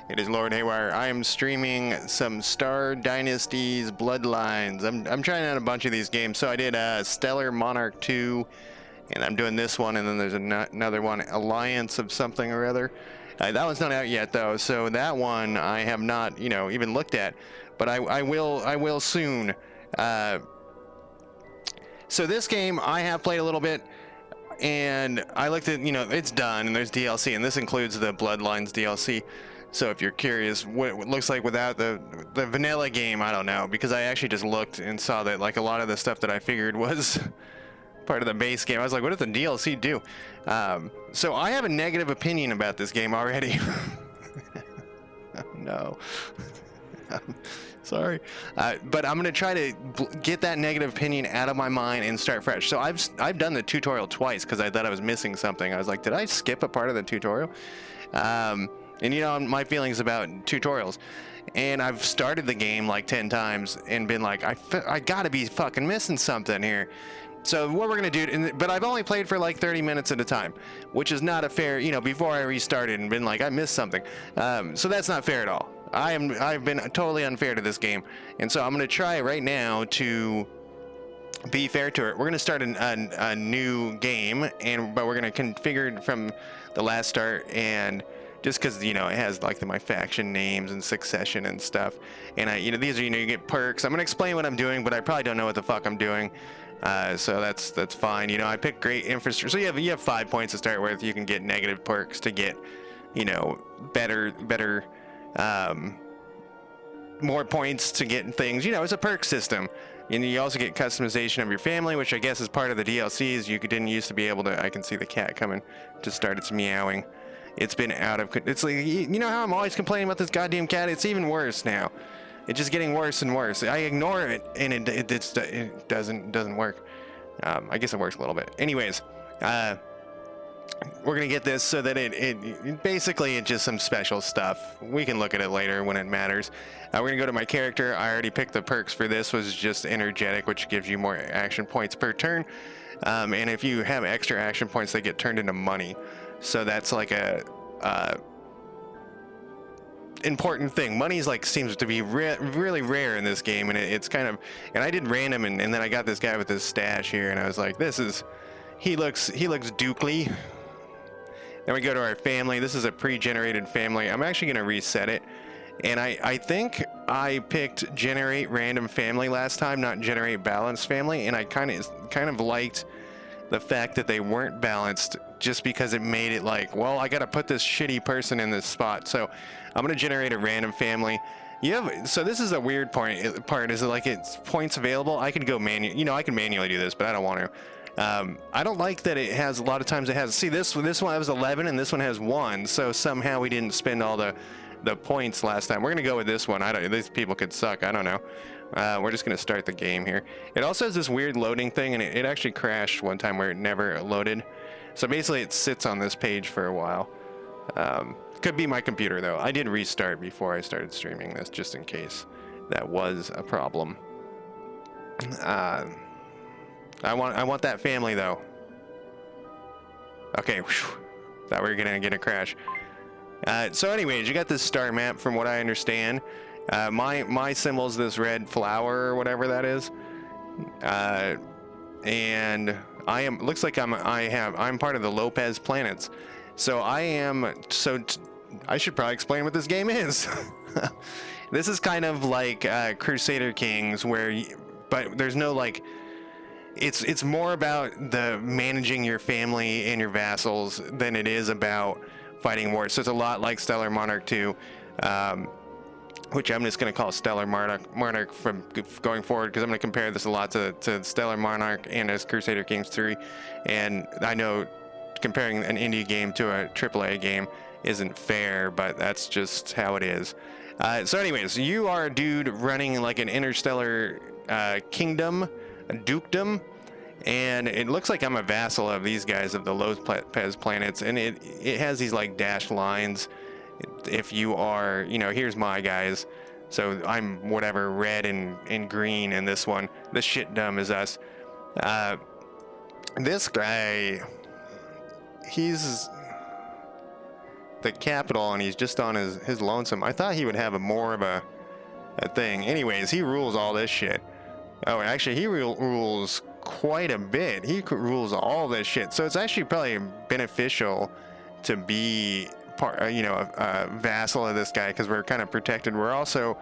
It is Lord Haywire. I am streaming some Star Dynasties Bloodlines. I'm trying out a bunch of these games. So I did Stellar Monarch 2, and I'm doing this one, and then there's another one, Alliance of something or other. That one's not out yet, though, so that one I have not, even looked at, but I will soon. So this game I have played a little bit, and I looked at, it's done, and there's DLC, and this includes the Bloodlines DLC. So if you're curious what it looks like without the vanilla game, I don't know, because I actually just looked and saw that like a lot of the stuff that I figured was part of the base game. I was like, what does the DLC do? So I have a negative opinion about this game already. No. Sorry. But I'm going to try to get that negative opinion out of my mind and start fresh. So I've done the tutorial twice because I thought I was missing something. I was like, did I skip a part of the tutorial? And my feelings about tutorials. And I've started the game like 10 times and been like, I gotta be fucking missing something here. So what we're gonna do, but I've only played for like 30 minutes at a time, which is not a fair, before I restarted and been like, I missed something. So that's not fair at all. I've been totally unfair to this game. And so I'm gonna try right now to be fair to it. We're gonna start a new game, but we're gonna configure from the last start, and just because it has like my faction names and succession and stuff, and these are you get perks. I'm gonna explain what I'm doing, but I probably don't know what the fuck I'm doing. So that's fine. I picked great infrastructure. So you have 5 points to start with. You can get negative perks to get better more points to get things. It's a perk system. And you also get customization of your family, which I guess is part of the DLCs. You didn't used to be able to. I can see the cat coming to start its meowing. It's been out of. It's like how I'm always complaining about this goddamn cat. It's even worse now. It's just getting worse and worse. I ignore it, and it doesn't work. I guess it works a little bit. Anyways, we're gonna get this so that it basically it's just some special stuff. We can look at it later when it matters. We're gonna go to my character. I already picked the perks for this. Was just energetic, which gives you more action points per turn. And if you have extra action points, they get turned into money. So that's like a important thing. Money's like seems to be really rare in this game, and it's kind of. And I did random, and then I got this guy with this stash here, and I was like, he looks dukely. Then we go to our family. This is a pre-generated family. I'm actually going to reset it. And I think I picked generate random family last time, not generate balanced family. And I kind of liked the fact that they weren't balanced, just because it made it like, well, I got to put this shitty person in this spot. So I'm going to generate a random family. So this is a weird part is that like it's points available. I could go I can manually do this, but I don't want to. I don't like that it has, a lot of times it has, see this one has 11 and this one has 1, so somehow we didn't spend all the points last time. We're gonna go with this one. These people could suck, I don't know. We're just gonna start the game here. It also has this weird loading thing, and it actually crashed one time where it never loaded. So basically it sits on this page for a while. Could be my computer though. I did restart before I started streaming this, just in case that was a problem. I want that family though. Okay, whew. Thought we were gonna get a crash. So anyways, you got this star map from what I understand. My symbol is this red flower or whatever that is. And looks like I'm part of the Lopez planets. So I should probably explain what this game is. This is kind of like Crusader Kings, but there's no like. It's more about the managing your family and your vassals than it is about fighting wars. So it's a lot like Stellar Monarch 2, which I'm just going to call Stellar Monarch from going forward, because I'm going to compare this a lot to Stellar Monarch and as Crusader Kings 3. And I know comparing an indie game to a AAA game isn't fair, but that's just how it is. So anyways, you are a dude running like an interstellar kingdom, a dukedom, and it looks like I'm a vassal of these guys of the Lopez planets, and it has these like dashed lines. If you are, here's my guys, so I'm whatever, red and green, and this shit dumb is us. This guy, he's the capital, and he's just on his lonesome. I thought he would have a more of a thing. Anyways, he rules all this shit. Oh, actually, he rules quite a bit. He rules all this shit. So it's actually probably beneficial to be part, you know, a vassal of this guy, because we're kind of protected. We're also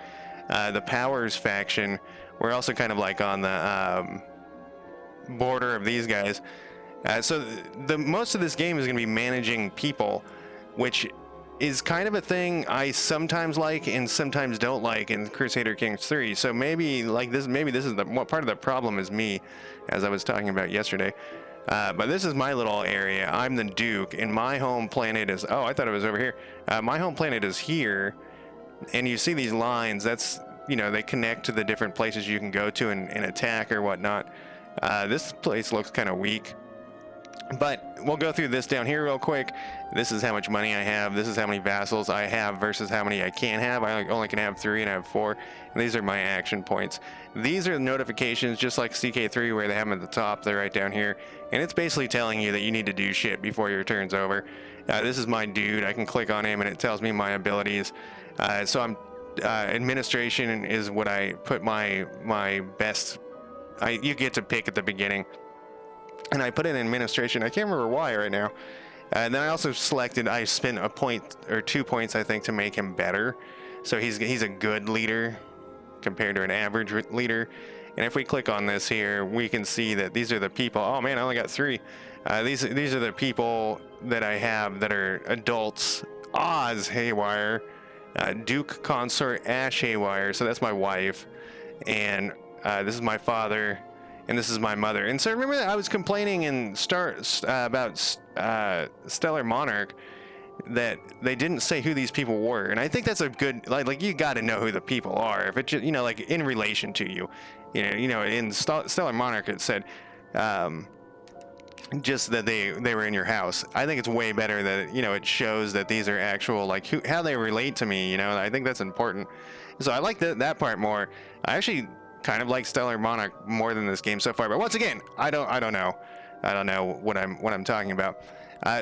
the Powers faction. We're also kind of like on the border of these guys. So the most of this game is going to be managing people, which is kind of a thing I sometimes like and sometimes don't like in Crusader Kings 3. So maybe like this, maybe this is the part of the problem is me, as I was talking about yesterday. But this is my little area. I'm the Duke, and my home planet is, oh, I thought it was over here. My home planet is here, and you see these lines. That's, you know, they connect to the different places you can go to and attack or whatnot. This place looks kind of weak. But we'll go through this down here real quick. This is how much money I have. This is how many vassals I have versus how many I can have. I only can have 3 and I have 4. And these are my action points. These are the notifications, just like CK3 where they have them at the top. They're right down here. And it's basically telling you that you need to do shit before your turn's over. This is my dude. I can click on him and it tells me my abilities. So I'm administration is what I put my best. You get to pick at the beginning. And I put in administration. I can't remember why right now. And then I also selected, I spent a point or 2 points, I think, to make him better. So he's a good leader compared to an average leader. And if we click on this here, we can see that these are the people. Oh man, I only got 3. These are the people that I have that are adults. Oz Haywire, Duke Consort Ash Haywire. So that's my wife. And this is my father. And this is my mother. And so remember that I was complaining in about Stellar Monarch that they didn't say who these people were. And I think that's a good, like you got to know who the people are. If it just, you know, like in relation to you, you know, in Stellar Monarch it said just that they were in your house. I think it's way better that, you know, it shows that these are actual, like how they relate to me. You know, I think that's important. So I like that part more. I actually kind of like Stellar Monarch more than this game so far, but once again, I don't know what I'm talking about.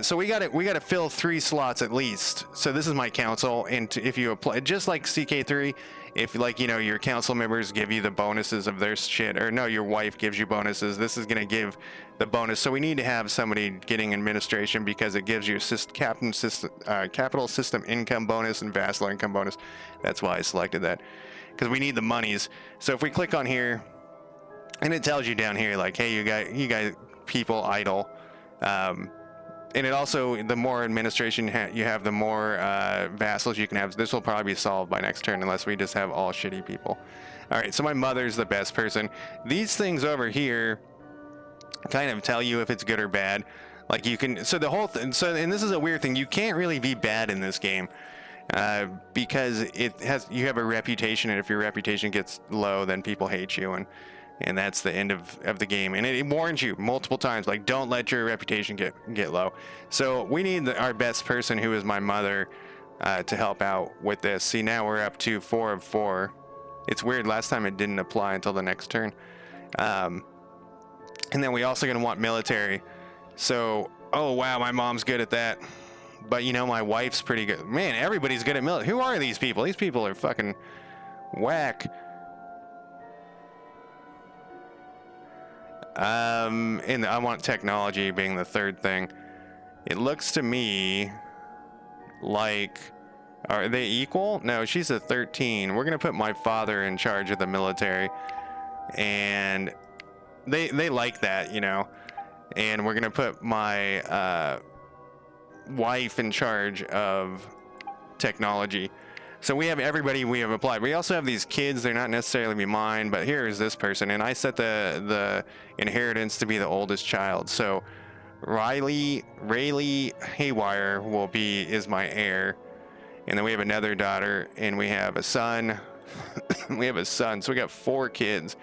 So we got to fill 3 slots at least. So this is my council, and if you apply, just like CK3, if like, you know, your council members give you the bonuses of their shit, or no, your wife gives you bonuses, this is gonna give the bonus. So we need to have somebody getting administration because it gives you capital system income bonus and vassal income bonus. That's why I selected that, because we need the monies. So if we click on here, and it tells you down here like, hey, you guys people idle. And it also, the more administration you have, the more vassals you can have. This will probably be solved by next turn unless we just have all shitty people. All right, so my mother's the best person. These things over here kind of tell you if it's good or bad. Like you can, so the whole thing, and this is a weird thing, you can't really be bad in this game because you have a reputation, and if your reputation gets low, then people hate you, and that's the end of the game. And it warns you multiple times, like, don't let your reputation get low. So we need our best person, who is my mother, to help out with this. See, now we're up to 4 of 4. It's weird, last time it didn't apply until the next turn. And then we also gonna want military. So, oh wow, my mom's good at that. But you know, my wife's pretty good. Man, everybody's good at military. Who are these people? These people are fucking whack. And I want technology being the third thing. It looks to me like, are they equal? No, she's a 13. We're gonna put my father in charge of the military, and they like that, you know. And we're gonna put my wife in charge of technology. So we have everybody we have applied. We also have these kids. They're not necessarily be mine, but here is this person. And I set the inheritance to be the oldest child. So Rayleigh Haywire is my heir. And then we have another daughter, and we have a son. We have a son. So we got 4 kids.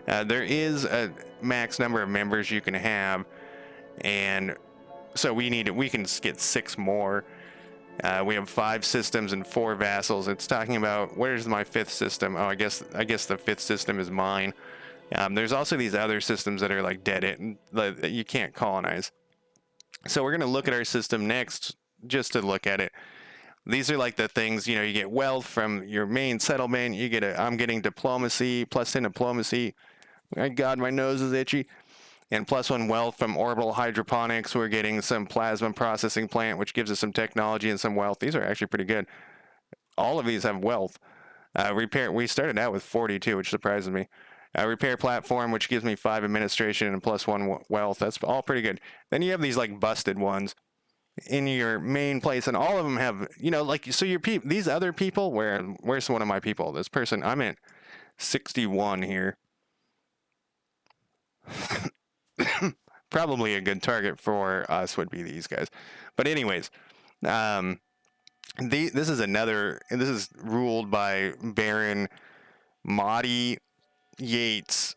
There is a max number of members you can have. And so we can get 6 more. We have 5 systems and 4 vassals. It's talking about, where's my 5th system? Oh, I guess the 5th system is mine. There's also these other systems that are like dead that you can't colonize. So we're going to look at our system next, just to look at it. These are like the things, you know, you get wealth from your main settlement. You get I'm getting diplomacy, +10 diplomacy. My God, my nose is itchy. And +1 wealth from orbital hydroponics. We're getting some plasma processing plant, which gives us some technology and some wealth. These are actually pretty good. All of these have wealth. Repair. We started out with 42, which surprises me. Repair platform, which gives me 5 administration and +1 wealth. That's all pretty good. Then you have these like busted ones in your main place, and all of them have, you know, like, so your these other people. Where's one of my people? This person. I'm at 61 here. Probably a good target for us would be these guys. But anyways, this is ruled by Baron Maudie Yates,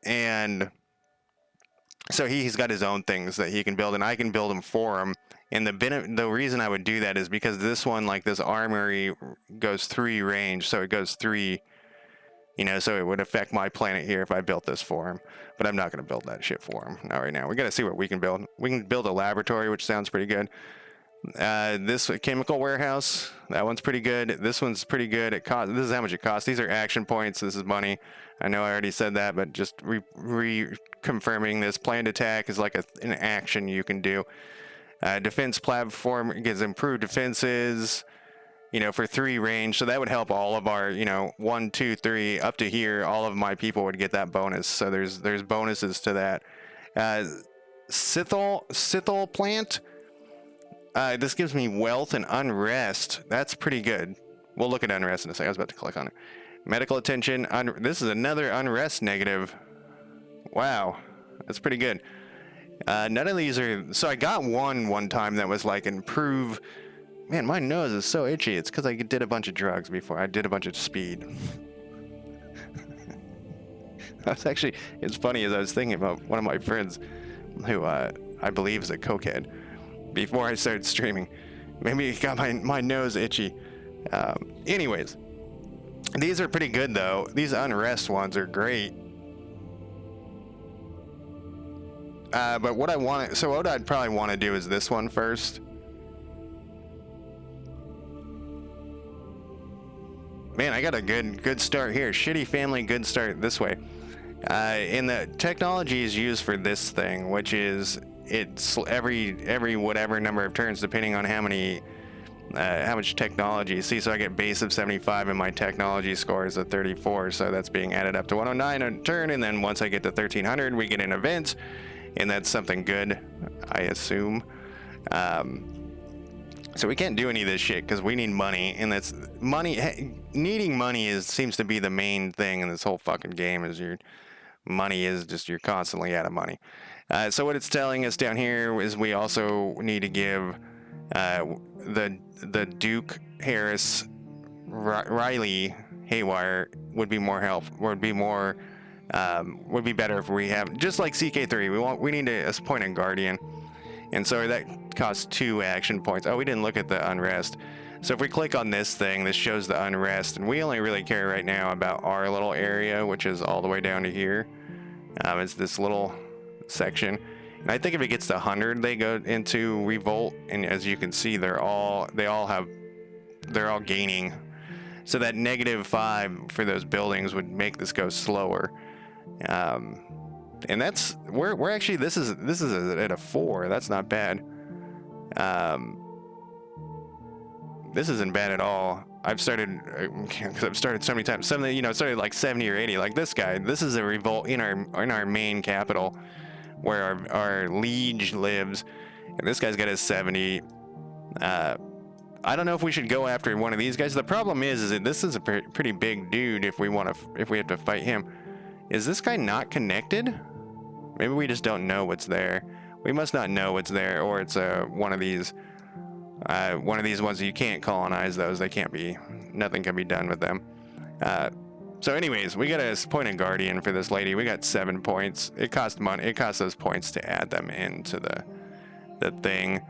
and so he's got his own things that he can build, and I can build them for him. And the reason I would do that is because this one, like this armory, goes 3 range, so it goes 3. You know, so it would affect my planet here if I built this for him. But I'm not going to build that shit for him. Not right now. We got to see what we can build. We can build a laboratory, which sounds pretty good. This chemical warehouse, that one's pretty good. This one's pretty good. This is how much it costs. These are action points. This is money. I know I already said that, but just reconfirming this. Planned attack is like an action you can do. Defense platform gives improved defenses, you know, for 3 range. So that would help all of our, you know, 1, 2, 3 up to here. All of my people would get that bonus. So there's bonuses to that. Scythal plant. This gives me wealth and unrest. That's pretty good. We'll look at unrest in a second. I was about to click on it. Medical attention. This is another unrest negative. Wow, that's pretty good. None of these are. So I got one time that was like improve. Man, my nose is so itchy. It's because I did a bunch of drugs before. I did a bunch of speed. It's funny as I was thinking about one of my friends who I believe is a cokehead before I started streaming. Maybe it got my nose itchy. Anyways, these are pretty good though. These unrest ones are great. But what I'd probably want to do is this one first. Man, I got a good start here. Shitty family, good start this way. And the technology is used for this thing, which is it's every whatever number of turns, depending on how much technology. See, so I get base of 75 and my technology score is a 34, so that's being added up to 109 a turn. And then once I get to 1300, we get an event, and that's something good, I assume. So we can't do any of this shit because we need money, and that's money. Needing money seems to be the main thing in this whole fucking game. Is your money is just you're constantly out of money. So what it's telling us down here is we also need to give the Duke Harris Riley Haywire would be more help. Would be better if we have just like CK3. We need to appoint a guardian. And so that costs 2 action points. Oh, we didn't look at the unrest. So if we click on this thing, this shows the unrest. And we only really care right now about our little area, which is all the way down to here. It's this little section. And I think if it gets to 100, they go into revolt. And as you can see, they're all gaining. So that -5 for those buildings would make this go slower. And that's we're actually this is at a 4. That's not bad. This isn't bad at all. I've started so many times. Started like 70 or 80. Like this guy. This is a revolt in our main capital, where our liege lives, and this guy's got his 70. I don't know if we should go after one of these guys. The problem is that this is a pretty big dude. If we have to fight him. Is this guy not connected? Maybe we just don't know what's there. We must not know what's there, or it's one of these ones that you can't colonize those. They can't be. Nothing can be done with them. So anyways, we got to appoint a guardian for this lady. We got 7 points. It costs money. It costs those points to add them into the thing.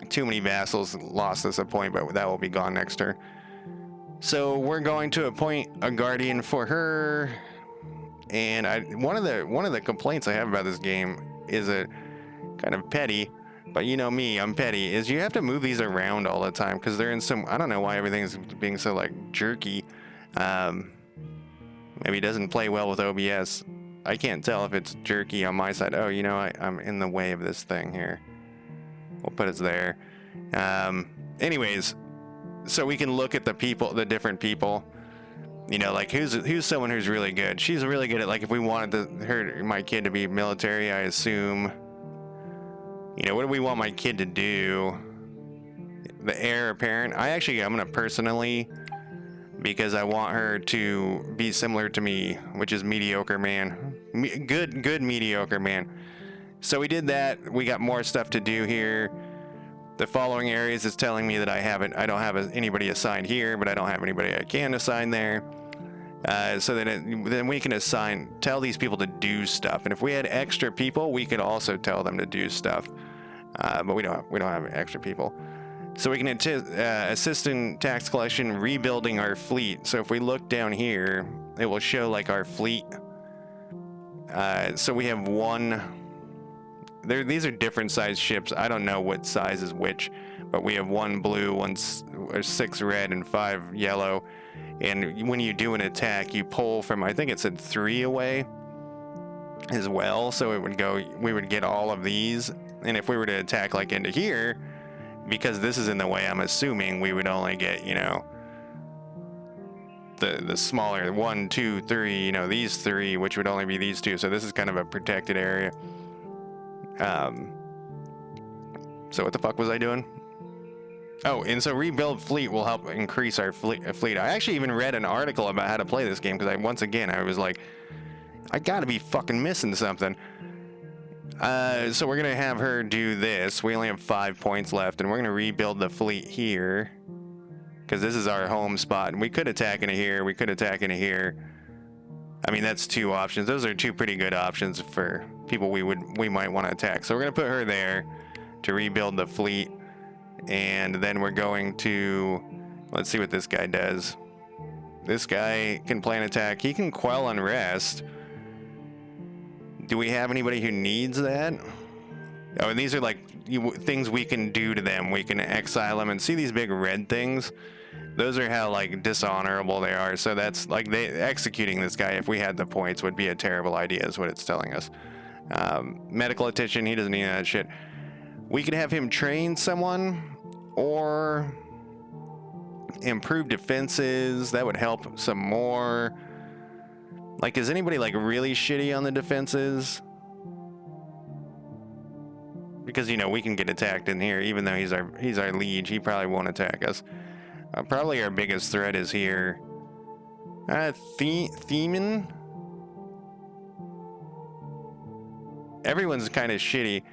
Too many vassals lost us a point, but that will be gone next turn. So we're going to appoint a guardian for her. And one of the complaints I have about this game is a kind of petty. but you know me, I'm petty, is you have to move these around all the time because they're in some, I don't know why everything's being so like jerky. Maybe it doesn't play well with OBS. I can't tell if it's jerky on my side. Oh, you know, I'm in the way of this thing here. We'll put it there. Anyways, so we can look at the people, the different people. You know, like who's someone who's really good. She's really good at, like, if we wanted my kid to be military, I assume. You know, what do we want my kid to do? The heir apparent. I'm gonna personally, because I want her to be similar to me, which is mediocre man. Good mediocre man. So we did that. We got more stuff to do here. The following areas is telling me that I don't have anybody assigned here, but I don't have anybody I can assign there. So then we can tell these people to do stuff. And if we had extra people, we could also tell them to do stuff. But we don't have extra people. So we can assist in tax collection, rebuilding our fleet. So if we look down here, it will show like our fleet. So we have one. These are different size ships. I don't know what size is which, but we have 1 blue, 6 red, and 5 yellow. And when you do an attack, you pull from, I think it said 3 away as well. So we would get all of these. And if we were to attack like into here, because this is in the way, I'm assuming we would only get, you know, the smaller 1, 2, 3, you know, these 3, which would only be these 2. So this is kind of a protected area. So what the fuck was I doing? Oh, and so rebuild fleet will help increase our fleet. I actually even read an article about how to play this game because I was like, I gotta be fucking missing something. So we're gonna have her do this. We only have 5 points left, and we're gonna rebuild the fleet here because this is our home spot, and we could attack into here. We could attack into here. I mean, that's 2 options. Those are 2 pretty good options for people we might want to attack. So we're gonna put her there to rebuild the fleet, and then we're going to, let's see what this guy does. This guy can plan attack. He can quell unrest. Do we have anybody who needs that? Oh, and these are like things we can do to them. We can exile them, and see these big red things? Those are how like dishonorable they are. So that's like executing this guy, if we had the points, would be a terrible idea is what it's telling us. Medical attention, he doesn't need that shit. We could have him train someone or improve defenses. That would help some more. Like, is anybody like really shitty on the defenses? Because, you know, we can get attacked in here, even though he's our liege. He probably won't attack us. Probably our biggest threat is here. Themen? Everyone's kind of shitty.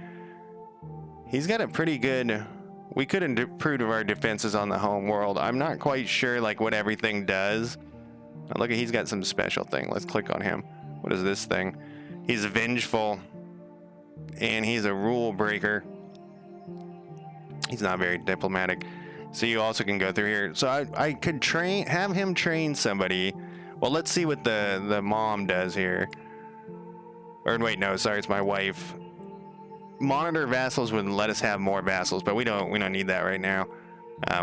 He's got a pretty good... We could improve our defenses on the home world. I'm not quite sure like what everything does. Look, he's got some special thing. Let's click on him. What is this thing? He's vengeful. And he's a rule breaker. He's not very diplomatic. So you also can go through here. So I could have him train somebody. Well, let's see what the mom does here. Or wait, no, sorry, it's my wife. Monitor vassals would let us have more vassals, but we don't need that right now.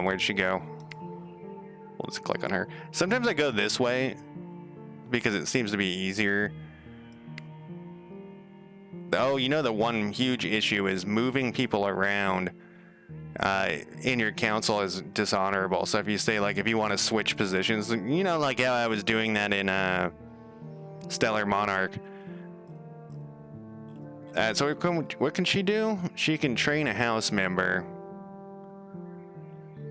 Where'd she go? We'll just click on her. Sometimes I go this way because it seems to be easier. Oh, you know, the one huge issue is moving people around in your council is dishonorable. So if you say, like, if you want to switch positions, you know, like how I was doing that in Stellar Monarch. So what can she do? She can train a house member.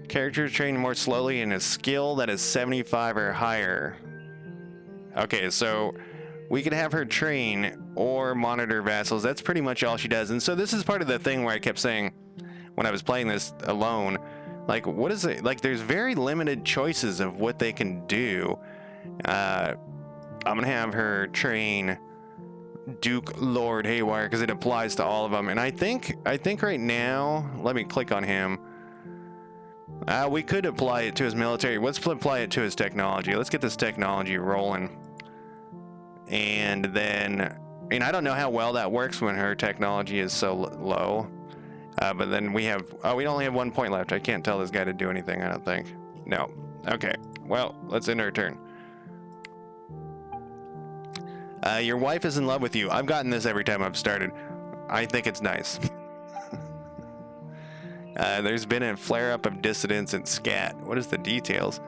Characters train more slowly in a skill that is 75 or higher. Okay, so we could have her train or monitor vassals. That's pretty much all she does. And so this is part of the thing where I kept saying when I was playing this alone, like, what is it? Like, there's very limited choices of what they can do. I'm gonna have her train Duke Lord Haywire because it applies to all of them. And I think right now, let me click on him. We could apply it to his military. Let's apply it to his technology. Let's get this technology rolling. And then, and I don't know how well that works when her technology is so low. But then we have, oh, we only have 1 point left. I can't tell this guy to do anything, I don't think. No. Okay. Well, let's end our turn. Your wife is in love with you. I've gotten this every time I've started. I think it's nice. There's been a flare-up of dissidents in Scat. What is the details?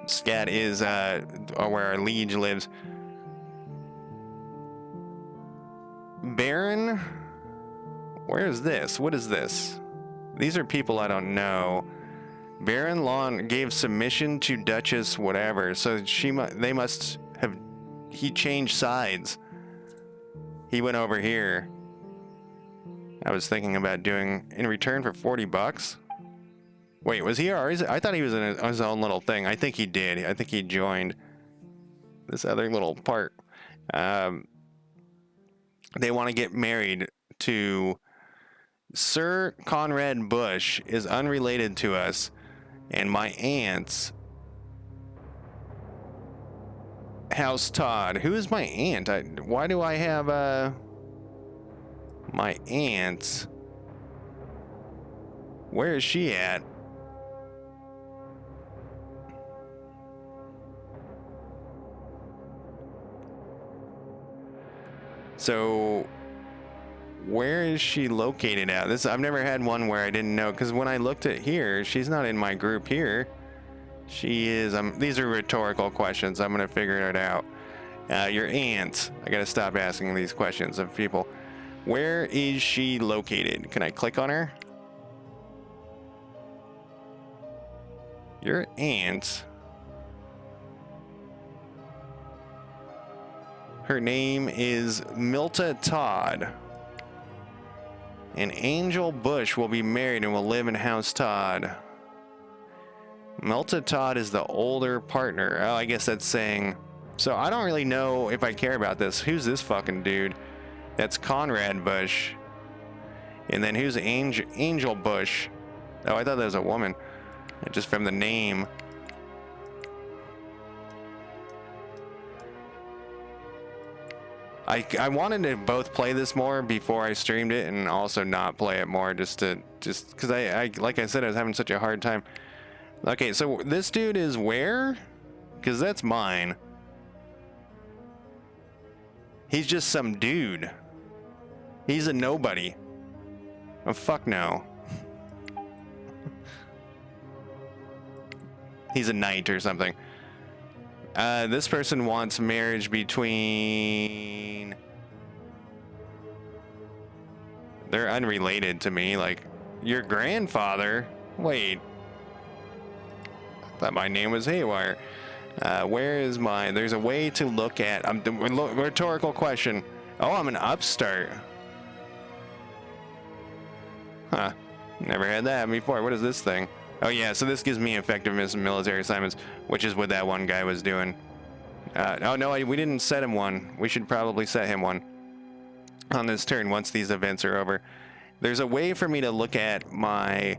Scat is where our liege lives. Baron? Where is this? What is this? These are people I don't know. Baron Lawn gave submission to Duchess whatever. So they must have... He changed sides. He went over here. I was thinking about doing in return for 40 bucks. Wait, was he or is it? I thought he was in his own little thing. I think he did. I think he joined this other little part. They want to get married to Sir Conrad Bush is unrelated to us, and my aunt's House Todd. Who is my aunt? Why do I have my aunt? Where is she at? So where is she located at? I've never had one where I didn't know, because when I looked at here, she's not in my group here. She is. These are rhetorical questions. I'm gonna figure it out. Your aunt. I gotta stop asking these questions of people. Where is she located? Can I click on her? Your aunt. Her name is Milta Todd. And Angel Bush will be married and will live in House Todd. Milta Todd is the older partner. Oh, I guess that's saying... So I don't really know if I care about this. Who's this fucking dude? That's Conrad Bush. And then who's Angel Bush? Oh, I thought that was a woman. Just from the name. I wanted to both play this more before I streamed it and also not play it more just because I like I said, I was having such a hard time. Okay, so this dude is where? Because that's mine. He's just some dude. He's a nobody. Oh, fuck no. He's a knight or something. This person wants marriage between... They're unrelated to me. Like, your grandfather? Wait. I thought my name was Haywire. Where is my... There's a way to look at... rhetorical question. Oh, I'm an upstart. Huh. Never had that before. What is this thing? Oh yeah, so this gives me effectiveness in military assignments, which is what that one guy was doing. Oh no, we didn't set him one. We should probably set him one on this turn once these events are over. There's a way for me to look at my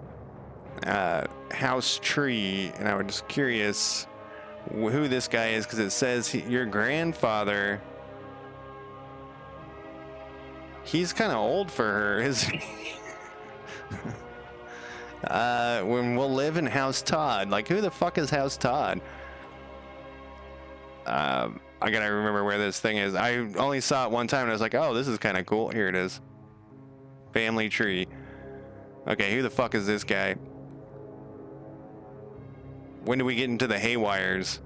house tree, and I was just curious who this guy is, because it says your grandfather. He's kind of old for her, isn't he? When we'll live in House Todd. Like, who the fuck is House Todd? I gotta remember where this thing is. I only saw it one time and I was like, oh, this is kind of cool. Here it is. Family tree. Okay, who the fuck is this guy? When do we get into the Haywires?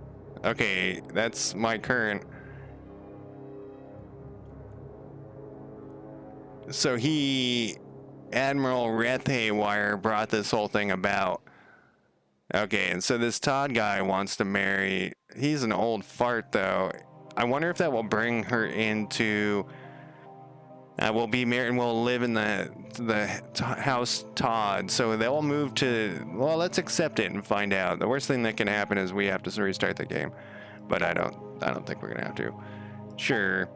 Okay, that's my current. So Admiral Reth Haywire brought this whole thing about. Okay, and so this Todd guy wants to marry... He's an old fart, though. I wonder if that will bring her into... we'll be married and we'll live in the House Todd. So they'll move to... Well, let's accept it and find out. The worst thing that can happen is we have to restart the game. But I don't think we're going to have to. Sure.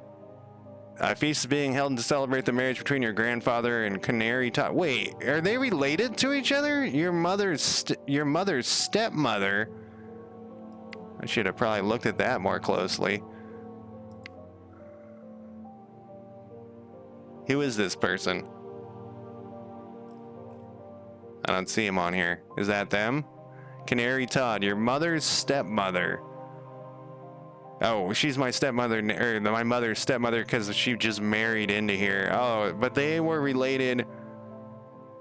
A feast is being held to celebrate the marriage between your grandfather and Canary Todd. Wait, are they related to each other? Your mother's stepmother? I should have probably looked at that more closely. Who is this person? I don't see him on here. Is that them? Canary Todd, your mother's stepmother. Oh, she's my stepmother, or my mother's stepmother, because she just married into here. Oh, but they were related.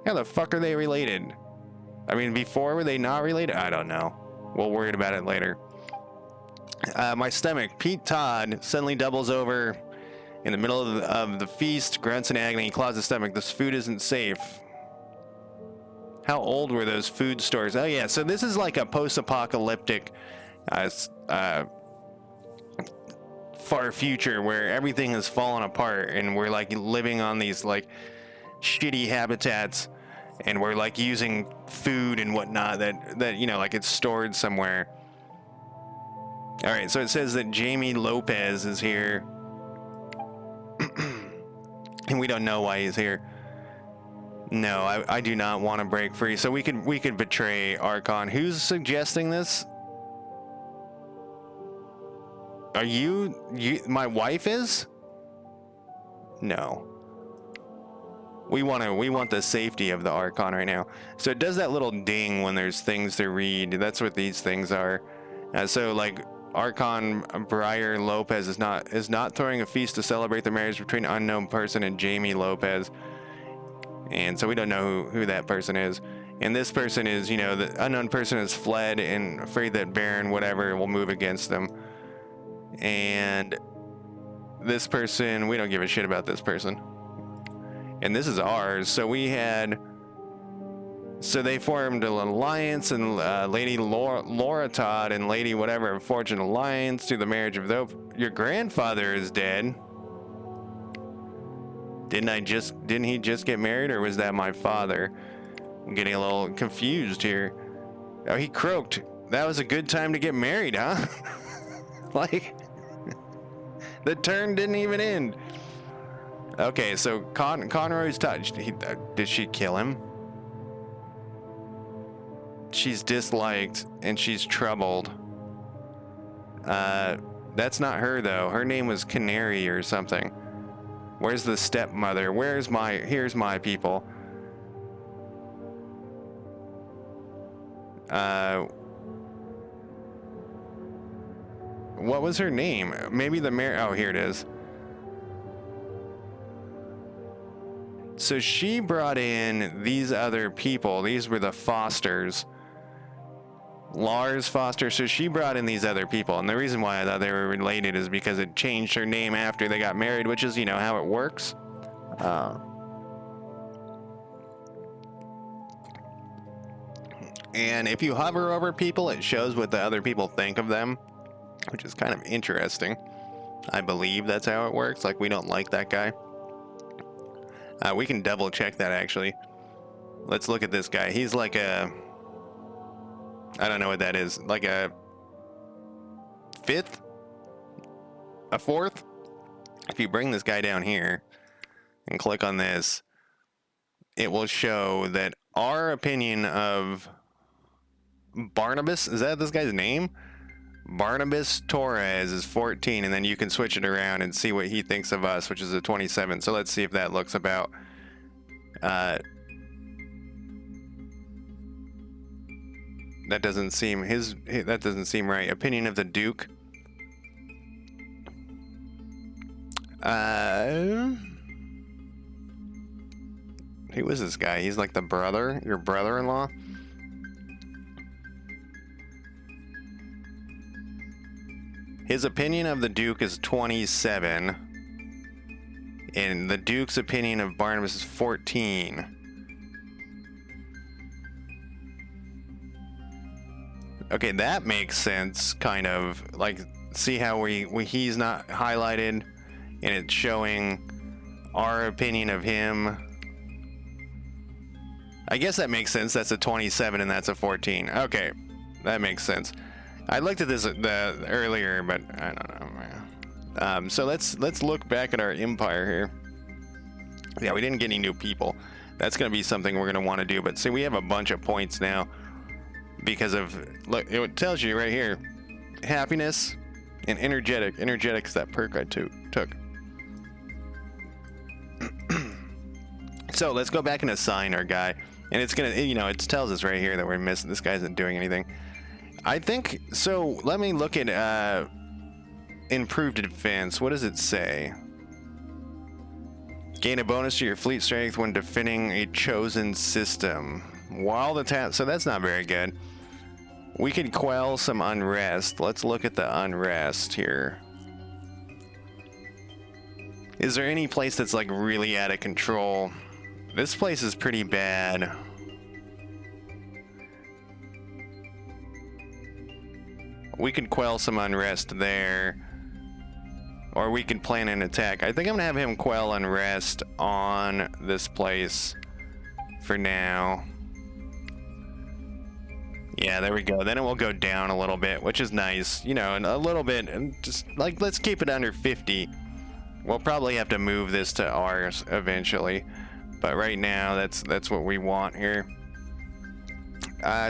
How the fuck are they related? I mean, before were they not related? I don't know. We'll worry about it later. My stomach. Pete Todd suddenly doubles over in the middle of the feast, grunts in agony, claws his stomach. This food isn't safe. How old were those food stores? Oh yeah, so this is like a post-apocalyptic far future where everything has fallen apart and we're like living on these like shitty habitats, and we're like using food and whatnot that you know, like it's stored somewhere. All right, so it says that Jamie Lopez is here. And we don't know why he's here. No, I do not want to break free. So we could betray Archon. Who's suggesting this? Are you my wife is? No. We want the safety of the Archon right now. So it does that little ding when there's things to read. That's what these things are. So like Archon Breyer Lopez is not throwing a feast to celebrate the marriage between an unknown person and Jamie Lopez. And so we don't know who that person is. And this person is, you know, the unknown person has fled and afraid that Baron whatever will move against them. And this person, we don't give a shit about this person. And this is ours. So they formed an alliance, and Lady Laura Todd and Lady whatever forged an alliance to the marriage of your grandfather is dead. Didn't he just get married, or was that my father? I'm getting a little confused here. Oh, he croaked. That was a good time to get married, huh? Like, the turn didn't even end. Okay, so Conroy's touched. Did she kill him? She's disliked and she's troubled. That's not her though. Her name was Canary or something. Where's the stepmother? Here's my people. What was her name? Maybe the mayor. Oh, here it is. So she brought in these other people. These were the Fosters. Lars Foster. So she brought in these other people. And the reason why I thought they were related is because it changed her name after they got married, which is, you know, how it works. And if you hover over people, it shows what the other people think of them, which is kind of interesting. I believe that's how it works. Like, we don't like that guy. We can double check that, actually. Let's look at this guy. He's like a... I don't know what that is. Like a fifth? A fourth? If you bring this guy down here and click on this, it will show that our opinion of Barnabas, is that this guy's name? Barnabas Torres is 14, and then you can switch it around and see what he thinks of us, which is a 27. So let's see if that looks about... that doesn't seem that doesn't seem right. Opinion of the Duke. Who was this guy? He's like the brother, your brother-in-law. His opinion of the Duke is 27, and the Duke's opinion of Barnabas is 14. Okay, that makes sense, kind of. Like, see how he's not highlighted, and it's showing our opinion of him. I guess that makes sense. That's a 27, and that's a 14. Okay, that makes sense. I looked at this earlier, but I don't know, man. So let's look back at our empire here. Yeah, we didn't get any new people. That's going to be something we're going to want to do. But see, we have a bunch of points now. Because of, look, it tells you right here, happiness and energetic. Energetic is that perk I took. So let's go back and assign our guy. And it's gonna, you know, it tells us right here that we're missing. This guy isn't doing anything. I think so. Let me look at improved defense. What does it say? Gain a bonus to your fleet strength when defending a chosen system. While the tap, so that's not very good. We could quell some unrest. Let's look at the unrest here. Is there any place that's like really out of control? This place is pretty bad. We could quell some unrest there. Or we could plan an attack. I think I'm gonna have him quell unrest on this place for now. Yeah, there we go. Then it will go down a little bit, which is nice. You know, and a little bit, and just like, let's keep it under 50. We'll probably have to move this to ours eventually. But right now, that's what we want here.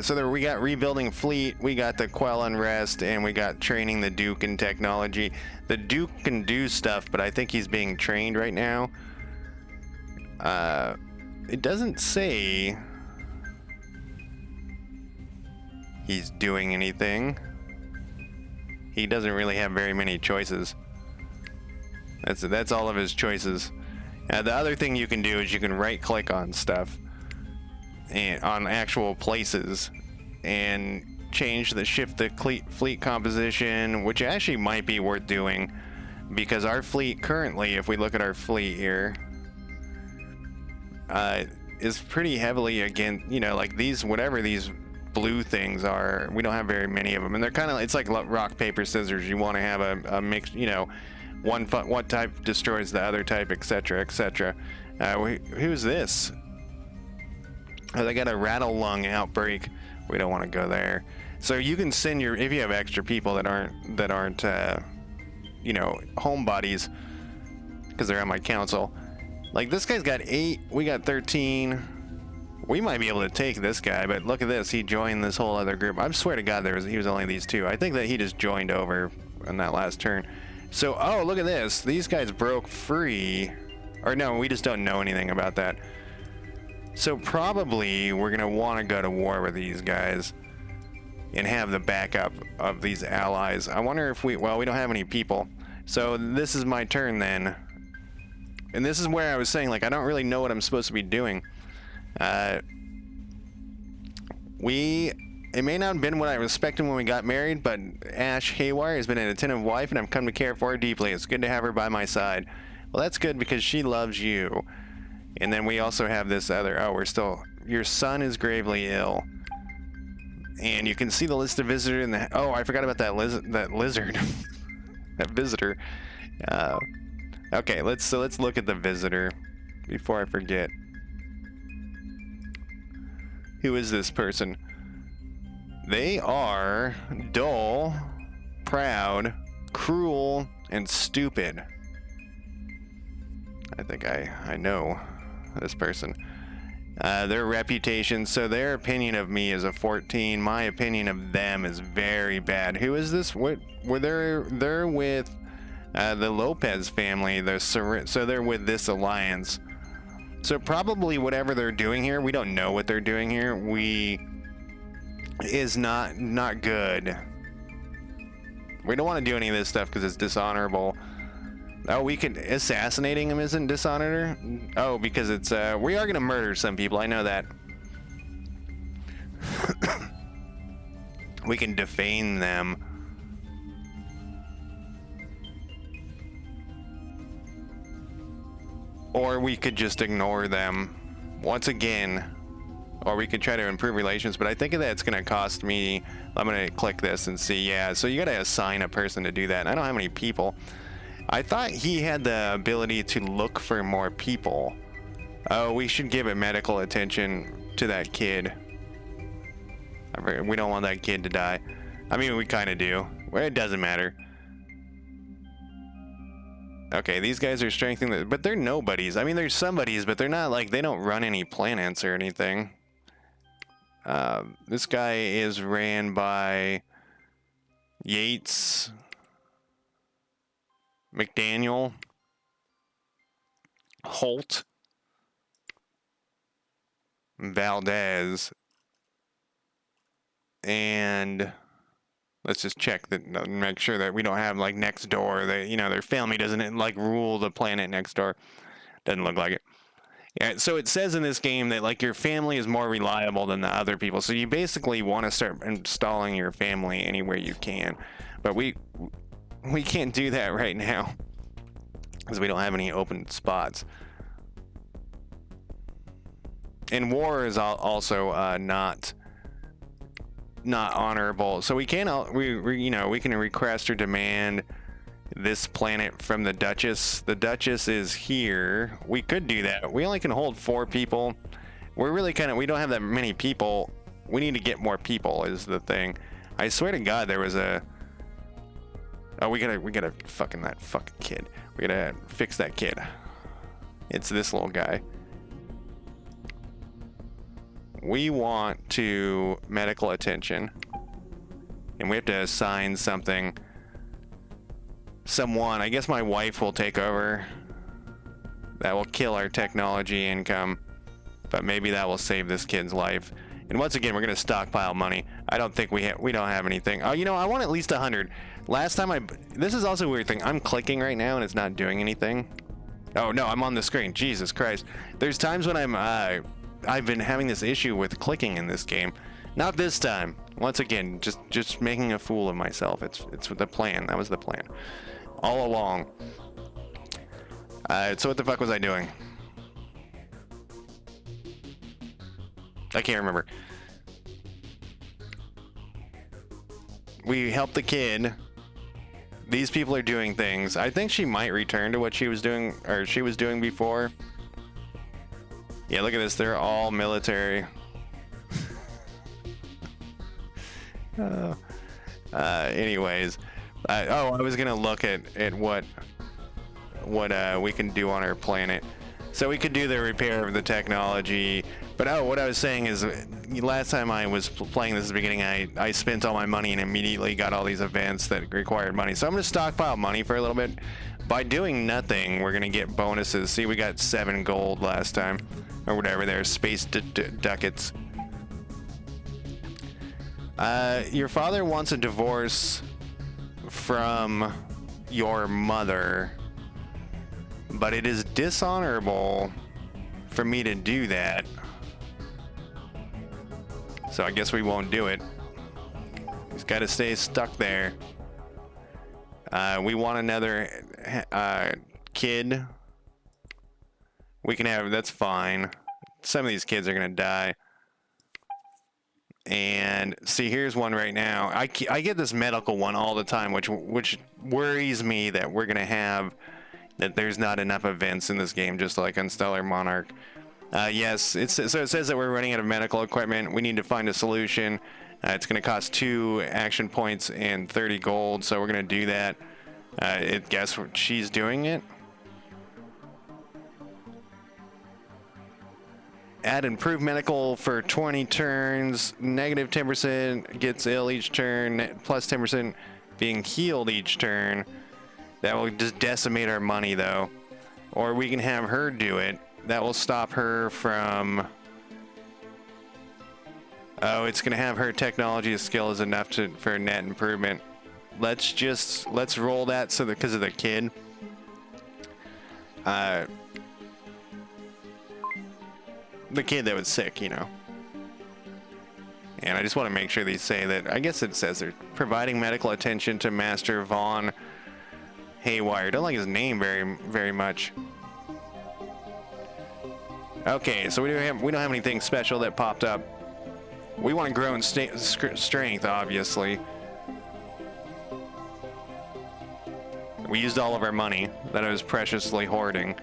So there we got rebuilding fleet, we got the quell unrest, and we got training the Duke in technology. The Duke can do stuff, but I think he's being trained right now. It doesn't say he's doing anything. He doesn't really have very many choices. That's all of his choices. The other thing you can do is you can right click on stuff and on actual places and change the shift the fleet composition, which actually might be worth doing because our fleet currently, if we look at our fleet here, is pretty heavily against, you know, like these, whatever these blue things are, we don't have very many of them, and they're kind of, it's like rock paper scissors. You want to have a mix, you know, one type destroys the other type, etc., etc. Who's this? Oh, they got a rattle lung outbreak. We don't want to go there. So you can send your, if you have extra people that aren't you know, homebodies, because they're on my council. Like this guy's got 8, we got 13. We might be able to take this guy, but look at this. He joined this whole other group. I swear to God, he was only these 2. I think that he just joined over on that last turn. So, oh, look at this. These guys broke free. Or no, we just don't know anything about that. So probably we're going to want to go to war with these guys and have the backup of these allies. I wonder if well, we don't have any people. So this is my turn then. And this is where I was saying, like, I don't really know what I'm supposed to be doing. It may not have been what I was expecting when we got married, but Ash Haywire has been an attentive wife, and I've come to care for her deeply. It's good to have her by my side. Well, that's good because she loves you. And then we also have this other, your son is gravely ill. And you can see the list of visitors in the, oh, I forgot about that lizard, that visitor. Okay, let's look at the visitor before I forget. Who is this person? They are dull, proud, cruel, and stupid. I think I know this person. Their reputation, so their opinion of me is a 14. My opinion of them is very bad. Who is this? What were they're with the Lopez family. So they're with this alliance. So probably whatever they're doing here, we don't know what they're doing here. Is not good. We don't want to do any of this stuff because it's dishonorable. Oh, we could, assassinating him isn't dishonor? Oh, because it's, we are going to murder some people. I know that. We can defame them. Or we could just ignore them once again. Or we could try to improve relations, but I think that it's going to cost me. I'm going to click this and see. Yeah, so you got to assign a person to do that. And I don't have any people. I thought he had the ability to look for more people. Oh, we should give it medical attention to that kid. We don't want that kid to die. I mean, we kind of do. Well, it doesn't matter. Okay, these guys are strengthening, but they're nobodies. I mean, they're somebodies, but they're not like, they don't run any planets or anything. This guy is ran by Yates, McDaniel, Holt. Valdez. And let's just check that, make sure that we don't have like next door. That, you know, their family doesn't like rule the planet next door. Doesn't look like it. Yeah, so it says in this game that like your family is more reliable than the other people. So you basically want to start installing your family anywhere you can. But we can't do that right now because we don't have any open spots. And war is also not honorable. So we can you know, we can request or demand this planet from the Duchess. The Duchess is here. We could do that. We only can hold 4 people. We're really we don't have that many people. We need to get more people is the thing. I swear to God, there was a... Oh, we gotta fucking that fucking kid. We gotta fix that kid. It's this little guy. We want to medical attention. And we have to assign someone. I guess my wife will take over. That will kill our technology income, but maybe that will save this kid's life. And once again, we're gonna stockpile money. I don't think we don't have anything. Oh, you know, I want at least 100. Last time this is also a weird thing. I'm clicking right now and it's not doing anything. Oh no, I'm on the screen. Jesus Christ. There's times when I've been having this issue with clicking in this game. Not this time. Once again, just making a fool of myself. It's the plan. That was the plan all along. So what the fuck was I doing? I can't remember. We helped the kid. These people are doing things. I think she might return to what she was doing, or she was doing before. Yeah, look at this. They're all military. Anyways, I was gonna look at what we can do on our planet. So we could do the repair of the technology. But what I was saying is, last time I was playing this at the beginning, I spent all my money and immediately got all these events that required money. So I'm gonna stockpile money for a little bit. By doing nothing, we're gonna get bonuses. See, we got 7 gold last time, or whatever. There's space ducats. Your father wants a divorce from your mother, but it is dishonorable for me to do that. So I guess we won't do it. He's got to stay stuck there. We want another kid. We can have, that's fine. Some of these kids are gonna die. And see, here's one right now. I get this medical one all the time, which worries me that we're gonna have, that there's not enough events in this game, just like on Stellar Monarch. Yes, so it says that we're running out of medical equipment. We need to find a solution. It's gonna cost 2 action points and 30 gold, so we're gonna do that. Guess what? She's doing it. Add improved medical for 20 turns, negative 10%, gets ill each turn, plus 10% being healed each turn. That will just decimate our money though. Or we can have her do it. That will stop her from... Oh, it's gonna have her technology skill is enough for a net improvement. Let's roll that so that, because of the kid. The kid that was sick, you know. And I just want to make sure they say that, I guess it says they're providing medical attention to Master Vaughn Haywire. Don't like his name very much. Okay, so we don't have anything special that popped up. We want to grow in strength, obviously. We used all of our money that I was preciously hoarding.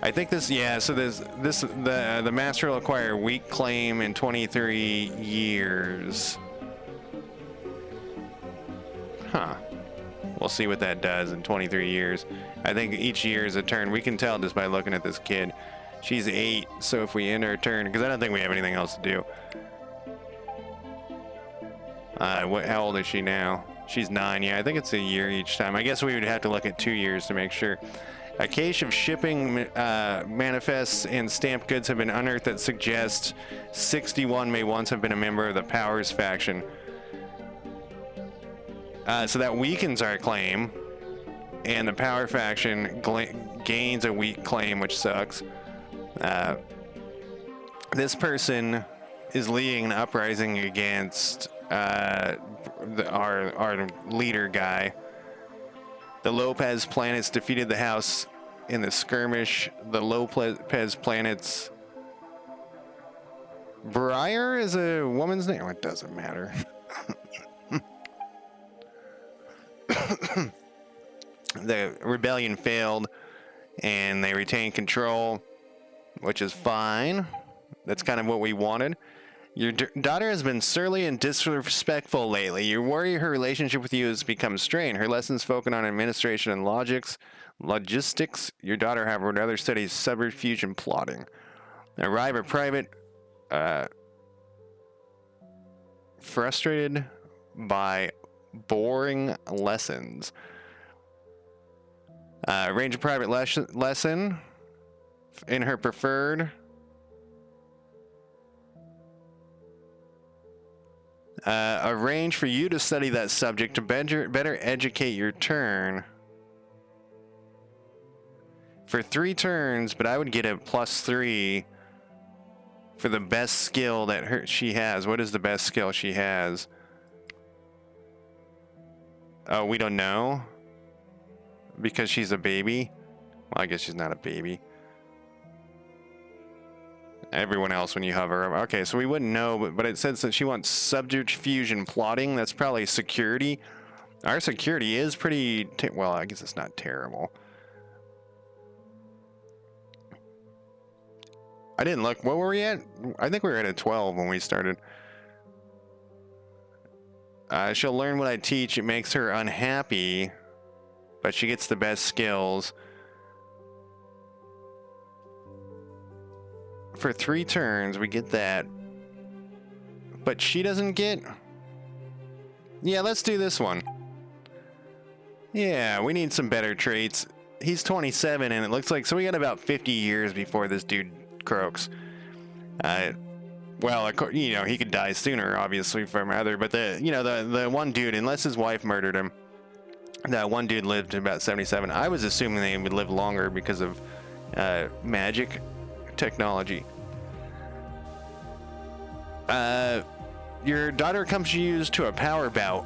I think this, yeah, so the master will acquire weak claim in 23 years. Huh. We'll see what that does in 23 years. I think each year is a turn. We can tell just by looking at this kid. She's 8, so if we end our turn, because I don't think we have anything else to do. How old is she now? She's 9, yeah, I think it's a year each time. I guess we would have to look at 2 years to make sure. A cache of shipping manifests and stamped goods have been unearthed that suggest 61 may once have been a member of the Powers faction. So that weakens our claim, and the Power faction gains a weak claim, which sucks. This person is leading an uprising against our leader guy. The Lopez planets defeated the house in the skirmish. The Lopez planets. Briar is a woman's name. Oh, it doesn't matter. The rebellion failed, and they retained control, which is fine. That's kind of what we wanted. Your daughter has been surly and disrespectful lately. You worry her relationship with you has become strained. Her lessons focus on administration and logistics. Your daughter, however, would rather study subterfuge and plotting. Arrive a private, frustrated by boring lessons. Arrange a private lesson in her preferred. Arrange for you to study that subject to better educate your turn. For 3 turns, but I would get a +3 for the best skill that she has. What is the best skill she has? Oh, we don't know. Because she's a baby? Well, I guess she's not a baby. Everyone else when you hover. Okay, so we wouldn't know, but it says that she wants subterfuge and plotting. That's probably security. Our security is pretty... well, I guess it's not terrible. I didn't look. What were we at? I think we were at a 12 when we started. She'll learn what I teach. It makes her unhappy, but she gets the best skills. For 3 turns, we get that. But she doesn't get... Yeah, let's do this one. Yeah, we need some better traits. He's 27, and it looks like... So we got about 50 years before this dude croaks. Well, you know, he could die sooner, obviously, from other... But the one dude, unless his wife murdered him, that one dude lived to about 77. I was assuming they would live longer because of magic technology. Your daughter accompanies you to a power bout.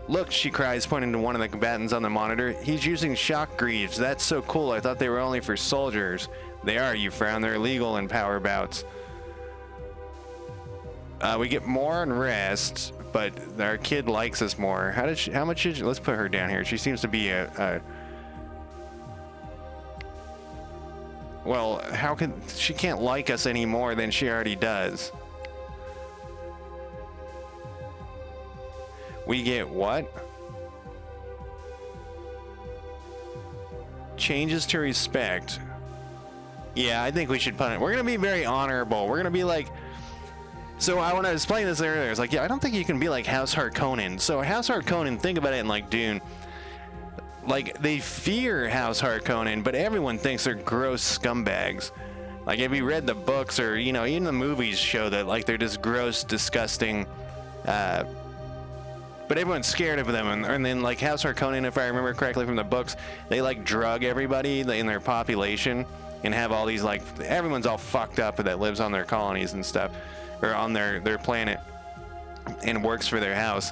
Look, she cries, pointing to one of the combatants on the monitor. He's using shock greaves. That's so cool. I thought they were only for soldiers. They are, you frown. They're illegal in power bouts. We get more on rest, but our kid likes us more. How much did let's put her down here. She seems to be well, she can't like us any more than she already does. We get what? Changes to respect. Yeah, I think we should put it. We're going to be very honorable. We're going to be like... So I want to explain this earlier. It's like, yeah, I don't think you can be like House Harkonnen. So House Harkonnen, think about it in like Dune. Like, they fear House Harkonnen, but everyone thinks they're gross scumbags. Like, if you read the books or, you know, even the movies show that, like, they're just gross, disgusting, but everyone's scared of them. And then, like, House Harkonnen, if I remember correctly from the books, they, like, drug everybody in their population and have all these, like, everyone's all fucked up that lives on their colonies and stuff, or on their planet, and works for their house.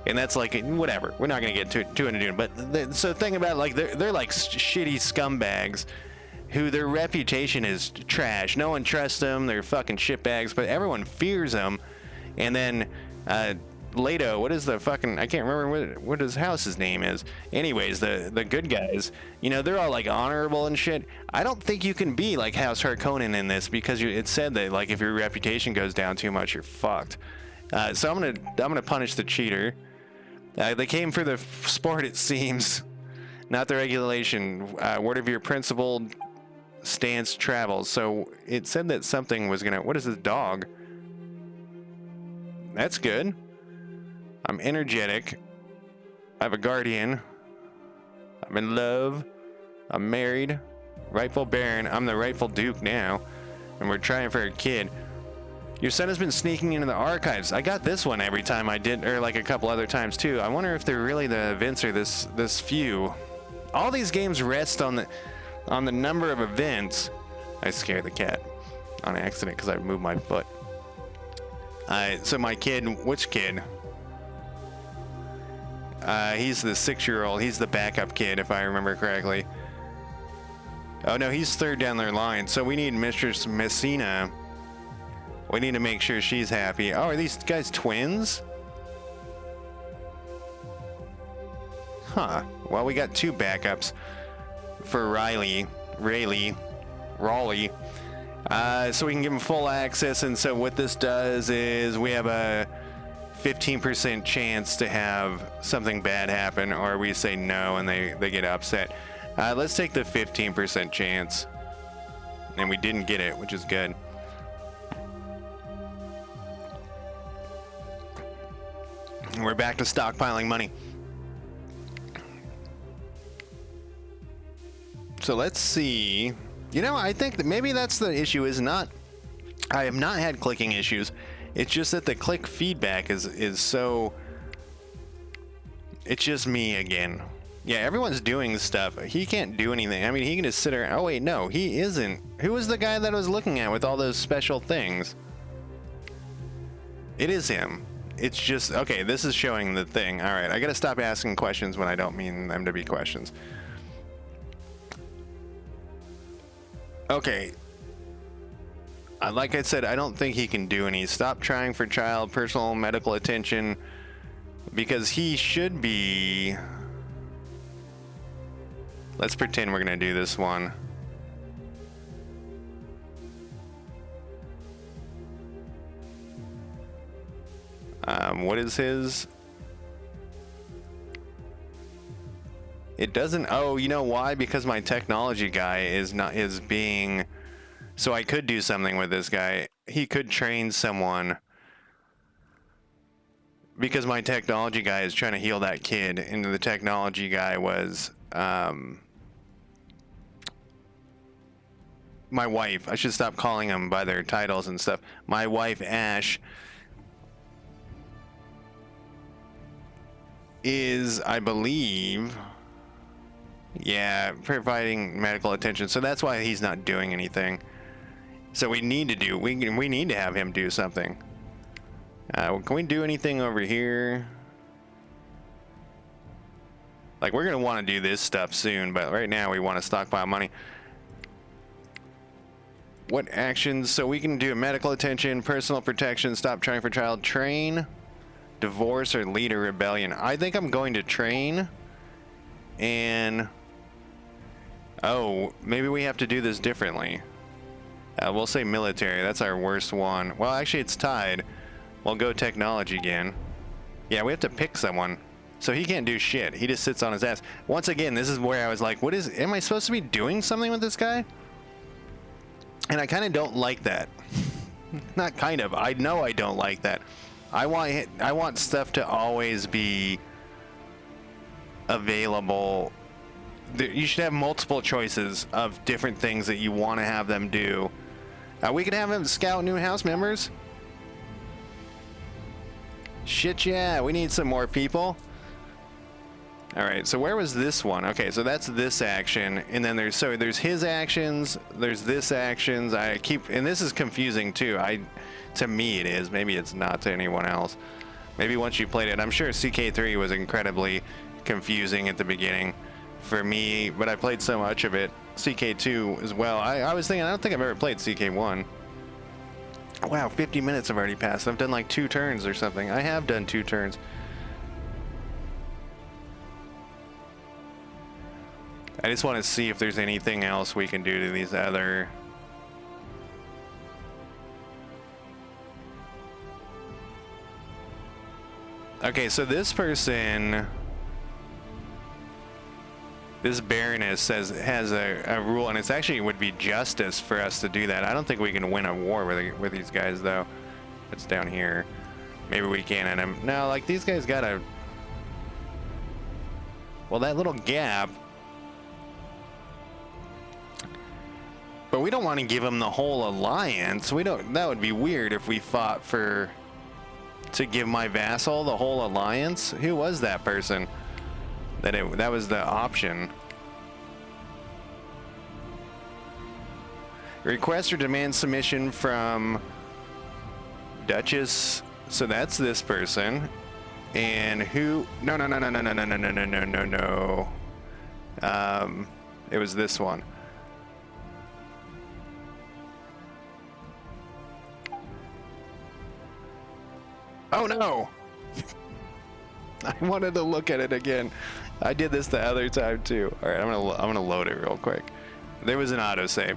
And that's like, whatever. We're not going to get too into Dune. But so think about, like, they're like shitty scumbags who their reputation is trash. No one trusts them. They're fucking shitbags, but everyone fears them. And then Leto, what is the fucking... I can't remember what his house's name is. Anyways, the good guys, you know, they're all, like, honorable and shit. I don't think you can be like House Harkonnen in this because it said that, like, if your reputation goes down too much, you're fucked. So I'm gonna punish the cheater. They came for the sport, it seems, not the regulation. Word of your principled stance travels. So it said that something was gonna... What is this dog? That's good. I'm energetic. I have a guardian. I'm in love. I'm married, rightful baron. I'm the rightful duke now, and we're trying for a kid. Your son has been sneaking into the archives. I got this one every time I did, or like a couple other times too. I wonder if they're really the events are this few. All these games rest on the number of events. I scared the cat on accident because I moved my foot. So my kid, which kid? He's the 6-year-old. He's the backup kid, if I remember correctly. Oh no, he's third down their line. So we need Mistress Messina. We need to make sure she's happy. Oh, are these guys twins? Huh. Well, we got 2 backups for Raleigh. So we can give him full access. And so what this does is we have a 15% chance to have something bad happen, or we say no and they get upset. Let's take the 15% chance. And we didn't get it, which is good. And we're back to stockpiling money. So let's see. You know, I think that maybe that's the issue. Is not. I have not had clicking issues. It's just that the click feedback is so. It's just me again. Yeah, everyone's doing stuff. He can't do anything. I mean, he can just sit around. Oh wait, no, he isn't. Who was the guy that I was looking at with all those special things? It is him. It's just, okay, this is showing the thing. All right, I gotta stop asking questions when I don't mean them to be questions. Okay. Like I said, I don't think he can do any. Stop trying for child personal medical attention, because he should be. Let's pretend we're gonna do this one. What is his? It doesn't. Oh, you know why? Because my technology guy is being. So I could do something with this guy. He could train someone. Because my technology guy is trying to heal that kid, and the technology guy was my wife. I should stop calling them by their titles and stuff. My wife Ash is, I believe, yeah, providing medical attention. So that's why he's not doing anything. So we need to have him do something. Can we do anything over here? Like, we're gonna want to do this stuff soon, but right now we want to stockpile money. What actions? So we can do medical attention, personal protection, stop trying for child, train, divorce, or lead a rebellion. I think I'm going to train. And oh, maybe we have to do this differently. We'll say military. That's our worst one. Well, actually, it's tied. We'll go technology again. Yeah, we have to pick someone. So he can't do shit. He just sits on his ass. Once again, this is where I was like, am I supposed to be doing something with this guy? And I kind of don't like that. Not kind of. I know I don't like that. I want stuff to always be available. You should have multiple choices of different things that you want to have them do. We can have them scout new house members. Shit, yeah, we need some more people. All right, so where was this one? Okay, so that's this action, and then there's his actions, there's this actions. And this is confusing too. To me it is. Maybe it's not to anyone else. Maybe once you played it, I'm sure CK3 was incredibly confusing at the beginning for me, but I played so much of it. CK2 as well. I was thinking, I don't think I've ever played CK1. Wow, 50 minutes have already passed. I've done like 2 turns or something. I have done 2 turns. I just want to see if there's anything else we can do to these other. Okay, so this person, this Baroness has a rule, and it's actually would be justice for us to do that. I don't think we can win a war with these guys though. It's down here. Maybe we can. And no, like these guys gotta. Well, that little gap. But we don't want to give him the whole alliance. We don't. That would be weird if we fought for to give my vassal the whole alliance. Who was that person? That was the option. Request or demand submission from Duchess. So that's this person. And who? No. It was this one. Oh no! I wanted to look at it again. I did this the other time too. All right, I'm gonna load it real quick. There was an autosave.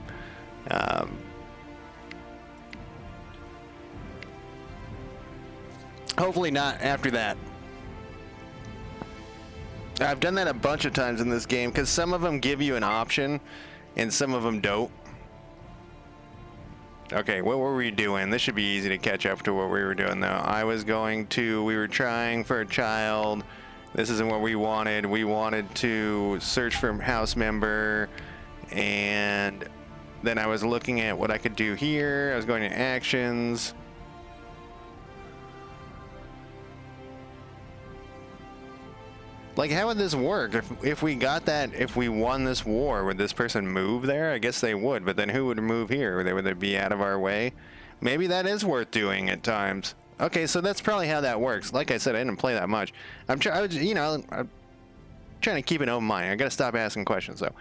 Hopefully not after that. I've done that a bunch of times in this game because some of them give you an option and some of them don't. Okay, what were we doing? This should be easy to catch up to what we were doing though. We were trying for a child. This isn't what we wanted. We wanted to search for a house member, and then I was looking at what I could do here. I was going to actions. Like, how would this work? If we got that, if we won this war, would this person move there? I guess they would, but then who would move here? Would they be out of our way? Maybe that is worth doing at times. Okay, so that's probably how that works. Like I said, I didn't play that much. I'm trying to keep an open mind. I gotta stop asking questions though.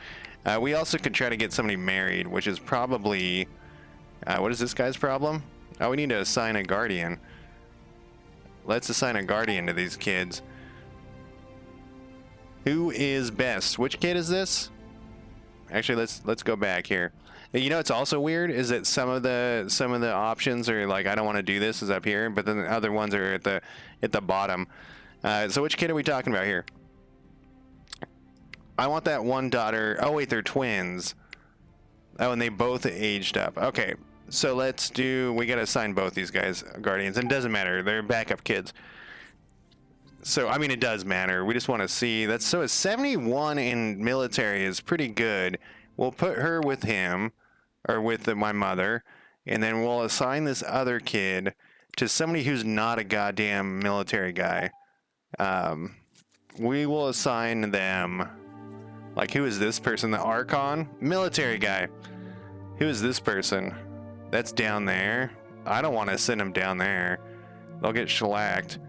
We also could try to get somebody married, which is probably, what is this guy's problem? Oh, we need to assign a guardian. Let's assign a guardian to these kids. Who is best? Which kid is this? Actually, let's go back here. You know, it's also weird is that some of the options are like, I don't want to do this, is up here, but then the other ones are at the bottom. So which kid are we talking about here? I want that one daughter. Oh wait, they're twins. Oh, and they both aged up. Okay, so we gotta assign both these guys guardians, and it doesn't matter. They're backup kids. So, I mean, it does matter. We just want to see. A 71 in military is pretty good. We'll put her with him, or with my mother, and then we'll assign this other kid to somebody who's not a goddamn military guy. We will assign them. Like, who is this person? The Archon? Military guy. Who is this person? That's down there. I don't want to send him down there. They'll get shellacked.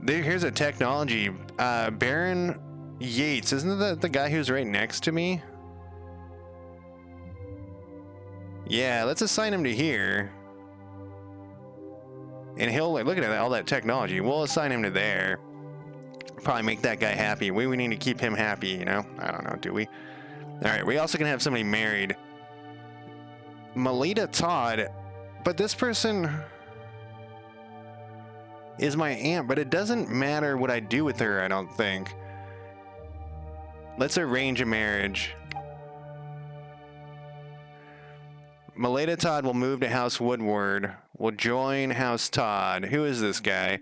Here's a technology. Baron Yates. Isn't that the guy who's right next to me? Yeah, let's assign him to here. And he'll look at all that technology. We'll assign him to there. Probably make that guy happy. We need to keep him happy, you know? I don't know, do we? Alright, we also can have somebody married. Melita Todd. But this person is my aunt, but it doesn't matter what I do with her, I don't think. Let's arrange a marriage. Melita Todd will move to House Woodward. Will join House Todd. Who is this guy?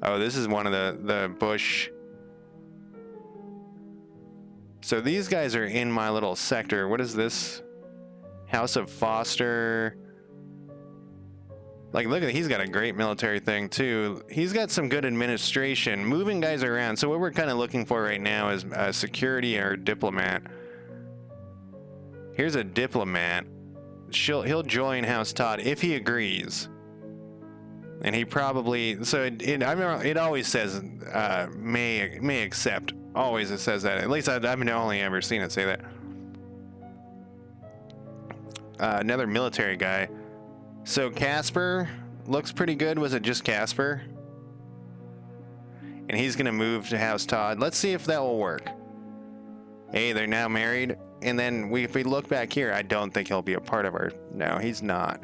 Oh, this is one of the Bush. So these guys are in my little sector. What is this? House of Foster. Like, look at, he's got a great military thing too. He's got some good administration, moving guys around. So what we're kind of looking for right now is a security or a diplomat. Here's a diplomat. He'll join House Todd if he agrees. And he probably, so it always says may accept. Always it says that. At least I've only ever seen it say that. Another military guy. So Casper looks pretty good. Was it just Casper? And he's gonna move to House Todd. Let's see if that will work. Hey, they're now married. And then if we look back here, I don't think he'll be a part of our. No, he's not.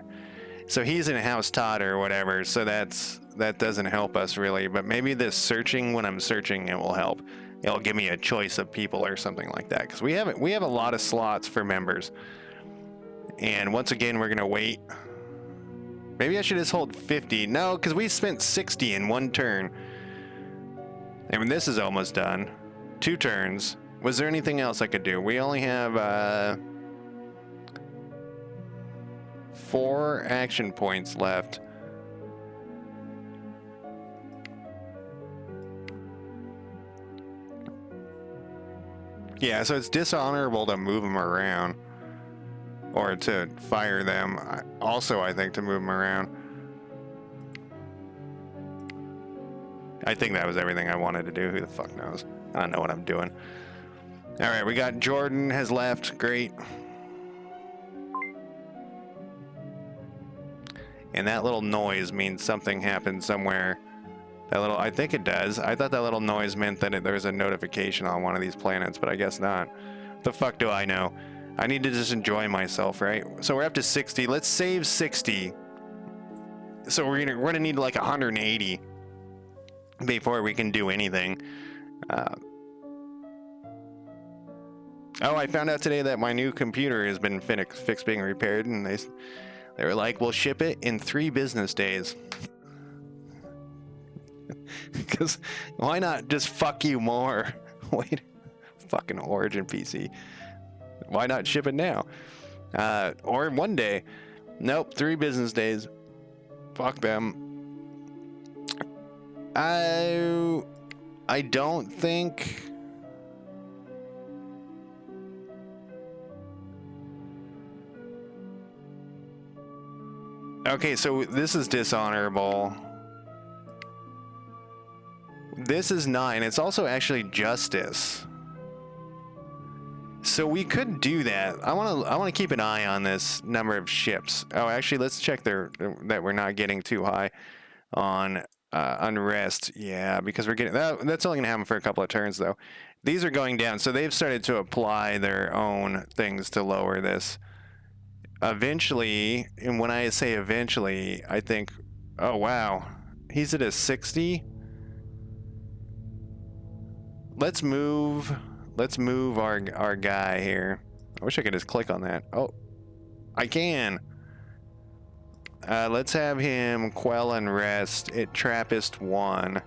So he's in House Todd or whatever. So that doesn't help us really. But maybe this searching, when I'm searching, it will help. It'll give me a choice of people or something like that. Because we have a lot of slots for members. And once again, we're gonna wait. Maybe I should just hold 50. No, because we spent 60 in one turn. I mean, this is almost done. 2 turns. Was there anything else I could do? We only have 4 action points left. Yeah, so it's dishonorable to move them around. Or to fire them. Also, I think to move them around. I think that was everything I wanted to do. Who the fuck knows? I don't know what I'm doing. All right, we got Jordan has left. Great. And that little noise means something happened somewhere. That little, I think it does. I thought that little noise meant that there was a notification on one of these planets, but I guess not. The fuck do I know? I need to just enjoy myself, right? So we're up to 60. Let's save 60. So we're gonna need like 180 before we can do anything. Oh, I found out today that my new computer has been fixed being repaired, and they were like, we'll ship it in 3 business days. Because why not just fuck you more? Wait, fucking Origin PC. Why not ship it now? Or one day. Nope, 3 business days. Fuck them. I don't think... Okay, so this is dishonorable. This is 9. It's also actually justice. So we could do that. I want to keep an eye on this number of ships. Oh, actually, let's check that we're not getting too high on unrest. Yeah, because we're getting that's only gonna happen for a couple of turns though. These are going down, so they've started to apply their own things to lower this. Eventually, and when I say eventually, I think, oh wow, he's at a 60. Let's move our guy here. I wish I could just click on that. Oh, I can. Let's have him quell and rest at Trappist 1.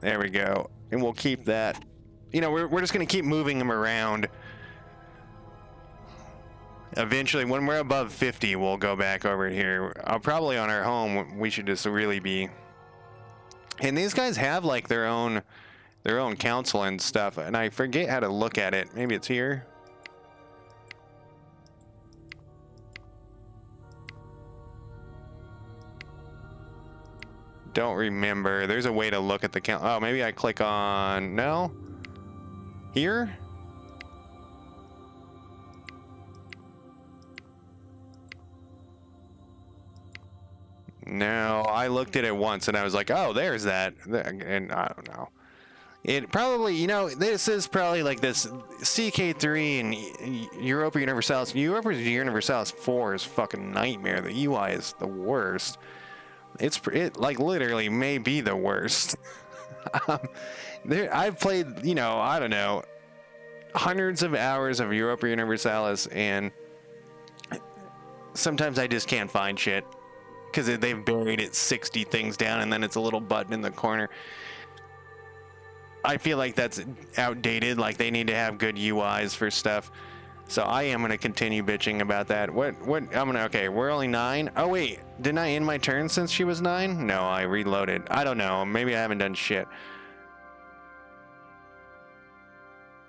There we go. And we'll keep that. You know, we're just going to keep moving him around. Eventually, when we're above 50, we'll go back over here. Probably on our home, we should just really be... And these guys have, like, their own council and stuff, and I forget how to look at it. Maybe it's here. Don't remember. There's a way to look at the count. Oh, maybe I click on... No? Here? No, I looked at it once and I was like, oh, there's that. And I don't know. It probably, you know, this is probably like this CK3 and Europa Universalis. Europa Universalis 4 is fucking nightmare. The UI is the worst. It like literally may be the worst. I've played, you know, I don't know, hundreds of hours of Europa Universalis, and sometimes I just can't find shit because they've buried it 60 things down, and then it's a little button in the corner. I feel like that's outdated. Like they need to have good UIs for stuff. So I am going to continue bitching about that. Okay, we're only 9. Oh wait, didn't I end my turn since she was 9? No, I reloaded. I don't know. Maybe I haven't done shit.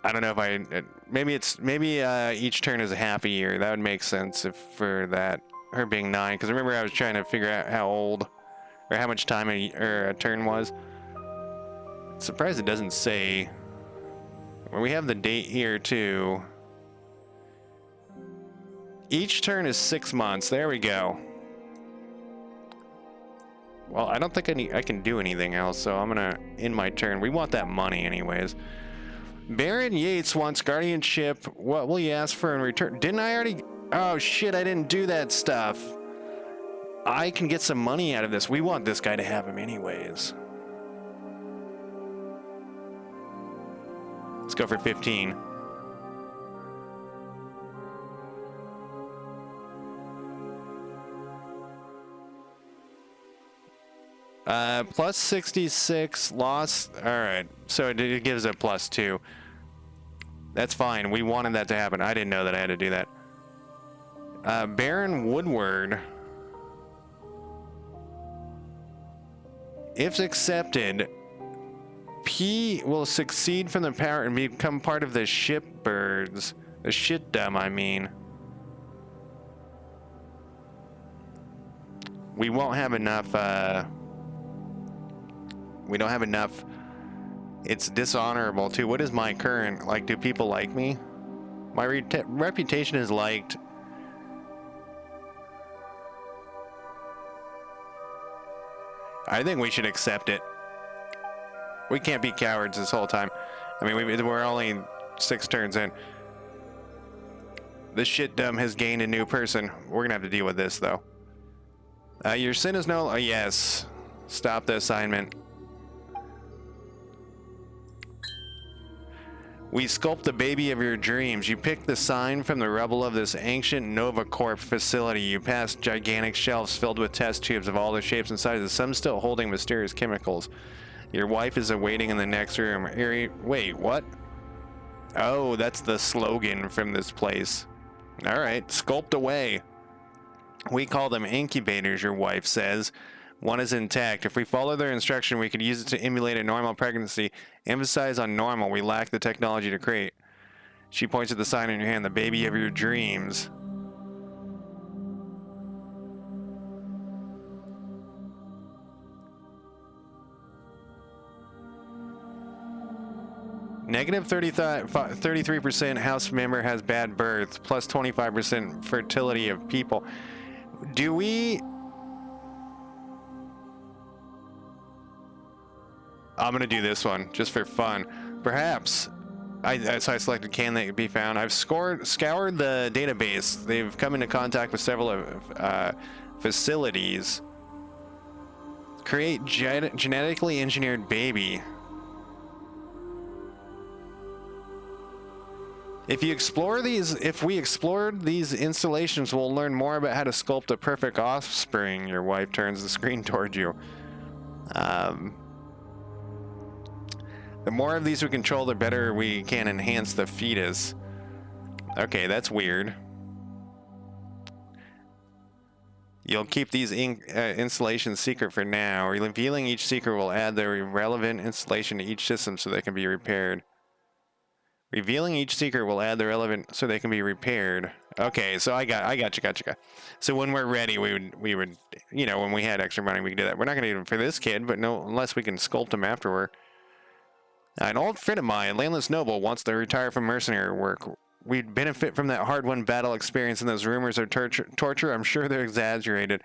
I don't know if maybe each turn is a half a year. That would make sense if for that, her being 9. Because remember I was trying to figure out how old or how much time a turn was. Surprised it doesn't say. Well, we have the date here too. Each turn is 6 months. There we go. Well, I don't think I can do anything else, so I'm gonna end my turn. We want that money anyways. Baron Yates wants guardianship. What will you ask for in return? Didn't I already? Oh shit, I didn't do that stuff. I can get some money out of this. We want this guy to have him anyways. Let's go for 15. Plus 66 loss. All right, so it gives a +2. That's fine. We wanted that to happen. I didn't know that I had to do that. Baron Woodward. If accepted, P will succeed from the power and become part of the shipbirds. The shitdom, I mean. We won't have enough, we don't have enough. It's dishonorable, too. What is my current? Like, do people like me? My reputation is liked. I think we should accept it. We can't be cowards this whole time. I mean, we're only 6 turns in. The shitdom has gained a new person. We're gonna have to deal with this, though. Your sin is no... yes. Stop the assignment. We sculpt the baby of your dreams. You pick the sign from the rubble of this ancient Nova Corp facility. You pass gigantic shelves filled with test tubes of all the shapes and sizes, some still holding mysterious chemicals. Your wife is awaiting in the next room. Wait, what? Oh, that's the slogan from this place. All right, sculpt away. We call them incubators, your wife says. One is intact. If we follow their instruction, we could use it to emulate a normal pregnancy. Emphasize on normal. We lack the technology to create. She points at the sign in your hand, the baby of your dreams. Negative 33% house member has bad birth, plus 25% fertility of people. Do we... I'm gonna do this one just for fun. Perhaps. So I selected can they be found. I've scoured the database. They've come into contact with several facilities. Create genetically engineered baby. If we explored these installations, we'll learn more about how to sculpt a perfect offspring. Your wife turns the screen towards you. The more of these we control, the better we can enhance the fetus. Okay, that's weird. You'll keep these installations secret for now. Revealing each secret will add the relevant installation to each system so they can be repaired. Revealing each secret will add the relevant so they can be repaired. Okay, so I got you. So when we're ready, we would, you know, when we had extra money, we could do that. We're not gonna do it for this kid, but no, unless we can sculpt him afterward. An old friend of mine, landless noble, wants to retire from mercenary work. We'd benefit from that hard-won battle experience, and those rumors of torture, I'm sure they're exaggerated.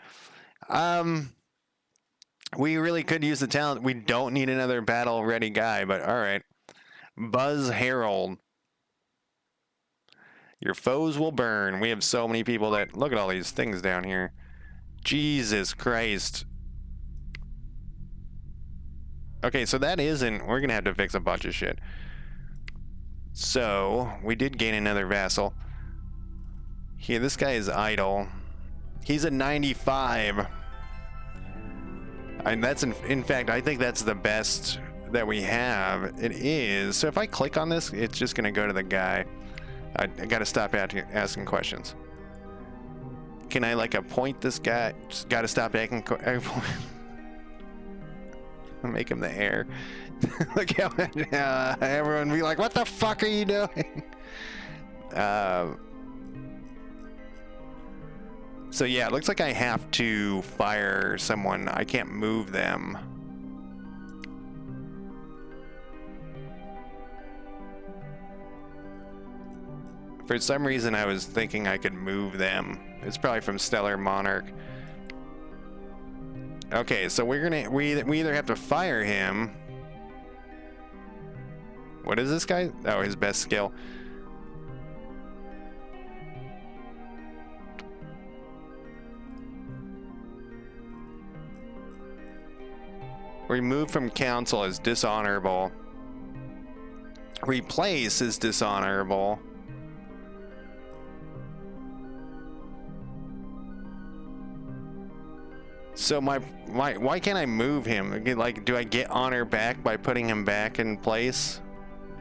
We really could use the talent. We don't need another battle-ready guy, but all right. Buzz Harold. Your foes will burn. We have so many people that... Look at all these things down here. Jesus Christ. Okay, so that isn't... We're gonna have to fix a bunch of shit. So, we did gain another vassal. Here, this guy is idle. He's a 95. And that's... In fact, I think that's the best that we have. It is. So if I click on this, it's just gonna go to the guy. I gotta stop asking questions. Can I, like, appoint this guy? Just gotta stop asking... Make him the heir. Look how everyone be like, what the fuck are you doing? So yeah, it looks like I have to fire someone. I can't move them. For some reason I was thinking I could move them. It's probably from Stellar Monarch. Okay, so we either have to fire him. What is this guy? Oh, his best skill. Remove from council is dishonorable. Replace is dishonorable. So why can't I move him? Like, do I get honor back by putting him back in place?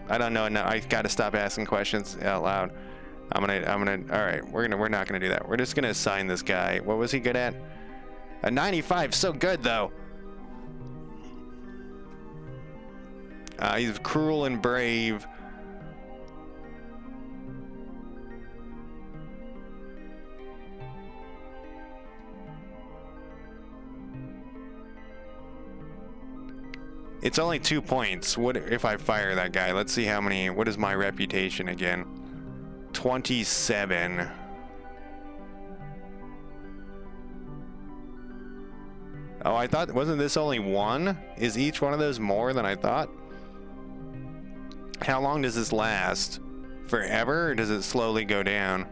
I don't know. No, I gotta stop asking questions out loud. All right, we're not gonna do that. We're just gonna assign this guy. What was he good at? A 95, so good though. He's cruel and brave. It's only 2 points. What if I fire that guy? Let's see how many. What is my reputation again? 27. Oh, I thought, wasn't this only 1? Is each one of those more than I thought? How long does this last? Forever, or does it slowly go down?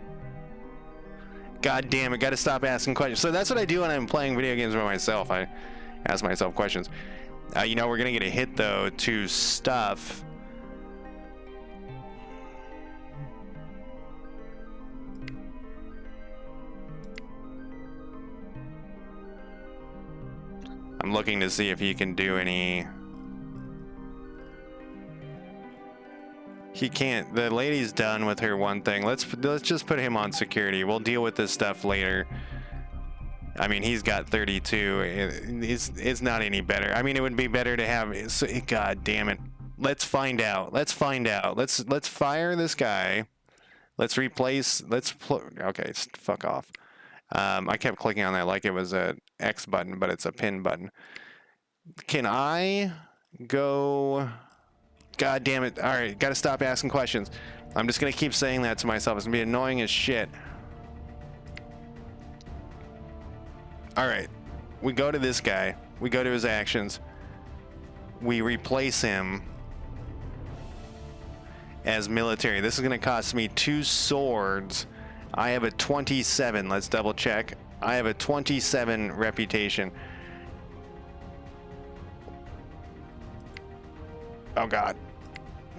God damn it, gotta stop asking questions. So that's what I do when I'm playing video games by myself. I ask myself questions. You know, we're gonna get a hit though to stuff. I'm looking to see if he can do any. He can't. The lady's done with her one thing. Let's just put him on security. We'll deal with this stuff later. I mean, he's got 32. It's not any better. I mean, it would be better to have. God damn it. Let's find out. Let's find out. Let's fire this guy. Let's replace. Okay, fuck off. I kept clicking on that like it was a X button, but it's a pin button. Can I go? God damn it. All right, gotta stop asking questions. I'm just gonna keep saying that to myself. It's gonna be annoying as shit. All right, we go to this guy. We go to his actions. We replace him as military. This is gonna cost me 2 swords. I have a 27. Let's double check. I have a 27 reputation. Oh God.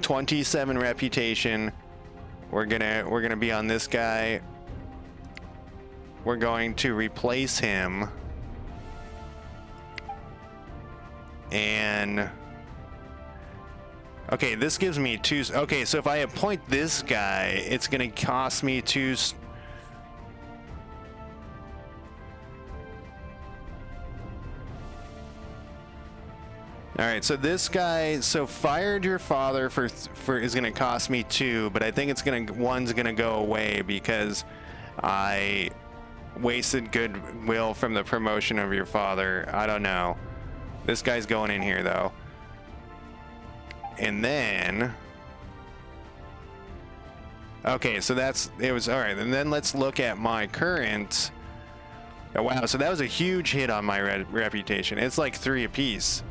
27 reputation. We're gonna be on this guy. We're going to replace him. And okay, this gives me 2. Okay, so if I appoint this guy, it's gonna cost me 2. All right, so this guy, fired your father for is gonna cost me 2, but I think one's gonna go away because I wasted goodwill from the promotion of your father. I don't know. This guy's going in here though. And then, okay, so it was all right. And then let's look at my current. Oh wow, so that was a huge hit on my reputation. It's like 3 apiece.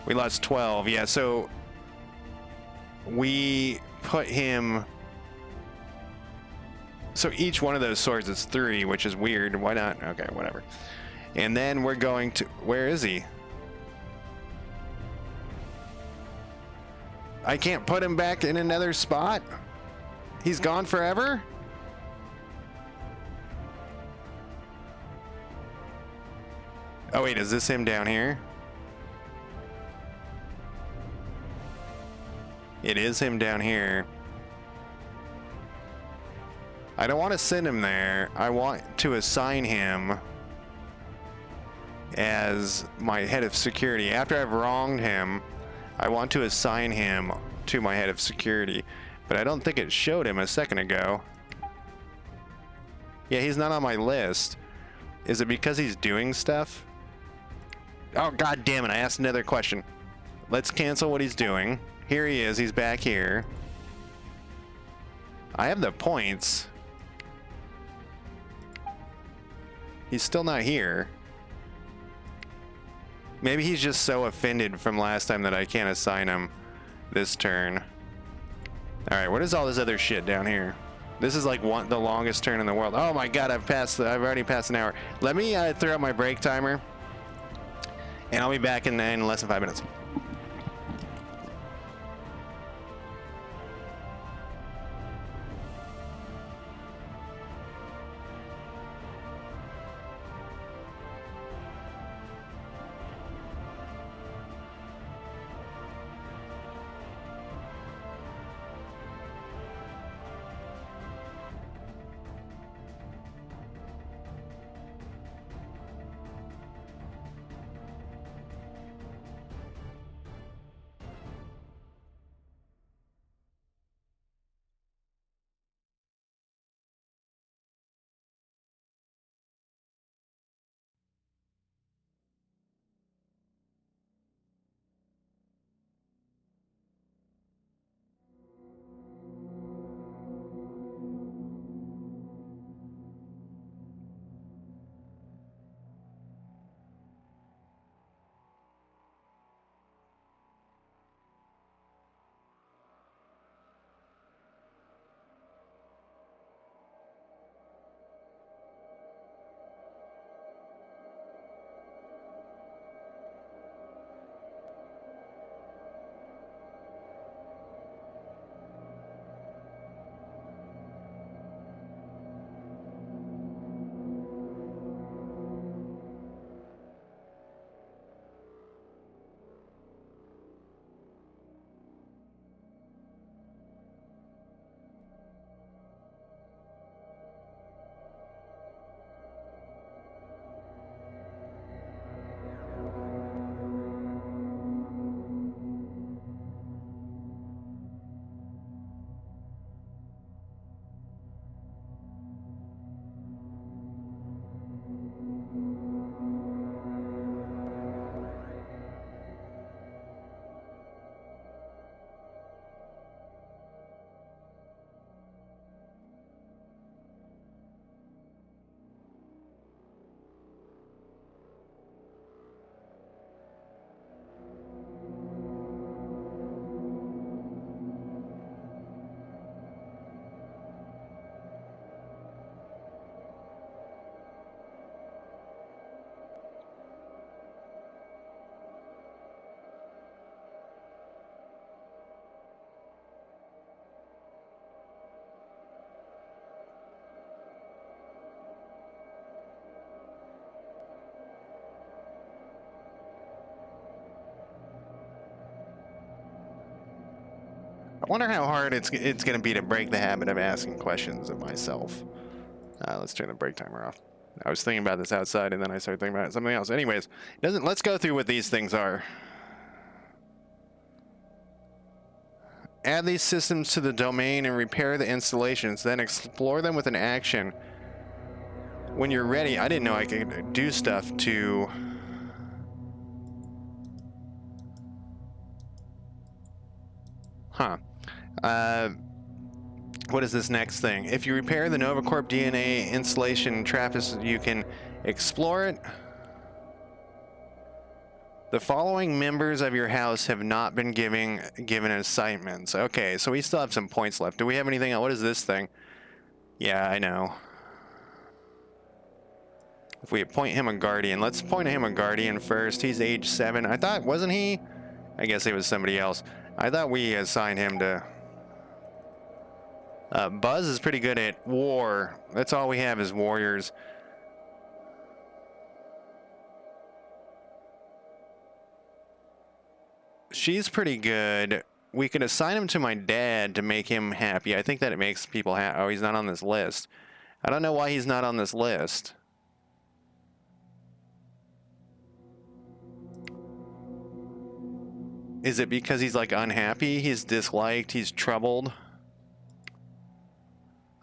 We lost 12. Yeah, so we put him. So each one of those swords is 3, which is weird. Why not? Okay, whatever. And then we're going to. Where is he? I can't put him back in another spot? He's gone forever? Oh, wait, is this him down here? It is him down here. I don't want to send him there. I want to assign him as my head of security. After I've wronged him, I want to assign him to my head of security. But I don't think it showed him a second ago. Yeah, he's not on my list. Is it because he's doing stuff? Oh, God damn it. I asked another question. Let's cancel what he's doing. Here he is. He's back here. I have the points. He's still not here. Maybe he's just so offended from last time that I can't assign him this turn. All right, what is all this other shit down here? This is like the longest turn in the world. Oh my God, I've already passed an hour. Let me throw out my break timer, and I'll be back in less than 5 minutes. Wonder how hard it's going to be to break the habit of asking questions of myself. Let's turn the break timer off. I was thinking about this outside, and then I started thinking about something else. Anyways, let's go through what these things are. Add these systems to the domain and repair the installations, then explore them with an action. When you're ready, I didn't know I could do stuff to... Huh. What is this next thing? If you repair the NovaCorp DNA installation Trappist, you can explore it. The following members of your house have not been given assignments. Okay, so we still have some points left. Do we have anything else? What is this thing? Yeah, I know. If we appoint him a guardian, let's appoint him a guardian first. He's age 7. I thought, wasn't he? I guess it was somebody else. I thought we assigned him to... Buzz is pretty good at war. That's all we have is warriors. She's pretty good. We could assign him to my dad to make him happy. I think that it makes people happy. Oh, he's not on this list. I don't know why he's not on this list. Is it because he's like unhappy? He's disliked? He's troubled?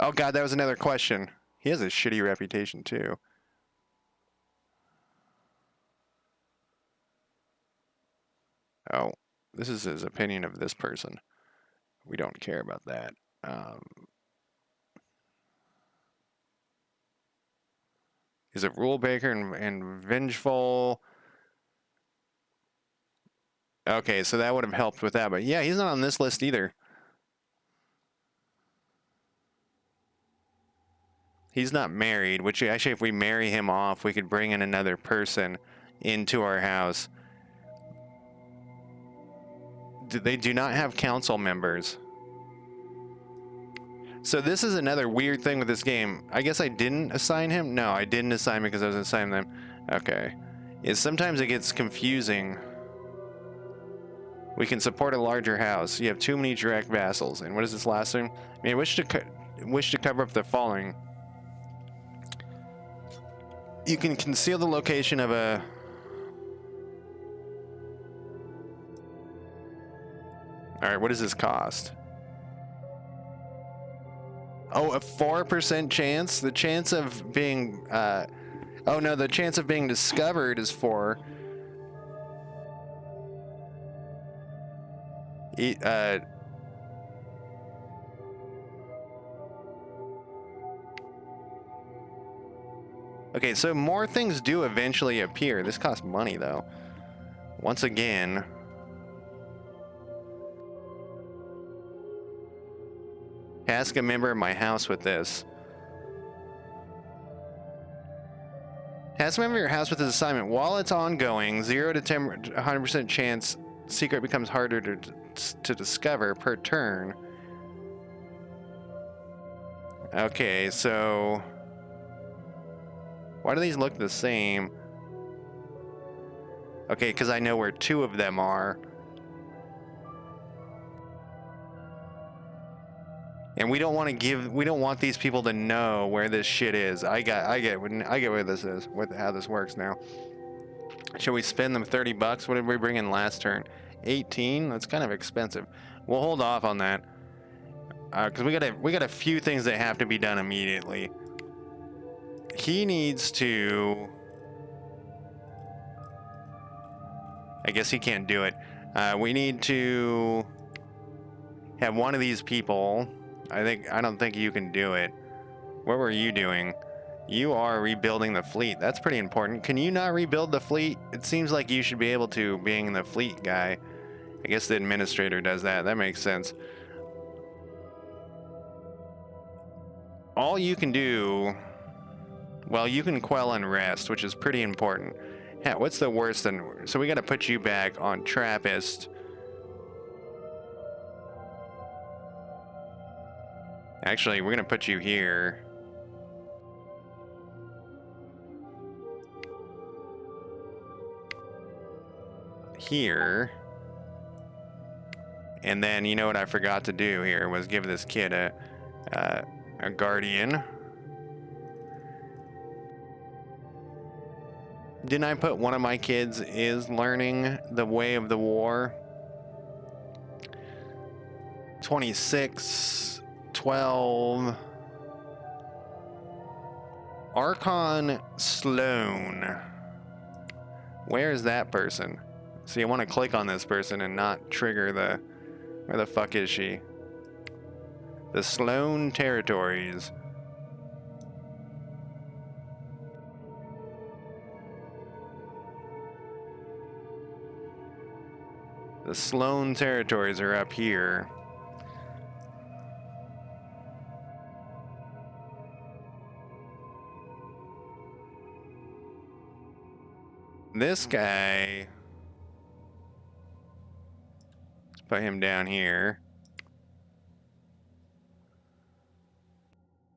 Oh god, that was another question. He has a shitty reputation too. Oh, this is his opinion of this person. We don't care about that. He's a rule breaker and vengeful. Okay, so that would have helped with that. But yeah, he's not on this list either. He's not married, which actually if we marry him off, we could bring in another person into our house. They do not have council members. So this is another weird thing with this game. I guess I didn't assign him? No, I didn't assign because I was assigning them. Okay. Sometimes it gets confusing. We can support a larger house. You have too many direct vassals. And what is this last thing? I mean, wish to cover up the following. You can conceal the location of a... Alright, what does this cost? Oh, a 4% chance? The chance of being... oh no, the chance of being discovered is 4. Okay, so more things do eventually appear. This costs money, though. Once again... Task a member of my house with this. Task a member of your house with this assignment. While it's ongoing, 0 to 100% chance secret becomes harder to discover per turn. Okay, so... Why do these look the same? Okay, because I know where 2 of them are. And we don't want these people to know where this shit is. I get where this is, how this works now. Should we spend them 30 bucks? What did we bring in last turn? 18? That's kind of expensive. We'll hold off on that. Because we got a few things that have to be done immediately. He needs to... I guess he can't do it. We need to have one of these people... I don't think you can do it. What were you doing? You are rebuilding the fleet. That's pretty important. Can you not rebuild the fleet? It seems like you should be able to, being the fleet guy. I guess the administrator does that. That makes sense. All you can do... Well, you can quell unrest, which is pretty important. Yeah, what's the worst then? So we got to put you back on Trappist. Actually, we're going to put you here. Here. And then, you know what I forgot to do here was give this kid a guardian. Didn't I put one of my kids is learning the way of the war? 26, 12. Archon Sloan. Where is that person? See, I want to click on this person and not trigger the... Where the fuck is she? The Sloan Territories. The Sloan Territories are up here. This guy... Let's put him down here.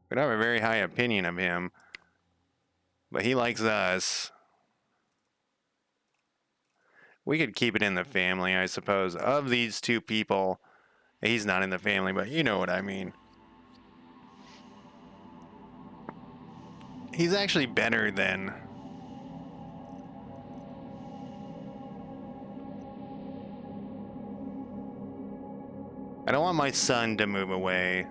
We don't have a very high opinion of him, but he likes us. We could keep it in the family, I suppose. Of these two people, he's not in the family, but you know what I mean. He's actually better than... I don't want my son to move away.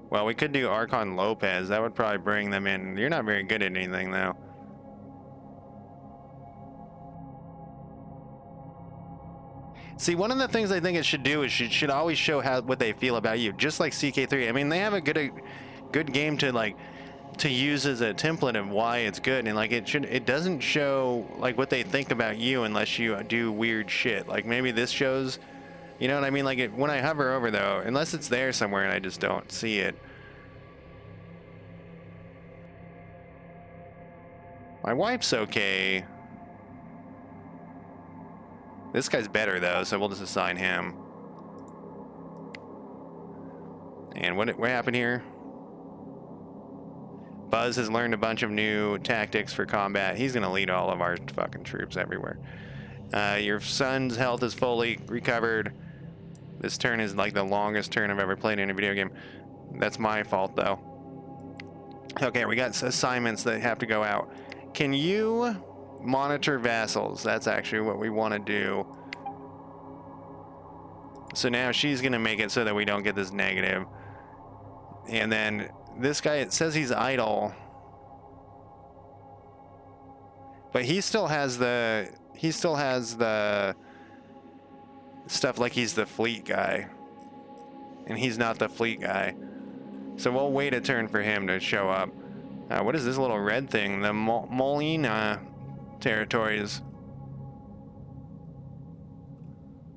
Well, we could do Archon Lopez. That would probably bring them in. You're not very good at anything, though. See, one of the things I think it should do is it should always show what they feel about you, just like CK3. I mean, they have a good game to use as a template of why it's good, and like it doesn't show like what they think about you unless you do weird shit. Like maybe this shows, you know what I mean? Like when I hover over though, unless it's there somewhere and I just don't see it. My wife's okay. This guy's better though, so we'll just assign him. And what happened here? Buzz has learned a bunch of new tactics for combat. He's gonna lead all of our fucking troops everywhere. Your son's health is fully recovered. This turn is like the longest turn I've ever played in a video game. That's my fault though. Okay, we got assignments that have to go out. Can you monitor vassals? That's actually what we want to do. So now she's gonna make it so that we don't get this negative. And then this guy, it says he's idle, but he still has the stuff like he's the fleet guy, and he's not the fleet guy. So we'll wait a turn for him to show up. What is this little red thing? The Molina territories.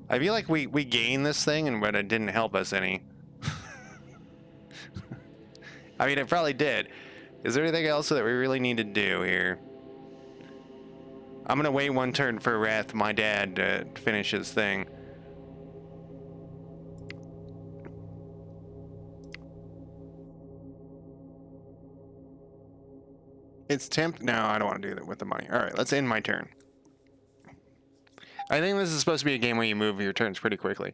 I feel like we gained this thing, but it didn't help us any. I mean, it probably did. Is there anything else that we really need to do here? I'm gonna wait one turn for Wrath, my dad, to finish his thing. It's temp. No, I don't want to do that with the money. All right, let's end my turn. I think this is supposed to be a game where you move your turns pretty quickly.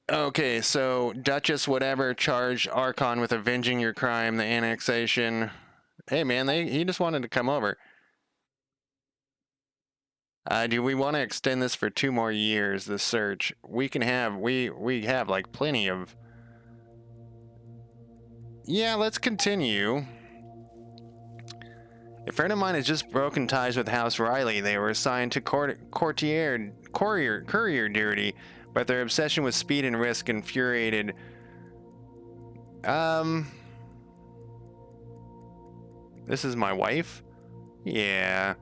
Okay, so Duchess whatever charged Archon with avenging your crime, the annexation. Hey man, he just wanted to come over. Do we want to extend this for 2 more years, this search? We can have, we have like plenty of... Yeah, let's continue. A friend of mine has just broken ties with House Riley. They were assigned to courier duty, but their obsession with speed and risk infuriated. This is my wife? Yeah.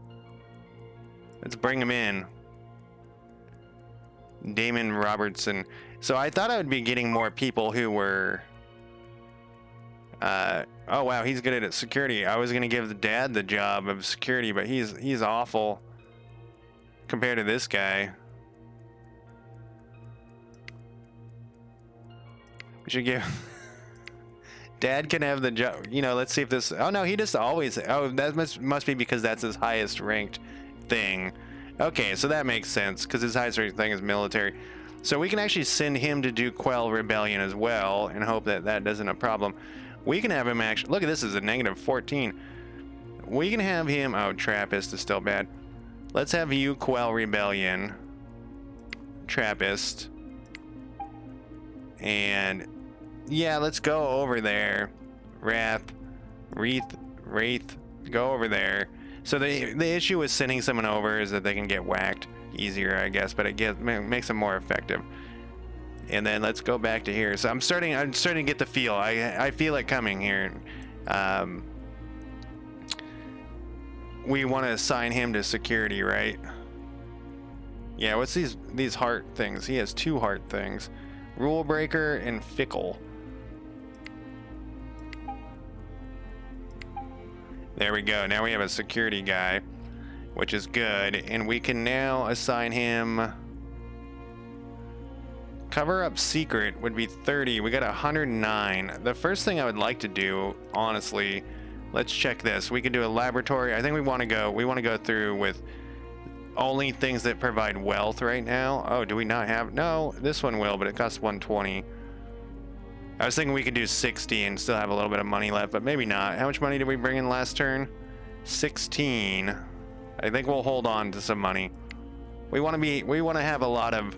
Let's bring him in. Damon Robertson. So I thought I would be getting more people who were... oh wow, he's good at security. I was gonna give the dad the job of security, but he's awful compared to this guy. We should give dad can have the job. You know, let's see if this. Oh no, he just always. Oh, that must be because that's his highest ranked thing. Okay, so that makes sense because his highest rated thing is military. So we can actually send him to do quell rebellion as well and hope that that isn't a problem. We can have him actually, look at this, is a -14. We can have him, oh, Trappist is still bad. Let's have you quell rebellion, Trappist. And yeah, let's go over there. Wraith, go over there. So the issue with sending someone over is that they can get whacked easier, I guess, but it makes them more effective. And then let's go back to here. So I'm starting to get the feel. I feel it coming here. We want to assign him to security, right? Yeah, what's these heart things? He has 2 heart things. Rule breaker and fickle. There we go. Now we have a security guy, which is good. And we can now assign him... Cover up secret would be 30. We got 109. The first thing I would like to do, honestly, let's check this. We can do a laboratory. I think we want to go through with only things that provide wealth right now. Oh, do we not have? No, this one will, but it costs 120. I was thinking we could do 60 and still have a little bit of money left, but maybe not. How much money did we bring in last turn? 16. I think we'll hold on to some money. We want to have a lot of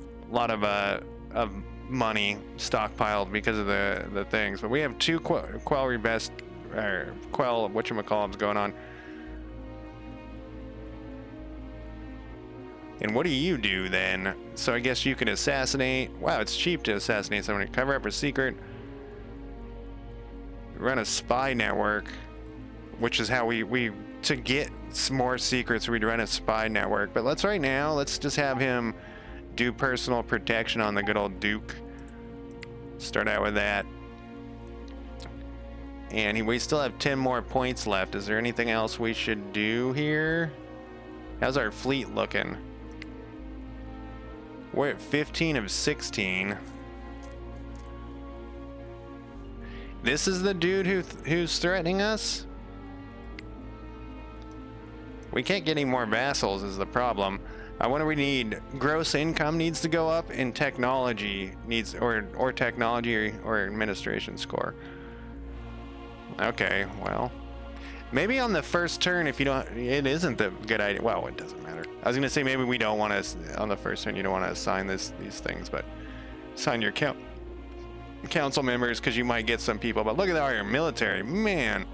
money stockpiled because of the things. But we have 2 quell whatchamacallits going on. And what do you do then? So I guess you can assassinate. Wow, it's cheap to assassinate somebody. Cover up a secret. Run a spy network, which is how we to get some more secrets, we'd run a spy network. But let's just have him do personal protection on the good old Duke. Start out with that. And we still have 10 more points left. Is there anything else we should do here? How's our fleet looking? We're at 15 of 16. This is the dude who's threatening us? We can't get any more vassals is the problem. What do we need? Gross income needs to go up, and technology needs, or technology or administration score. Okay, well, maybe on the first turn, if you don't, it isn't the good idea. Well, it doesn't matter. I was gonna say maybe we don't want to on the first turn. You don't want to assign these things, but assign your council members because you might get some people. But look at our military, man.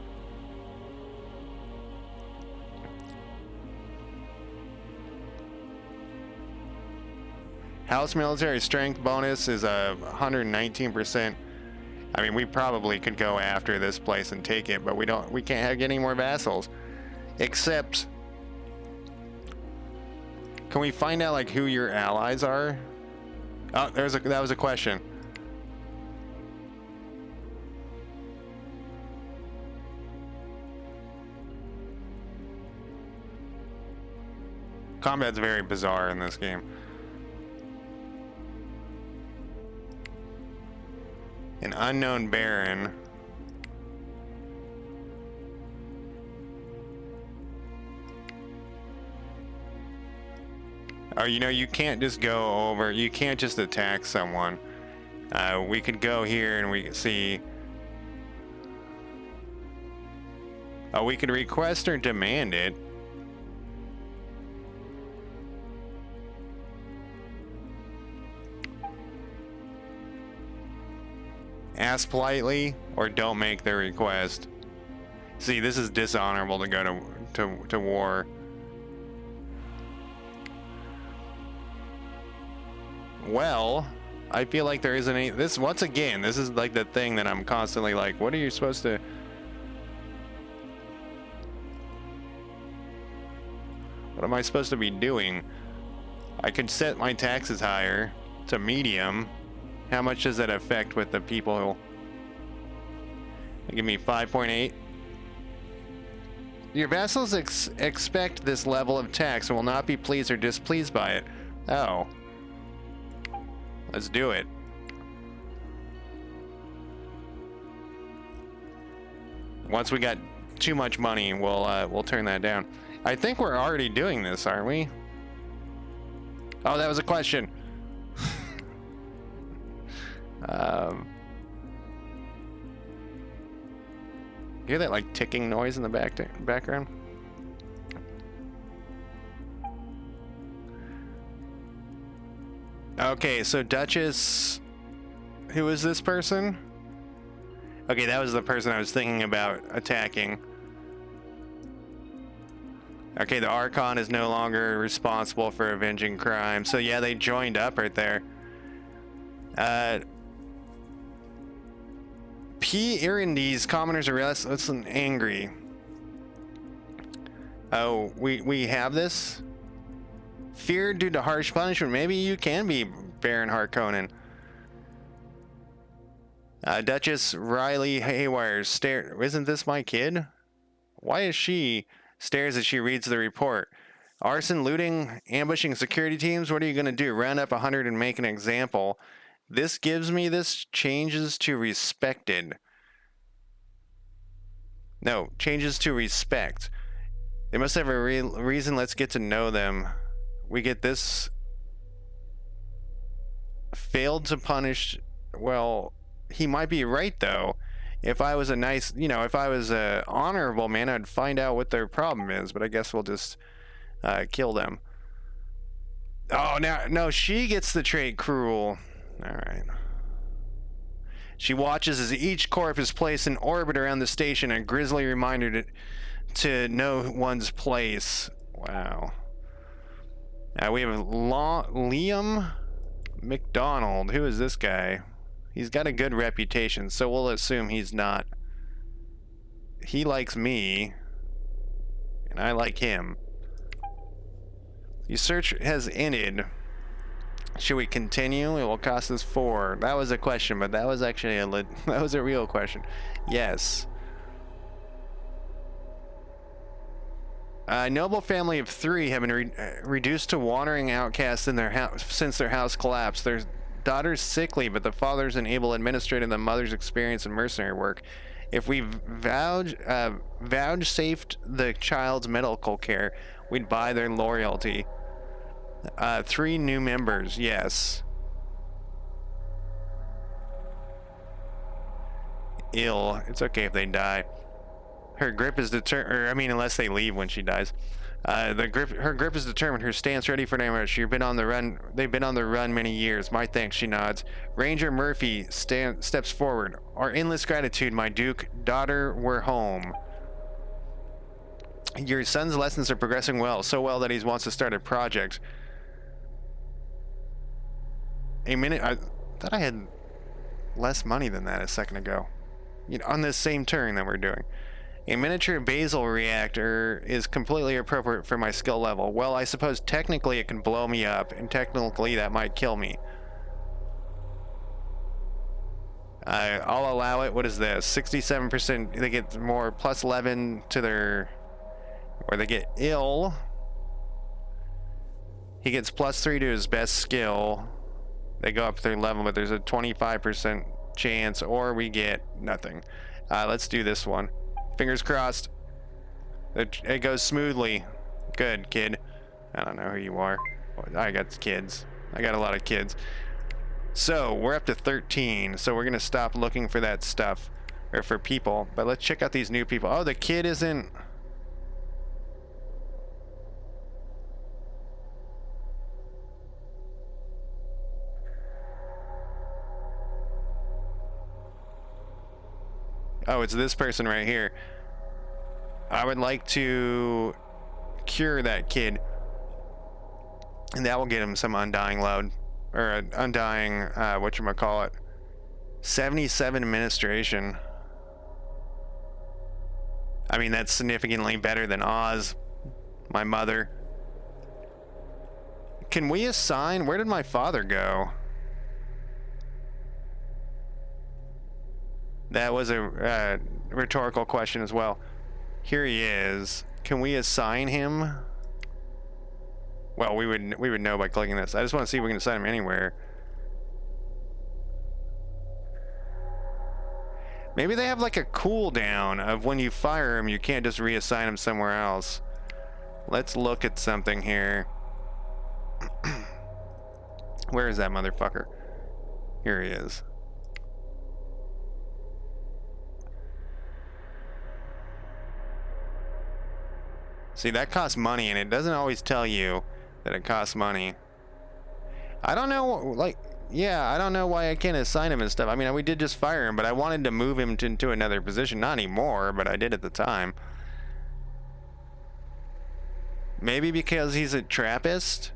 House military strength bonus is a 119%. I mean, we probably could go after this place and take it, but we can't get any more vassals. Except, can we find out like who your allies are? Oh, that was a question. Combat's very bizarre in this game. An unknown baron. Oh, you know, you can't just go over, you can't just attack someone. We could go here and we could see. Oh, we could request or demand it. Ask politely or don't make the request. See, this is dishonorable to go to war. Well, I feel like there isn't any. This, once again, this is like the thing that I'm constantly like, what are you supposed to? What am I supposed to be doing? I could set my taxes higher to medium. How much does that affect with the people? Give me 5.8. Your vassals expect this level of tax and will not be pleased or displeased by it. Oh. Let's do it. Once we got too much money, we'll turn that down. I think we're already doing this, aren't we? Oh, that was a question. You hear that like ticking noise in the background? Okay, so Duchess, who is this person? Okay, that was the person I was thinking about attacking. Okay, the Archon is no longer responsible for avenging crime. So yeah, they joined up right there. P. Irindis, commoners are restless and angry. Oh, we have this? Feared due to harsh punishment. Maybe you can be Baron Harkonnen. Duchess Riley Haywire stare. Isn't this my kid? Why is she stares as she reads the report? Arson, looting, ambushing security teams. What are you going to do? Round up 100 and make an example. This gives me this changes to respected. No, changes to respect. They must have a reason. Let's get to know them. We get this. Failed to punish. Well, he might be right though. If I was a nice, if I was a honorable man, I'd find out what their problem is. But I guess we'll just kill them. Oh, no, she gets the trait cruel. All right. She watches as each corp is placed in orbit around the station, a grisly reminder to know one's place. Wow. We have Liam McDonald. Who is this guy? He's got a good reputation, so we'll assume he's not. He likes me, and I like him. Your search has ended. Should we continue? It will cost us 4. That was a question, but that was actually that was a real question. Yes. A noble family of 3 have been reduced to wandering outcasts in their house since their house collapsed. Their daughter's sickly, but the father's an able administrator, and the mother's experienced in mercenary work. If we vouchsafed the child's medical care, we'd buy their loyalty. 3 new members, yes. Ill. It's okay if they die. Her grip is unless they leave when she dies. Her grip is determined. Her stance ready for damage. She's been on the run. They've been on the run many years. My thanks, she nods. Ranger Murphy steps forward. Our endless gratitude, my Duke. Daughter, we're home. Your son's lessons are progressing well. So well that he wants to start a project. A minute. I thought I had less money than that a second ago. On this same turn that we're doing. A miniature basil reactor is completely appropriate for my skill level. Well, I suppose technically it can blow me up, and technically that might kill me. I'll allow it. What is this? 67%. They get more plus 11 to their... Or they get ill. He gets plus 3 to his best skill. They go up to their level, but there's a 25% chance, or we get nothing. Let's do this one. Fingers crossed. It goes smoothly. Good, kid. I don't know who you are. I got kids. I got a lot of kids. So, we're up to 13. So, we're going to stop looking for that stuff. Or for people. But let's check out these new people. Oh, the kid isn't... Oh, it's this person right here. I would like to cure that kid. And that will get him some undying load. Or undying, whatchamacallit. 77 administration. I mean, that's significantly better than Oz. My mother. Can we assign... Where did my father go? That was a rhetorical question as well. Here he is. Can we assign him? Well, we would know by clicking this. I just want to see if we can assign him anywhere. Maybe they have like a cooldown of when you fire him, you can't just reassign him somewhere else. Let's look at something here. Where is that motherfucker? Here he is. See, that costs money, and it doesn't always tell you that it costs money. I don't know, like, yeah, I don't know why I can't assign him and stuff. I mean, we did just fire him, but I wanted to move him into another position. Not anymore, but I did at the time. Maybe because he's a Trappist?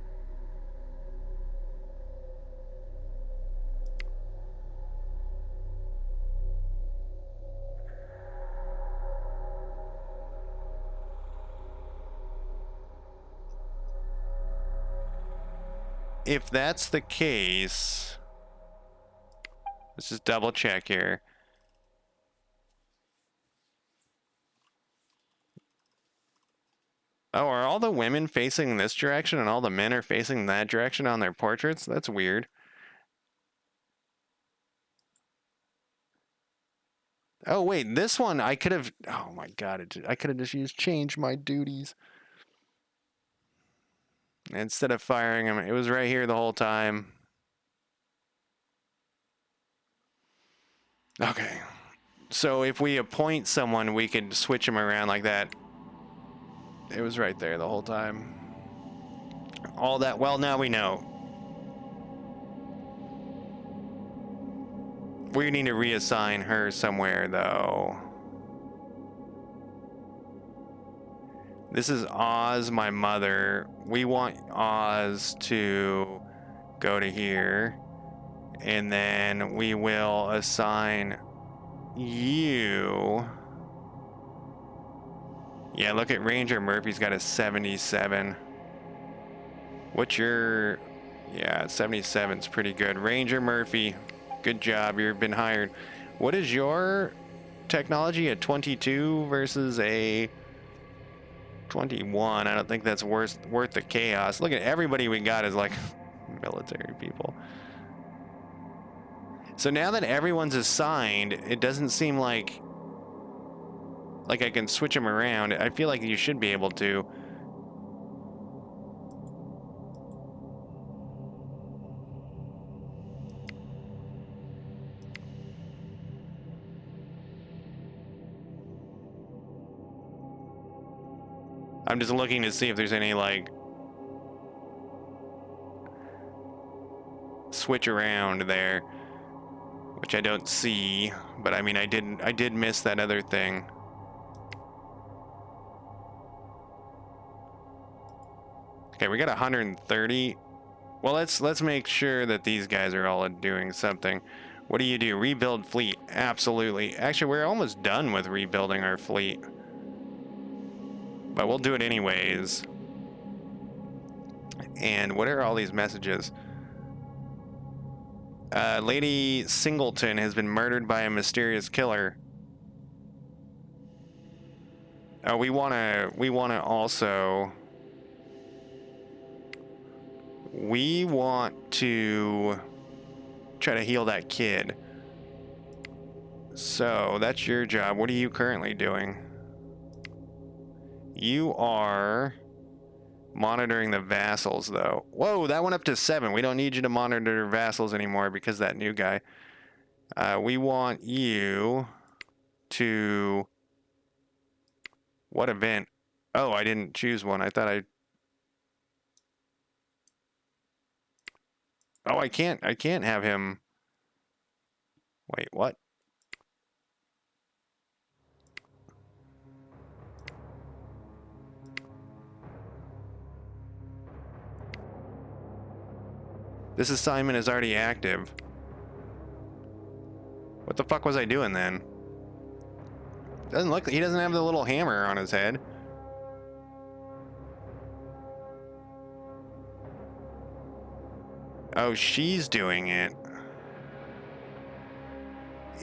If that's the case, let's just double check here. Oh, are all the women facing this direction and all the men are facing that direction on their portraits? That's weird. Oh, wait, this one I could have... Oh, my God. I could have just used change my duties. Instead of firing him, it was right here the whole time. Okay. So if we appoint someone, we could switch him around like that. It was right there the whole time. All that... Well, now we know. We need to reassign her somewhere, though. This is Oz, my mother. We want Oz to go to here. And then we will assign you. Yeah, look at Ranger Murphy's got a 77. What's your... Yeah, 77's pretty good. Ranger Murphy, good job. You've been hired. What is your technology? A 22 versus a 21. I don't think that's worth the chaos. Look at everybody we got is like military people. So now that everyone's assigned, it doesn't seem like I can switch them around. I feel like you should be able to. I'm just looking to see if there's any like switch around there, which I don't see, but I mean I did miss that other thing. Okay, we got 130. Well, let's make sure that these guys are all doing something. What do you do? Rebuild fleet. Absolutely. Actually, we're almost done with rebuilding our fleet. But we'll do it anyways. And what are all these messages? Lady Singleton has been murdered by a mysterious killer. We wanna also... We want to try to heal that kid. So, that's your job. What are you currently doing? You are monitoring the vassals, though. Whoa, that went up to 7. We don't need you to monitor vassals anymore because that new guy. We want you to... What event? Oh, I didn't choose one. I thought I... Oh, I can't have him... Wait, what? This assignment is already active. What the fuck was I doing then? Doesn't look... He doesn't have the little hammer on his head. Oh, she's doing it.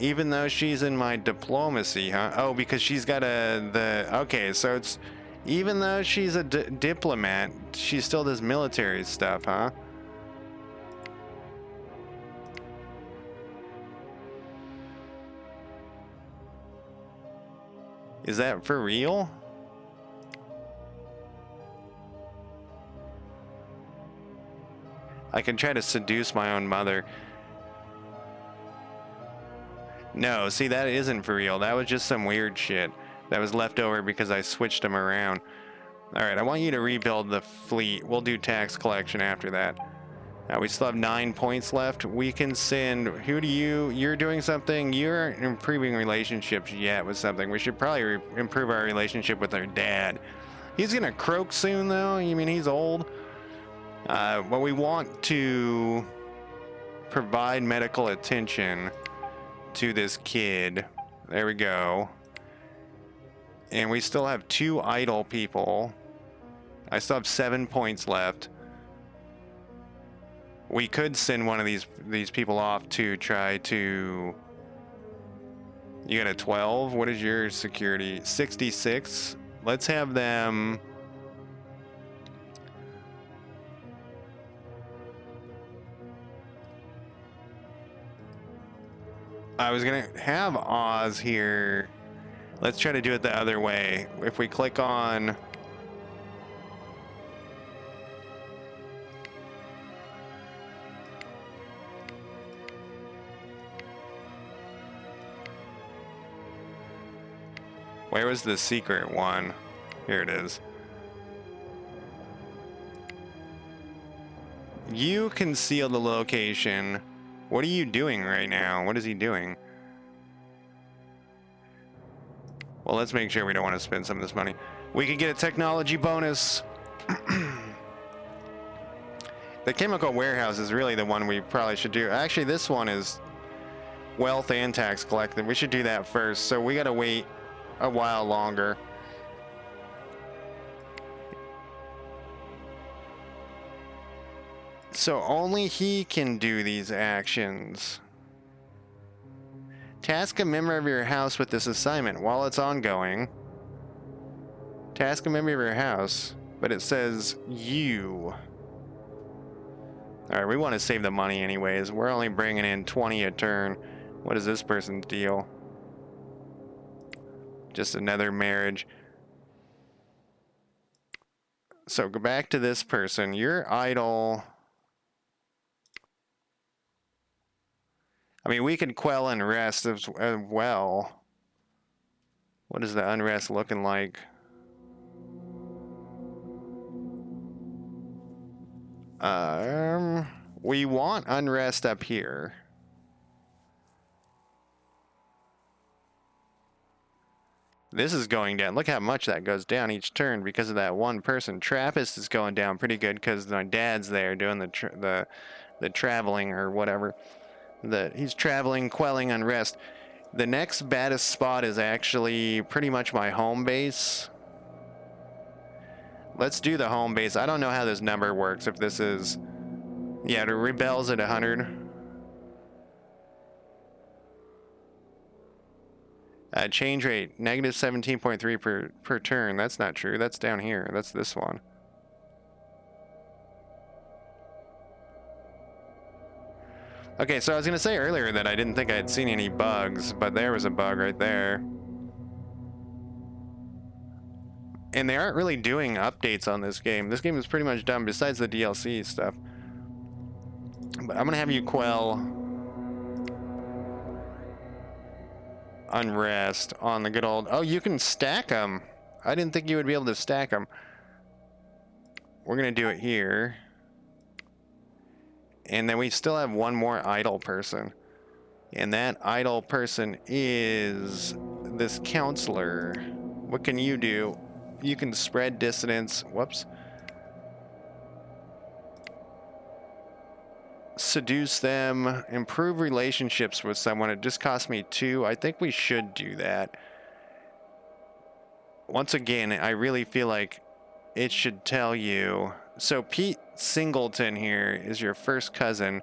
Even though she's in my diplomacy, huh? Oh, because she's got okay, so it's... Even though she's a diplomat, she still does military stuff, huh? Is that for real? I can try to seduce my own mother. No, see, that isn't for real. That was just some weird shit that was left over because I switched them around. All right, I want you to rebuild the fleet. We'll do tax collection after that. We still have 9 points left. We can send... Who do you... You're doing something. You're improving relationships yet with something. We should probably improve our relationship with our dad. He's going to croak soon, though. You mean he's old? Well, we want to provide medical attention to this kid. There we go. And we still have 2 idle people. I still have 7 points left. We could send one of these people off to try to... You got a 12? What is your security? 66? Let's have them... I was gonna have Oz here. Let's try to do it the other way. If we click on... Where was the secret one? Here it is. You conceal the location. What are you doing right now? What is he doing? Well, let's make sure we don't want to spend some of this money. We could get a technology bonus. The chemical warehouse is really the one we probably should do. Actually, this one is wealth and tax collected. We should do that first. So we got to wait a while longer. So only he can do these actions. Task a member of your house with this assignment while it's ongoing. Task a member of your house, but it says you. All right, we want to save the money anyways. We're only bringing in 20 a turn. What is this person's deal? Just another marriage. So go back to this person. You're idle. I mean, we could quell unrest as well. What is the unrest looking like? We want unrest up here. This is going down. Look how much that goes down each turn because of that one person. Trappist is going down pretty good because my dad's there doing the traveling or whatever. He's traveling, quelling unrest. The next baddest spot is actually pretty much my home base. Let's do the home base. I don't know how this number works. If this is... Yeah, it rebels at 100. Change rate, negative 17.3 per turn. That's not true. That's down here. That's this one. Okay, so I was going to say earlier that I didn't think I had seen any bugs, but there was a bug right there. And they aren't really doing updates on this game. This game is pretty much done besides the DLC stuff. But I'm going to have you quell unrest on the good old... Oh, you can stack them. I didn't think you would be able to stack them. We're going to do it here. And then we still have one more idle person. And that idle person is this counselor. What can you do? You can spread dissonance. Whoops. Seduce them. Improve relationships with someone. It just cost me 2. I think we should do that. Once again, I really feel like it should tell you... So Pete Singleton here is your first cousin.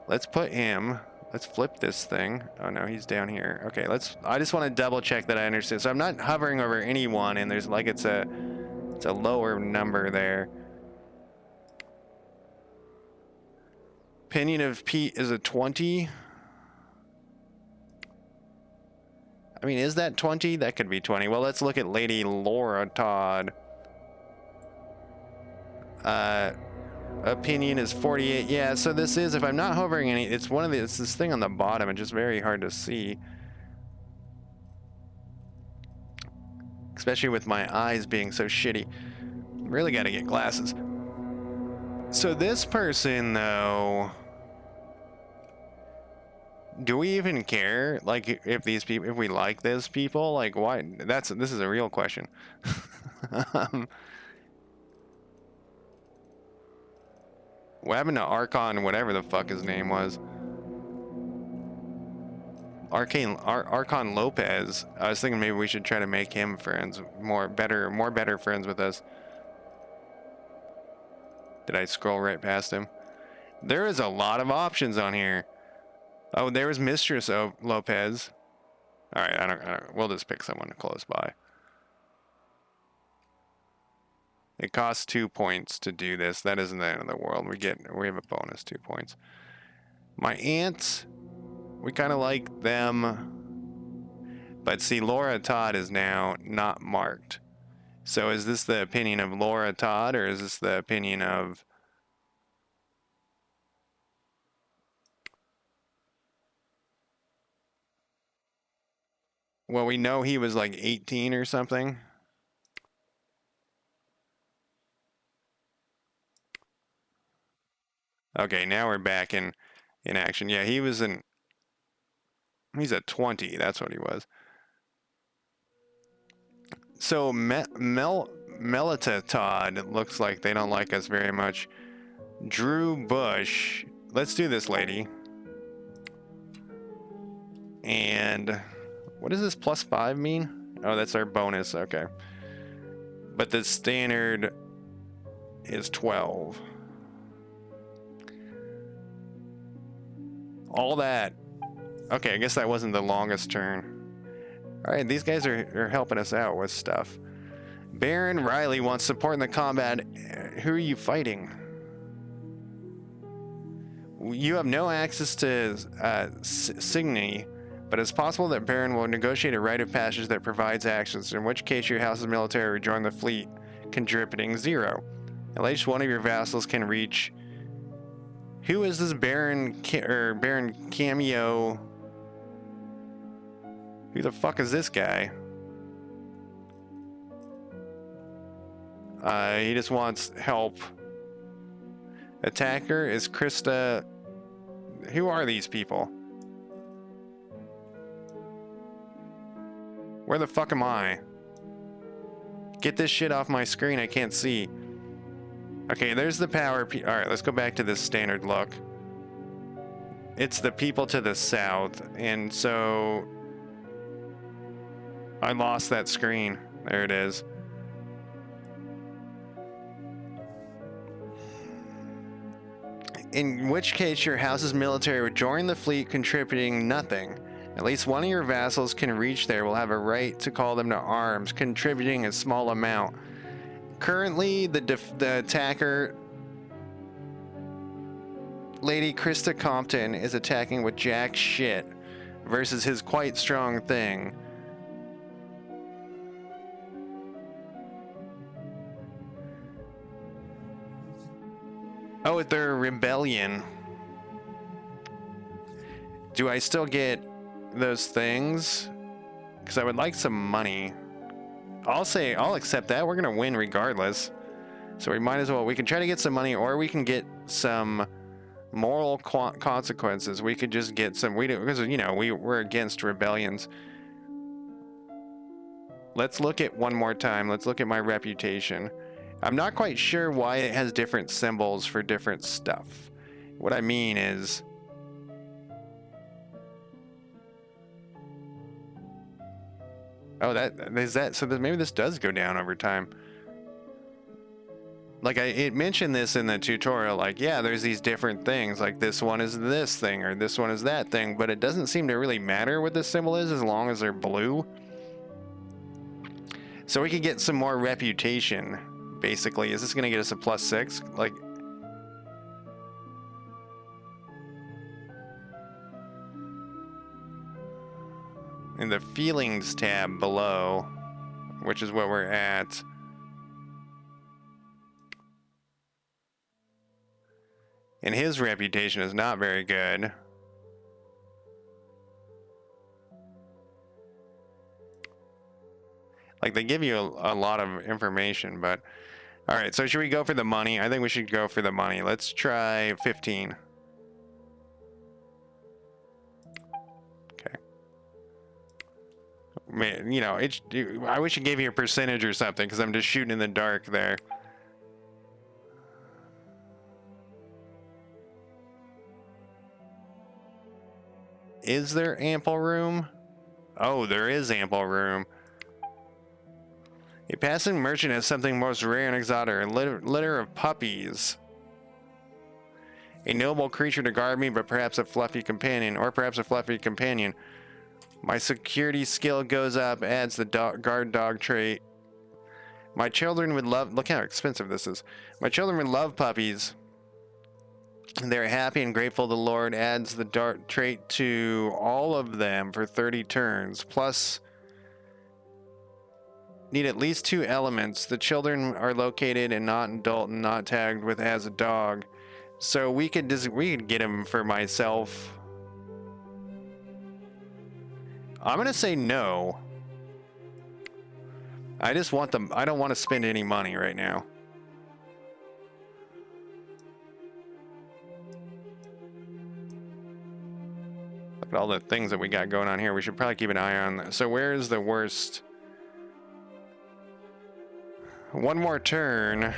Let's put him. Let's flip this thing. Oh no, he's down here. Okay, I just want to double check that I understand. So I'm not hovering over anyone, and there's like it's a lower number there. Opinion of Pete is a 20. I mean, is that 20? That could be 20. Well, let's look at Lady Laura Todd. opinion is 48. Yeah, so this is, if I'm not hovering any, it's one of the, it's this thing on the bottom. It's just very hard to see. Especially with my eyes being so shitty. Really got to get glasses. So this person, though, do we even care? Like, if these people, if we like these people, like, why? This is a real question. What happened to Archon, whatever the fuck his name was? Archon Lopez. I was thinking maybe we should try to make him friends, more better friends with us. Did I scroll right past him? There is a lot of options on here. Oh, there was Mistress Lopez. All right, I don't. We'll just pick someone close by. It costs 2 points to do this. That isn't the end of the world. We have a bonus 2 points. My aunts, we kind of like them, but see, Laura Todd is now not marked. So is this the opinion of Laura Todd, or is this the opinion of? Well, we know he was like 18 or something. Okay, now we're back in action. Yeah, he's at 20. That's what he was. So Melita Todd looks like they don't like us very much. Drew Bush. Let's do this, lady. And what does this +5 mean? Oh, that's our bonus. Okay. But the standard is 12. All that. Okay, I guess that wasn't the longest turn. All right, these guys are helping us out with stuff. Baron Riley wants support in the combat. Who are you fighting? You have no access to Signy, but it's possible that Baron will negotiate a rite of passage that provides access, in which case your house's military will join the fleet, contributing 0. At least one of your vassals can reach. Who is this Baron Cameo? Who the fuck is this guy? He just wants help. Attacker is Krista. Who are these people? Where the fuck am I? Get this shit off my screen, I can't see. Okay, there's the power. Alright, let's go back to this standard look. It's the people to the south, and so I lost that screen. There it is. In which case your house's military would join the fleet, contributing nothing. At least one of your vassals can reach there, will have a right to call them to arms, contributing a small amount. Currently, the attacker, Lady Krista Compton, is attacking with jack shit versus his quite strong thing. Oh, they're rebellion. Do I still get those things? Because I would like some money. I'll accept that. We're gonna win regardless. So we might as well. We can try to get some money, or we can get some moral consequences. We could just get some. Because you know we're against rebellions. Let's look at one more time. Let's look at my reputation. I'm not quite sure why it has different symbols for different stuff. What I mean is, oh, so maybe this does go down over time. Like it mentioned this in the tutorial, like, yeah, there's these different things, like this one is this thing or this one is that thing, but it doesn't seem to really matter what the symbol is as long as they're blue. So we could get some more reputation. Basically, is this gonna get us a +6? Like, in the feelings tab below, which is what we're at. And his reputation is not very good. Like, they give you a lot of information, but... Alright, so should we go for the money? I think we should go for the money. Let's try 15. Okay. Man, you know, I wish it gave you a percentage or something, because I'm just shooting in the dark there. Is there ample room? Oh, there is ample room. A passing merchant has something most rare and exotic, a litter of puppies. A noble creature to guard me, but perhaps a fluffy companion, My security skill goes up, adds the guard dog trait. My children would love, look how expensive this is. My children would love puppies. They're happy and grateful the Lord, adds the dart trait to all of them for 30 turns. Plus, need at least 2 elements. The children are located and not adult and not tagged with as a dog. So we could get him for myself. I'm gonna say no. I just want them. I don't want to spend any money right now. Look at all the things that we got going on here. We should probably keep an eye on. So where is the worst? One more turn.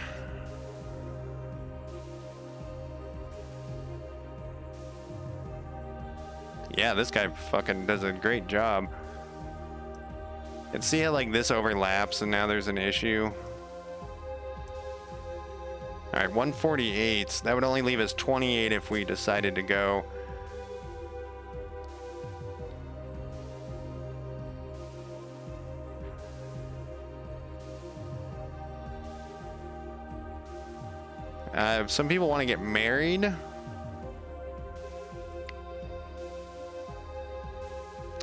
Yeah, this guy fucking does a great job. And see how like this overlaps and now there's an issue. All right, 148. That would only leave us 28 if we decided to go. Some people want to get married.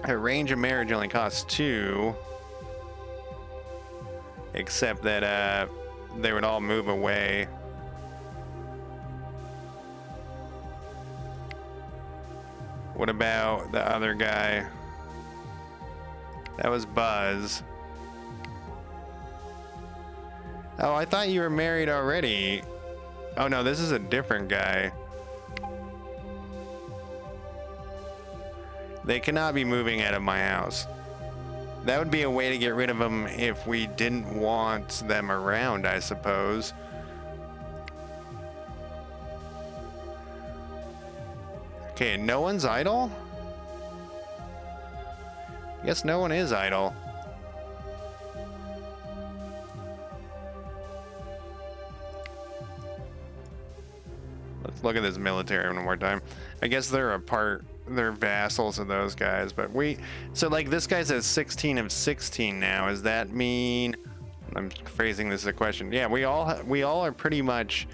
Arrange a marriage only costs 2. Except that they would all move away. What about the other guy? That was Buzz. Oh, I thought you were married already. Oh no, this is a different guy. They cannot be moving out of my house. That would be a way to get rid of them if we didn't want them around, I suppose. Okay, no one's idle? I guess no one is idle. Let's look at this military one more time. I guess they're vassals of those guys, but so like this guy's at 16 of 16 now. Does that mean, I'm phrasing this as a question. Yeah, we all are pretty much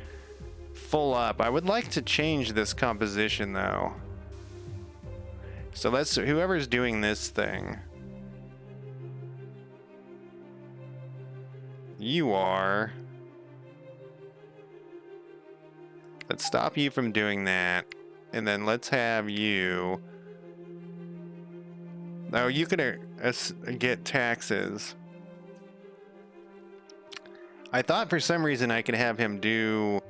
full up. I would like to change this composition though. So whoever's doing this thing. You are. Let's stop you from doing that. And then let's have you. Oh, you could get taxes. I thought for some reason I could have him do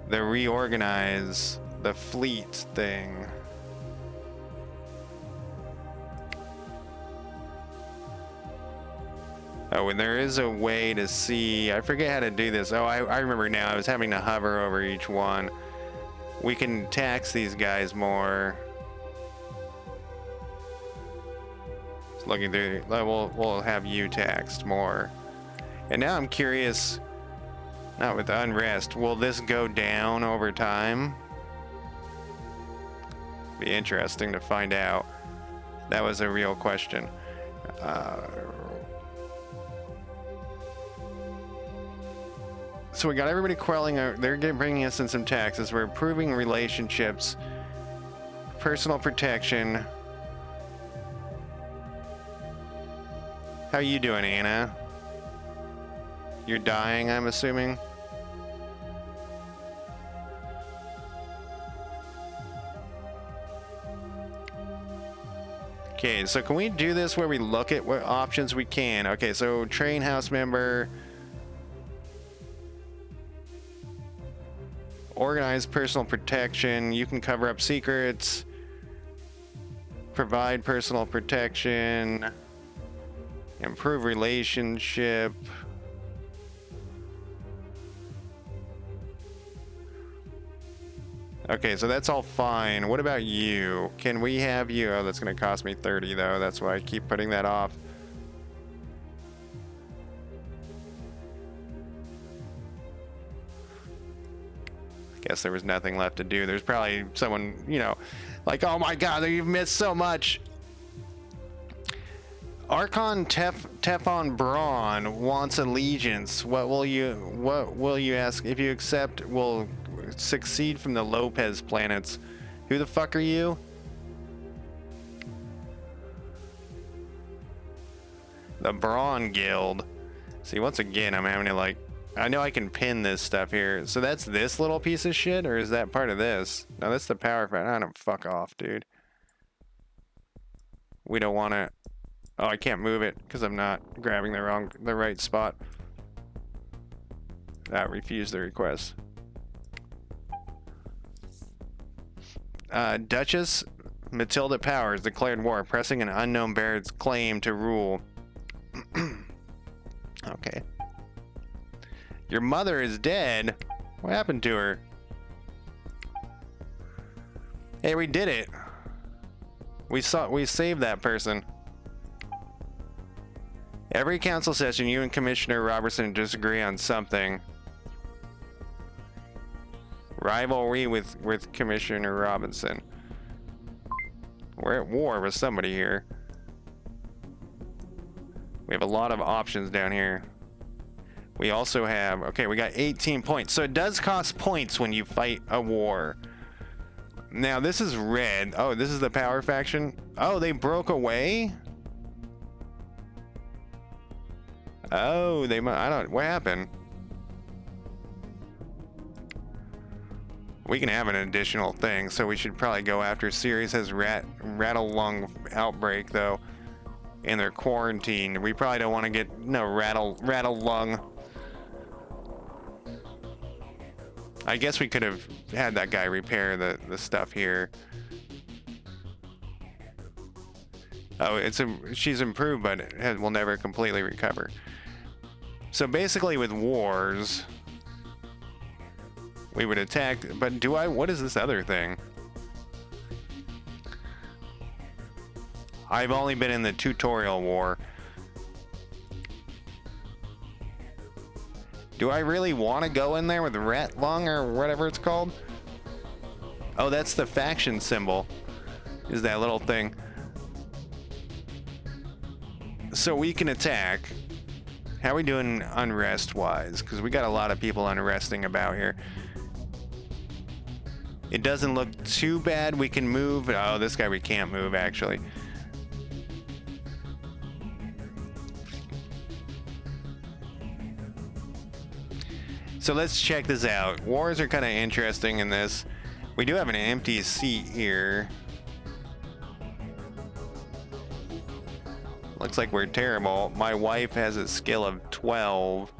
the reorganize the fleet thing. Oh, and there is a way to see. I forget how to do this. Oh, I remember now. I was having to hover over each one. We can tax these guys more. Just looking through, we'll have you taxed more. And now I'm curious, not with the unrest, will this go down over time? Be interesting to find out. That was a real question. So we got everybody quelling. They're bringing us in some taxes. We're improving relationships, personal protection. How you doing, Anna? You're dying, I'm assuming. Okay, so can we do this where we look at what options we can? Okay, so train house member. Organize personal protection. You can cover up secrets. Provide personal protection. Improve relationship. Okay, so that's all fine. What about you? Can we have you? Oh, that's going to cost me 30 though. That's why I keep putting that off. Guess there was nothing left to do. There's probably someone, you know, like, oh my god, you've missed so much. Archon Teflon Braun wants allegiance. What will you ask? If you accept, will succeed from the Lopez planets. Who the fuck are you? The Braun Guild. See, once again, I'm having to like, I know I can pin this stuff here. So that's this little piece of shit, or is that part of this? No, that's the power fan. I don't fuck off, dude. We don't want to. Oh, I can't move it because I'm not grabbing the right spot. Refuse the request. Duchess Matilda Powers declared war, pressing an unknown Baird's claim to rule. Okay. Your mother is dead. What happened to her? Hey, we did it. We saved that person. Every council session, you and Commissioner Robertson disagree on something. Rivalry with Commissioner Robinson. We're at war with somebody here. We have a lot of options down here. We also have, okay, we got 18 points. So it does cost points when you fight a war. Now this is red. Oh, this is the power faction. Oh, they broke away? Oh, they might, I don't, what happened? We can have an additional thing, so we should probably go after. Series has rattle lung outbreak though, and they're quarantined. We probably don't want to get no rattle lung. I guess we could have had that guy repair the stuff here. Oh, she's improved, but will never completely recover. So basically, with wars, we would attack. But what is this other thing? I've only been in the tutorial war. Do I really want to go in there with rat lung or whatever it's called? Oh, that's the faction symbol. Is that little thing. So we can attack. How are we doing unrest-wise? Because we got a lot of people unresting about here. It doesn't look too bad. We can move. Oh, this guy we can't move, actually. So let's check this out. Wars are kind of interesting in this. We do have an empty seat here. Looks like we're terrible. My wife has a skill of 12.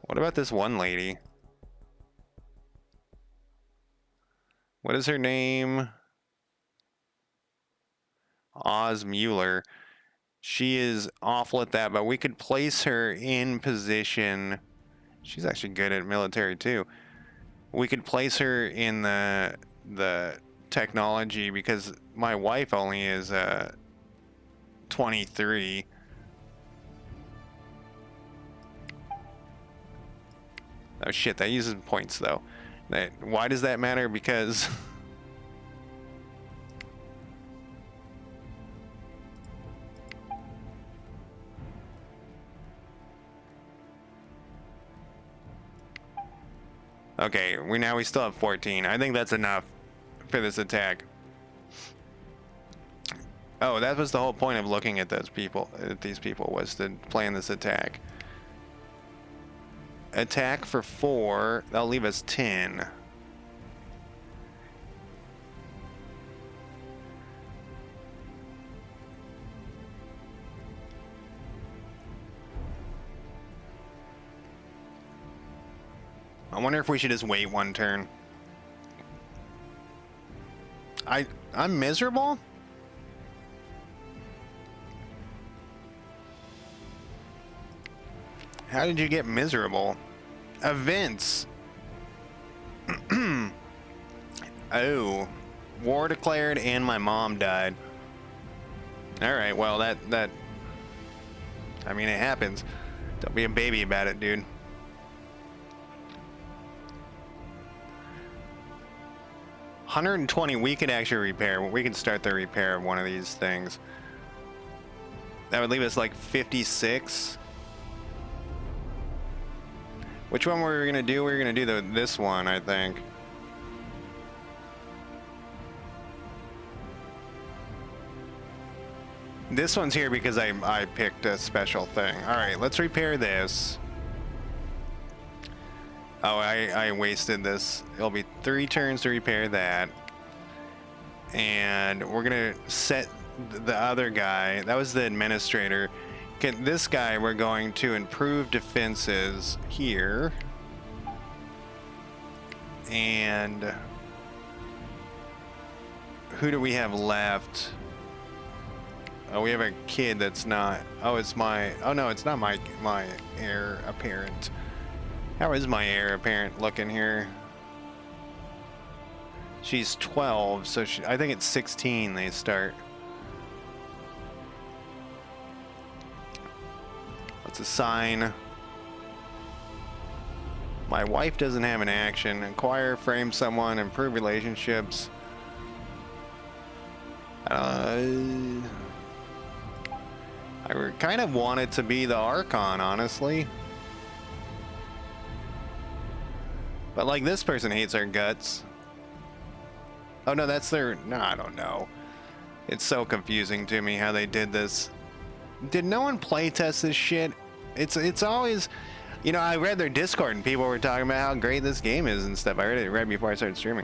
What about this one lady? What is her name? Oz Mueller. She is awful at that, but we could place her in position. She's actually good at military too. We could place her in the technology because my wife only is 23. Oh shit, that uses points though. Why does that matter? Because okay, we still have 14. I think that's enough for this attack. Oh, that was the whole point of looking at these people was to plan this attack. Attack for 4, that'll leave us 10. I wonder if we should just wait one turn. I'm miserable? How did you get miserable? Events. Oh. War declared and my mom died. Alright, well that I mean it happens. Don't be a baby about it, dude. $120 we could actually repair. We could start the repair of one of these things. That would leave us like 56. Which one were we gonna do? We were gonna do this one, I think. This one's here because I picked a special thing. All right, let's repair this. Oh, I wasted this. It'll be 3 turns to repair that. And we're gonna set the other guy. That was the administrator. Okay, this guy we're going to improve defenses here. And who do we have left? Oh, we have a kid that's not. Oh, it's my. Oh no, it's not my heir apparent. How is my heir apparent looking here? She's 12, so I think it's 16 they start. Let's assign. My wife doesn't have an action. Acquire, frame someone, improve relationships. I kind of want it to be the Archon, honestly. But like this person hates our guts. Oh no, that's their. No, I don't know. It's so confusing to me how they did this. Did no one playtest this shit? It's always, you know, I read their Discord and people were talking about how great this game is and stuff. I read it right before I started streaming,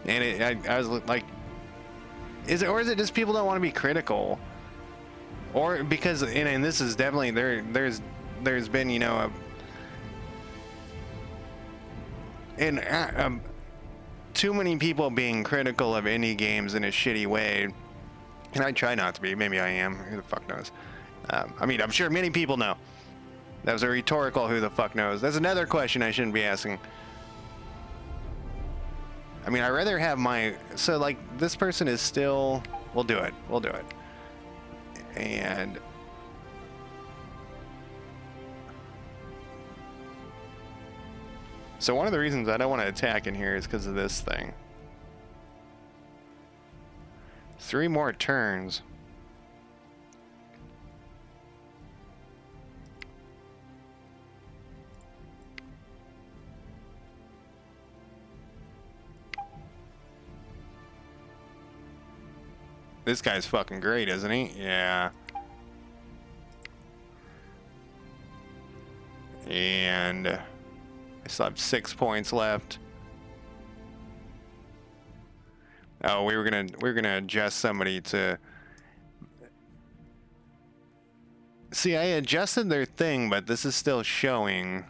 and I was like, is it, or is it just people don't want to be critical? Or because, and this is definitely there's been, you know, too many people being critical of indie games in a shitty way, and I try not to be. Maybe I am. Who the fuck knows? I mean, I'm sure many people know. That was a rhetorical who the fuck knows. That's another question I shouldn't be asking. I mean, I'd rather have my... So, like, this person is still... We'll do it. We'll do it. And... So one of the reasons I don't want to attack in here is because of this thing. 3 more turns. This guy's fucking great, isn't he? Yeah. And I still have 6 points left. Oh, we were gonna adjust somebody to. See, I adjusted their thing, but this is still showing.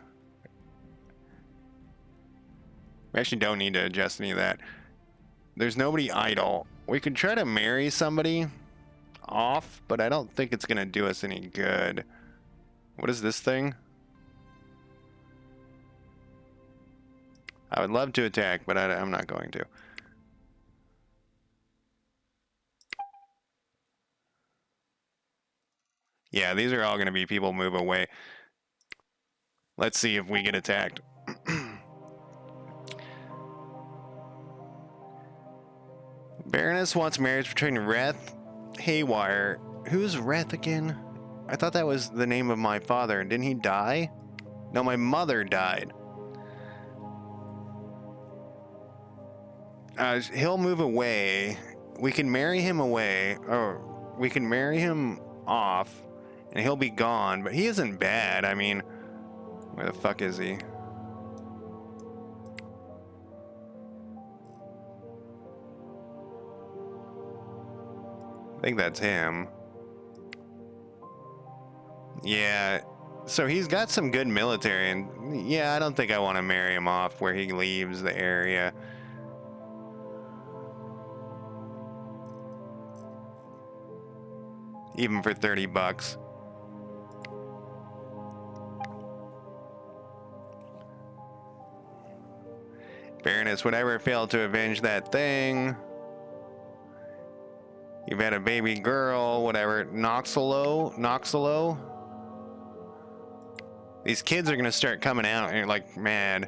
We actually don't need to adjust any of that. There's nobody idle. We could try to marry somebody off, but I don't think it's gonna do us any good. What is this thing? I would love to attack, but I'm not going to. Yeah, these are all going to be people move away. Let's see if we get attacked. Baroness wants marriage between Reth, Haywire. Who's Reth again? I thought that was the name of my father. Didn't he die? No, my mother died. He'll move away. We can marry him away, or we can marry him off, and he'll be gone. But he isn't bad. I mean, where the fuck is he? I think that's him. Yeah, So he's got some good military, and yeah, I don't think I want to marry him off where he leaves the area. Even for 30 bucks. Baroness would ever fail to avenge that thing. You've had a baby girl, whatever. Noxalo? These kids are gonna start coming out and you're like mad.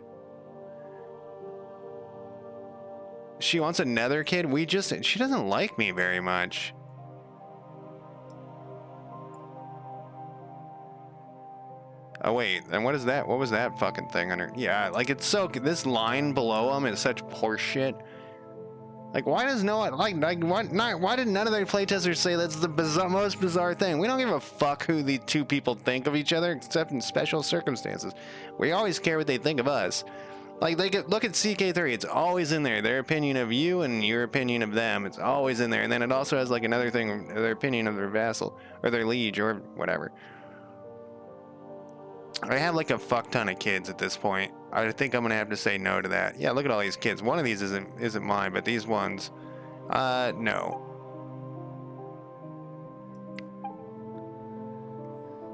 She wants another kid? She doesn't like me very much. Oh wait, and what is that? What was that fucking thing under? Yeah, like it's so, this line below them is such poor shit. Like, why does no one, why did none of their playtesters say that's the most bizarre thing? We don't give a fuck who the two people think of each other, except in special circumstances. We always care what they think of us. Like, look at CK3, it's always in there. Their opinion of you and your opinion of them, it's always in there. And then it also has, like, another thing, their opinion of their vassal, or their liege, or whatever. I have, like, a fuck ton of kids at this point. I think I'm gonna have to say no to that. Yeah, look at all these kids. One of these isn't mine, but these ones, no.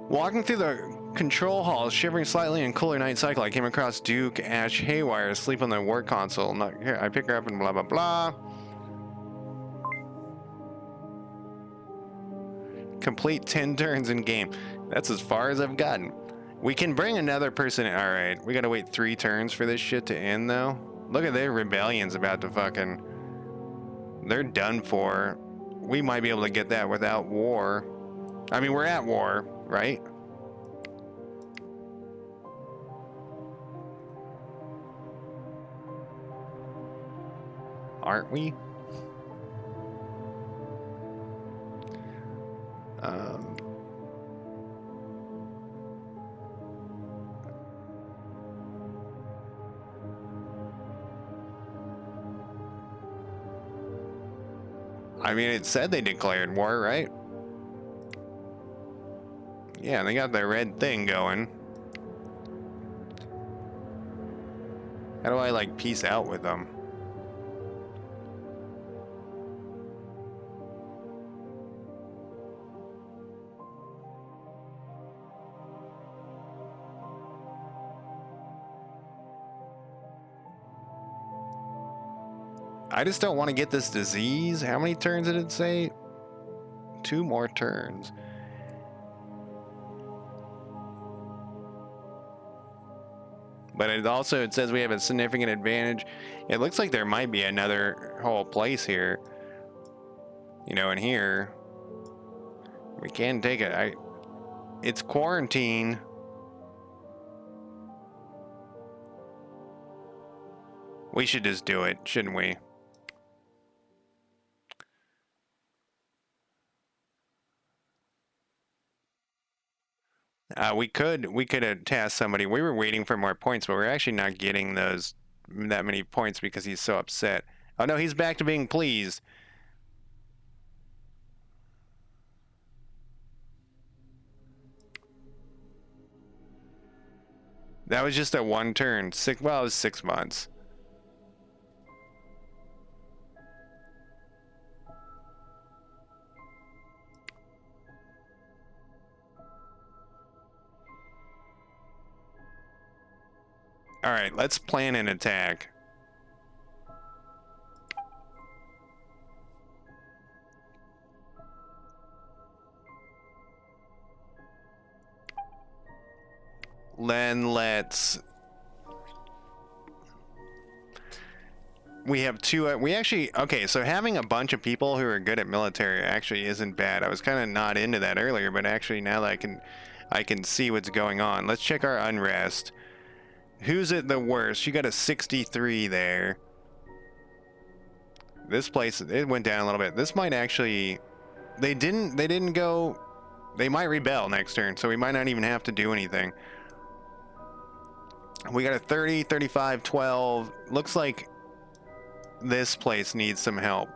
Walking through the control halls, shivering slightly in cooler night cycle, I came across Duke Ash Haywire asleep on the work console. Not here. I pick her up and blah blah blah. Complete 10 turns in game. That's as far as I've gotten. We can bring another person in. All right, we gotta wait 3 turns for this shit to end, though. Look at their rebellion's about to fucking... They're done for. We might be able to get that without war. I mean, we're at war, right? Aren't we? I mean, it said they declared war, right? Yeah, they got their red thing going. How do I, like, peace out with them? I just don't want to get this disease. How many turns did it say? 2 more turns. But it says we have a significant advantage. It looks like there might be another whole place here. You know, in here. We can take it. It's quarantine. We should just do it, shouldn't we? We could have tasked somebody. We were waiting for more points, but we're actually not getting that many points because he's so upset. Oh no, he's back to being pleased. That was just a 1 turn. Well, it was 6 months. All right, let's plan an attack. Then we have 2, okay, so having a bunch of people who are good at military actually isn't bad. I was kind of not into that earlier, but actually now that I can see what's going on. Let's check our unrest. Who's at the worst? You got a 63 there. This place, it went down a little bit. This might actually, they didn't go, they might rebel next turn, so we might not even have to do anything. We got a 30, 35, 12. Looks like this place needs some help.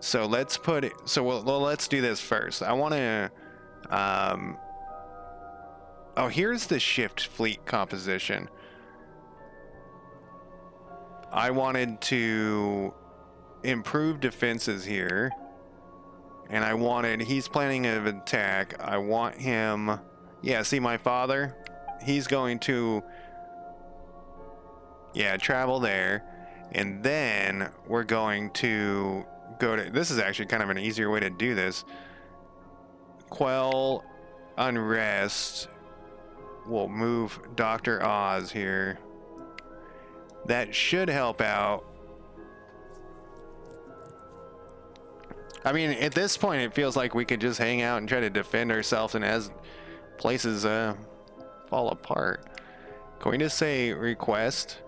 So let's put it, so let's do this first. I want to, Oh, here's the shift fleet composition. I wanted to improve defenses here. And I wanted, he's planning an attack. I want him, yeah, see my father? He's going to, yeah, travel there. And then we're going to go to, this is actually kind of an easier way to do this. Quell unrest. We'll move Dr. Oz here. That should help out. I mean, at this point, it feels like we could just hang out and try to defend ourselves, and as places fall apart. Can we just say request?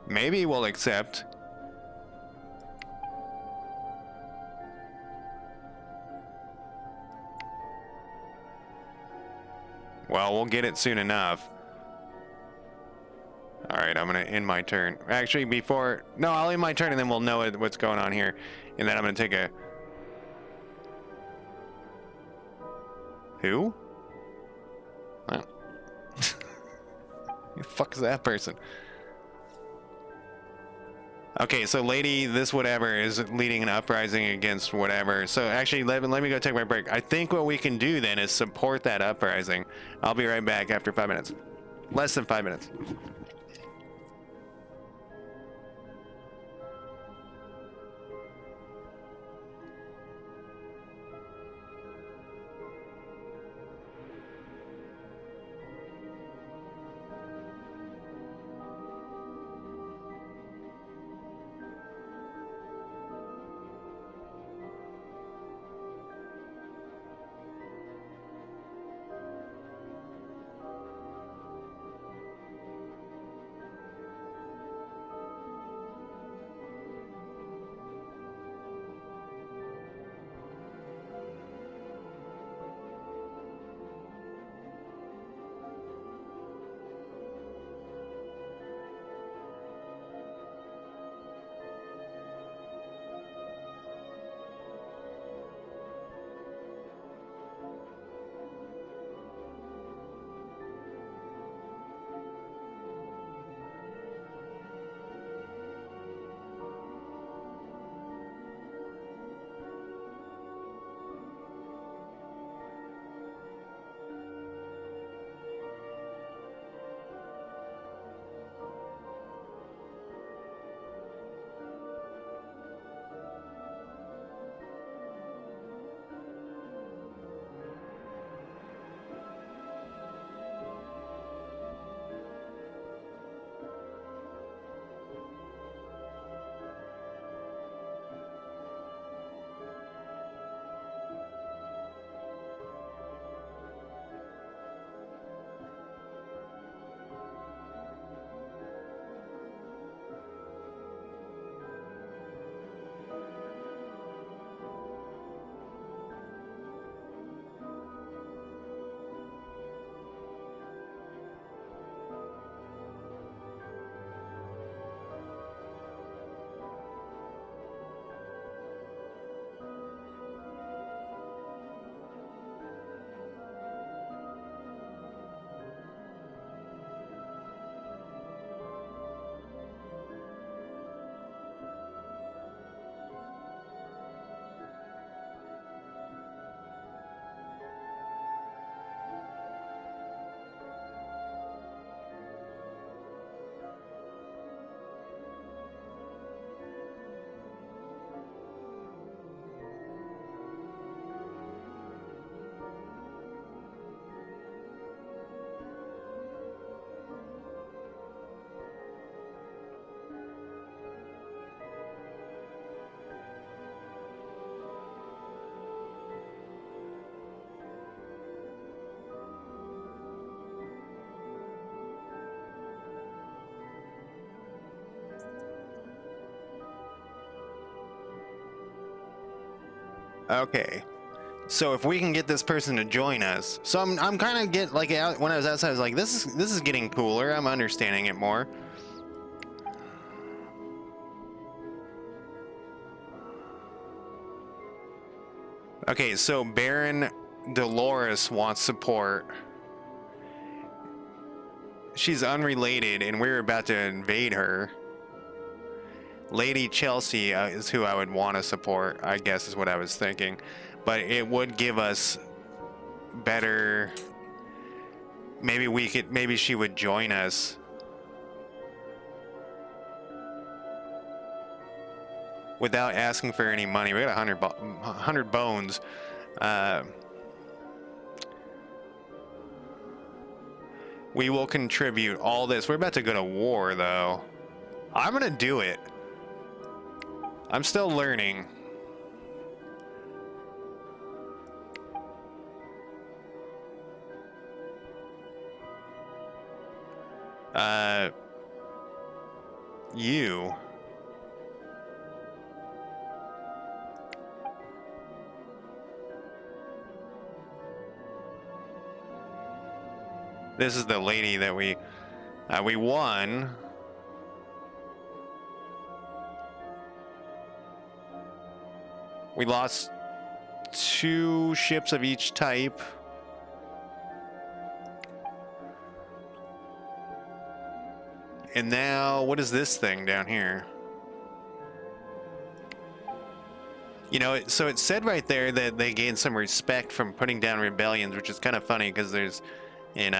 Maybe we'll accept. Well, we'll get it soon enough. All right, I'm gonna end my turn. Actually, before, no, I'll end my turn and then we'll know what's going on here. And then I'm gonna take a, who? Oh. Who the fuck is that person? Okay, so lady, this whatever is leading an uprising against whatever. So actually, let me go take my break. I think what we can do then is support that uprising. I'll be right back after 5 minutes. Less than 5 minutes. Okay. So if we can get this person to join us, so I'm kind of get like out, when I was outside, I was like, this is getting cooler. I'm understanding it more. Okay, so Baron Dolores wants support. She's unrelated, and we're about to invade her. Lady Chelsea is who I would want to support, I guess is what I was thinking. But it would give us better... maybe she would join us. Without asking for any money. We got 100 bones. We will contribute all this. We're about to go to war, though. I'm gonna do it. I'm still learning. You. This is the lady that we won. We lost 2 ships of each type. And now, what is this thing down here? You know, so it said right there that they gained some respect from putting down rebellions, which is kind of funny because there's, in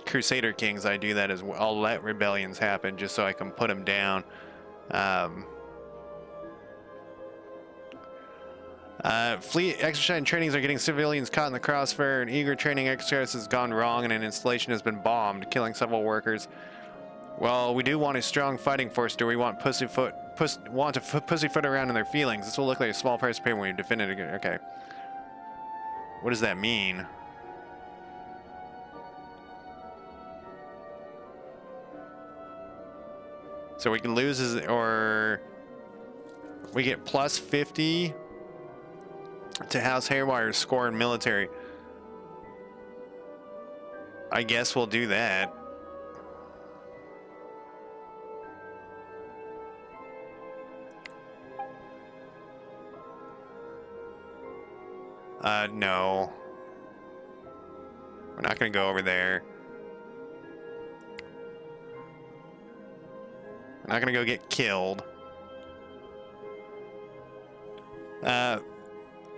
Crusader Kings, I do that as well. I'll let rebellions happen just so I can put them down. Fleet exercise and trainings are getting civilians caught in the crossfire. An eager training exercise has gone wrong and an installation has been bombed, killing several workers. Well, we do want a strong fighting force. Do we want to pussyfoot around in their feelings? This will look like a small price to pay when we defend it again. Okay. What does that mean? So we can lose or we get plus 50 to House Haywire's score in military. I guess we'll do that. No. We're not gonna go over there. We're not gonna go get killed. A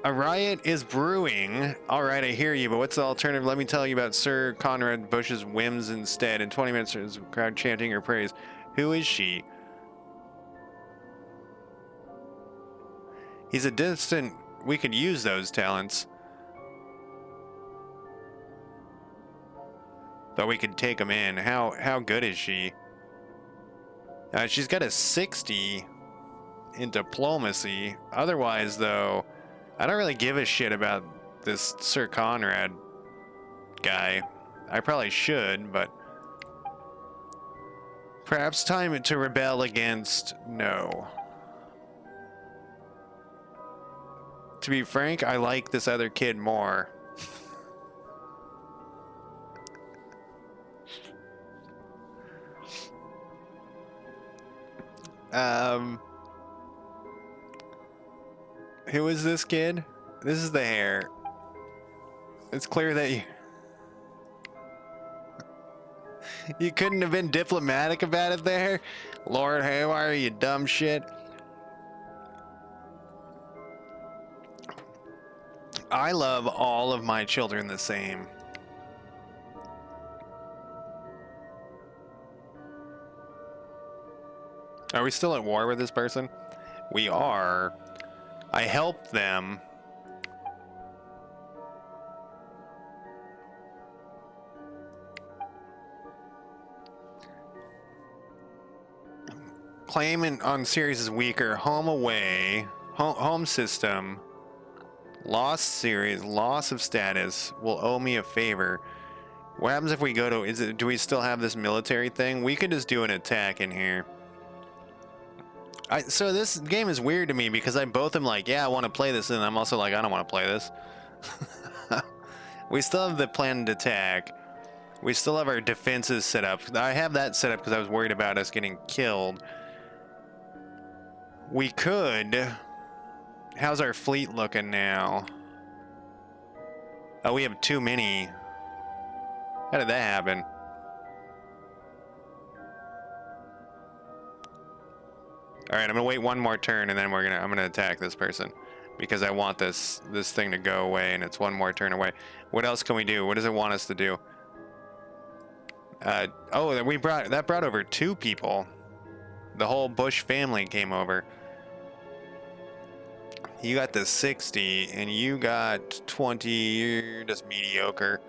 riot is brewing. All right, I hear you, but what's the alternative? Let me tell you about Sir Conrad Bush's whims instead. In 20 minutes, there's a crowd chanting her praise. Who is she? He's a distant... We could use those talents. But we could take them in. How good is she? She's got a 60 in diplomacy. Otherwise, though, I don't really give a shit about this Sir Conrad guy. I probably should, but... Perhaps time to rebel against... No. To be frank, I like this other kid more. Who is this kid? This is the hair. It's clear that you couldn't have been diplomatic about it there, Lord Haywire, you dumb shit. I love all of my children the same. Are we still at war with this person? We are. I helped them. Claim on series is weaker. Home away. Home system. Lost series. Loss of status. Will owe me a favor. What happens if we go to... do we still have this military thing? We could just do an attack in here. So this game is weird to me because I both am like, yeah, I want to play this, and I'm also like, I don't want to play this. We still have the planned attack. We still have our defenses set up. I have that set up because I was worried about us getting killed. We could How's our fleet looking now? Oh, we have too many. How did that happen? All right, I'm gonna wait one more turn, and then I'm gonna attack this person because I want this thing to go away, and it's one more turn away. What else can we do? What does it want us to do? Oh, that brought over 2 people. The whole Bush family came over. You got the 60, and you got 20. You're just mediocre.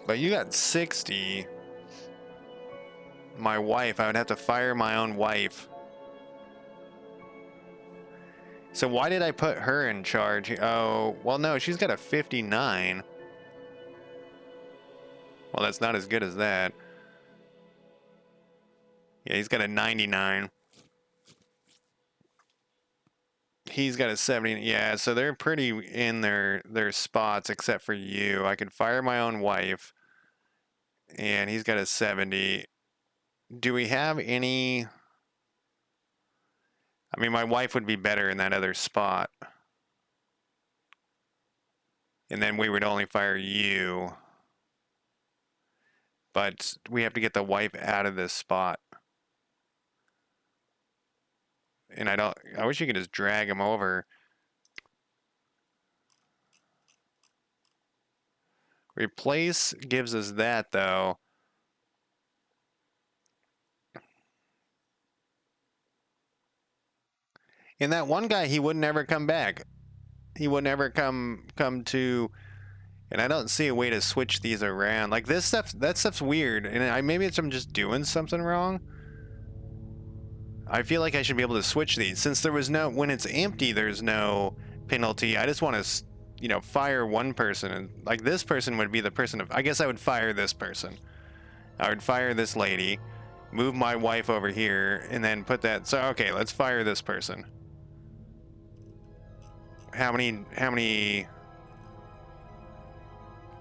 But you got 60. My wife, I would have to fire my own wife. So why did I put her in charge? Oh, well, no, she's got a 59. Well, that's not as good as that. Yeah, he's got a 99. He's got a 70. Yeah, so they're pretty in their spots except for you. I could fire my own wife. And he's got a 70. Do we have any... I mean, my wife would be better in that other spot. And then we would only fire you. But we have to get the wife out of this spot. And I wish you could just drag him over. Replace gives us that, though. And that one guy, he would never come back. He would never come to... And I don't see a way to switch these around. Like, that stuff's weird. And maybe I'm just doing something wrong. I feel like I should be able to switch these. Since there was no... When it's empty, there's no penalty. I just want to, you know, fire one person. And, like, this person would be the person of... I guess I would fire this person. I would fire this lady. Move my wife over here. And then put that... So, okay, let's fire this person. How many...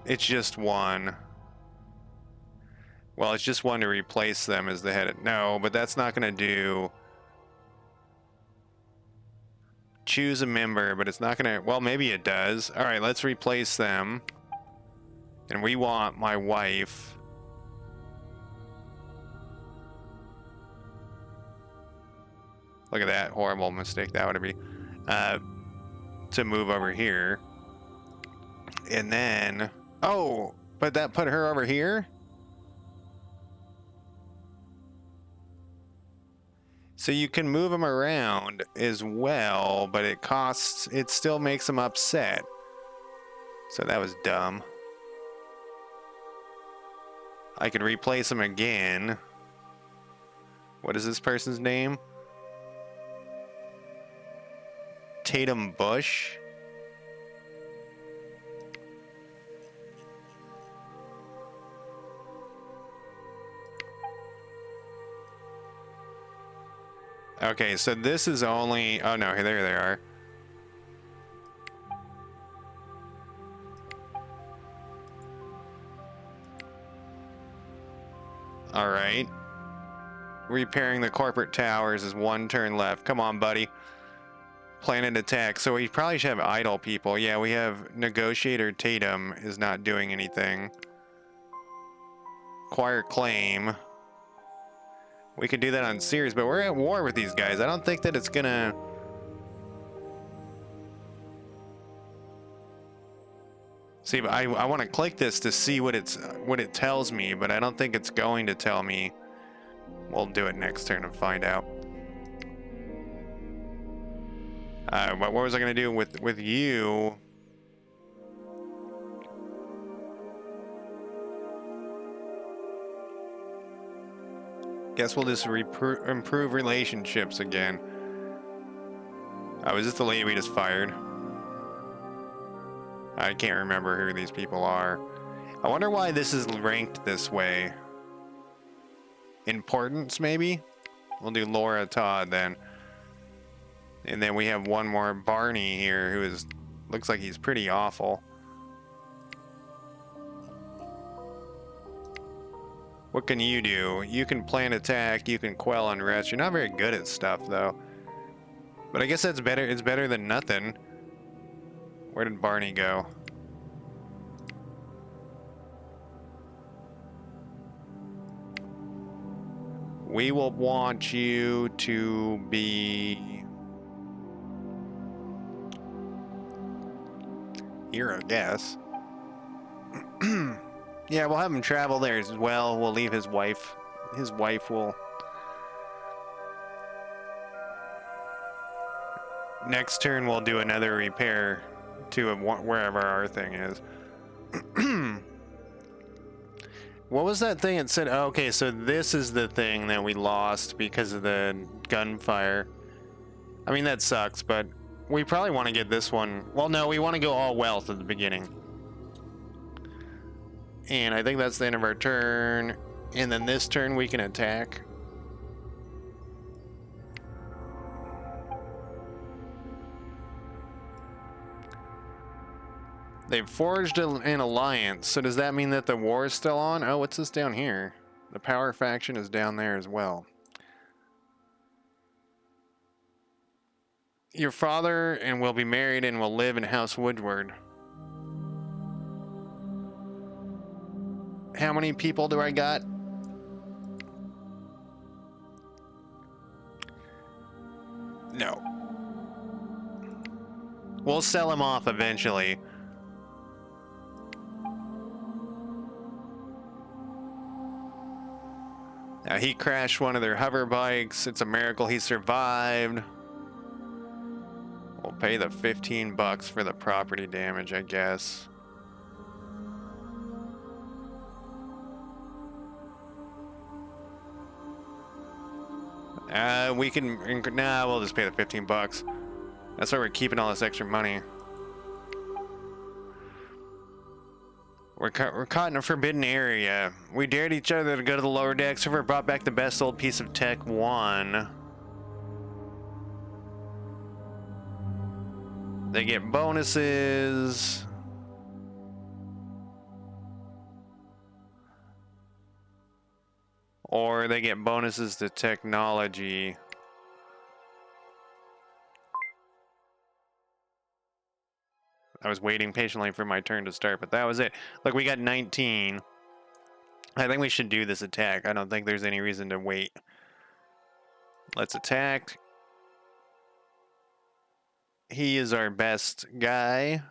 It's just one. Well, it's just one to replace them as the head. No, but that's not going to do... Choose a member, but it's not going to... Well, maybe it does. All right, let's replace them. And we want my wife. Look at that horrible mistake that would be. To move over here. And then... Oh, but that put her over here? So you can move them around as well, but it still makes them upset. So that was dumb. I could replace them again. What is this person's name? Tatum Bush? Okay, so this is only... Oh no, there they are. Alright. Repairing the corporate towers is 1 turn left. Come on, buddy. Planned attack. So we probably should have idle people. Yeah, we have Negotiator Tatum is not doing anything. Acquire claim. We could do that on Sears, but we're at war with these guys. I don't think that it's gonna... See, but I want to click this to see what it tells me, but I don't think it's going to tell me. We'll do it next turn and find out. What was I gonna do with you? Guess we'll just improve relationships again. Oh, is this the lady we just fired? I can't remember who these people are. I wonder why this is ranked this way. Importance, maybe? We'll do Laura Todd then. And then we have one more Barney here who looks like he's pretty awful. What can you do? You can plan attack, you can quell unrest. You're not very good at stuff, though. But I guess that's better. It's better than nothing. Where did Barney go? We will want you to be here, I guess. Yeah, we'll have him travel there as well. We'll leave his wife. His wife will... Next turn, we'll do another repair to wherever our thing is. What was that thing it said? Oh, okay, so this is the thing that we lost because of the gunfire. I mean, that sucks, but we probably want to get this one. Well, no, we want to go all wealth at the beginning. And I think that's the end of our turn. And then this turn we can attack. They've forged an alliance, so does that mean that the war is still on? Oh, what's this down here? The power faction is down there as well. Your father and will be married and will live in House Woodward. How many people do I got? No. We'll sell him off eventually. He crashed one of their hover bikes. It's a miracle he survived. We'll pay the 15 bucks for the property damage, I guess. We can... Nah, we'll just pay the 15 bucks. That's why we're keeping all this extra money. We're caught in a forbidden area. We dared each other to go to the lower decks. Whoever brought back the best old piece of tech won. They get bonuses. Or they get bonuses to technology. I was waiting patiently for my turn to start, but that was it. Look, we got 19. I think we should do this attack. I don't think there's any reason to wait. Let's attack. He is our best guy.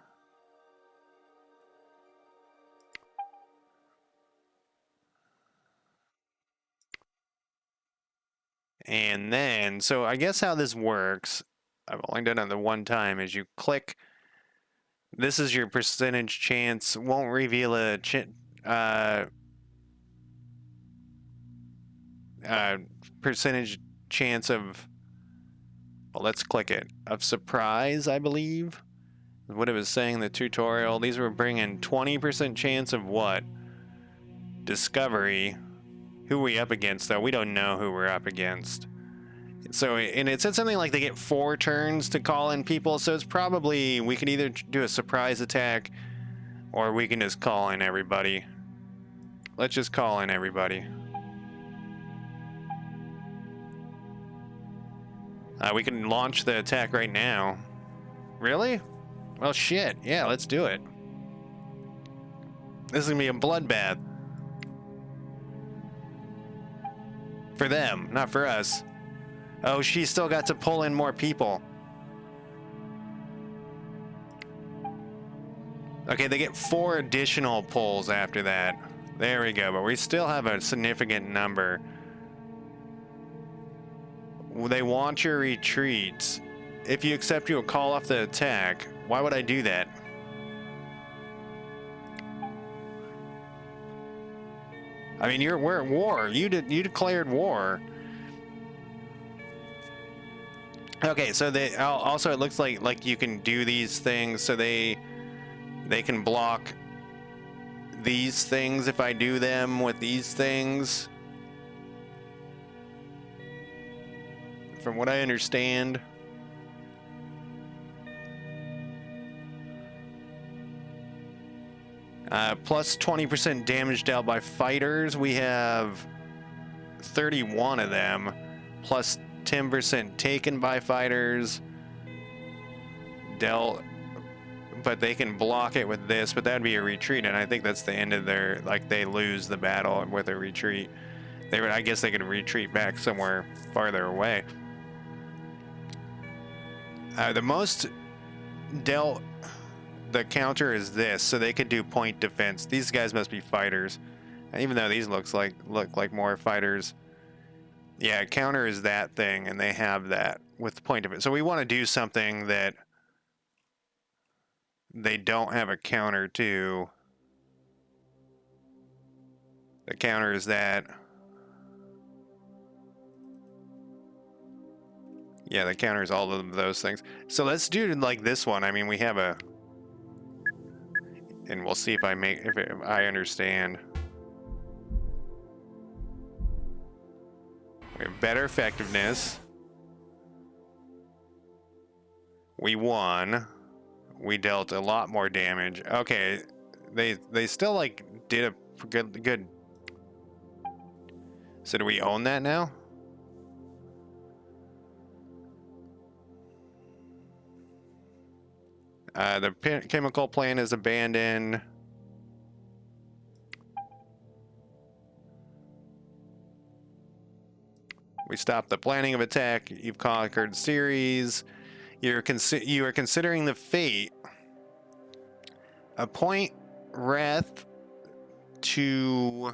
And then, so I guess how this works, I've only done it the one time, is you click. This is your percentage chance. Won't reveal a percentage chance of, well, let's click it, of surprise, I believe. What it was saying in the tutorial. These were bringing 20% chance of what? Discovery. Who are we up against, though? We don't know who we're up against. So, and it said something like they get 4 turns to call in people, so it's probably, we can either do a surprise attack, or we can just call in everybody. Let's just call in everybody. We can launch the attack right now. Really? Well, shit. Yeah, let's do it. This is gonna be a bloodbath. For them, not for us. Oh, she still got to pull in more people. Okay, they get 4 additional pulls after that. There we go, but we still have a significant number. They want your retreats. If you accept, you will call off the attack. Why would I do that? I mean, we're at war. You declared war. Okay, so they also, it looks like you can do these things, so they can block these things if I do them with these things. From what I understand. Plus 20% damage dealt by fighters. We have 31 of them. Plus 10% taken by fighters. dealt, but they can block it with this, but that'd be a retreat, and I think that's the end of their, like, they lose the battle with a retreat. They would, I guess they could retreat back somewhere farther away. The most dealt, the counter is this, so they could do point defense. These guys must be fighters, and even though these look like more fighters. Yeah, counter is that thing, and they have that with point defense. So we want to do something that they don't have a counter to. The counter is that. Yeah, the counter is all of those things. So let's do like this one. I mean, we have a, and we'll see if I understand. We have better effectiveness. We won. We dealt a lot more damage. Okay, they still like did a good. So do we own that now? The chemical plant is abandoned. We stopped the planning of attack. You've conquered Ceres. You are considering the fate. Appoint Wrath to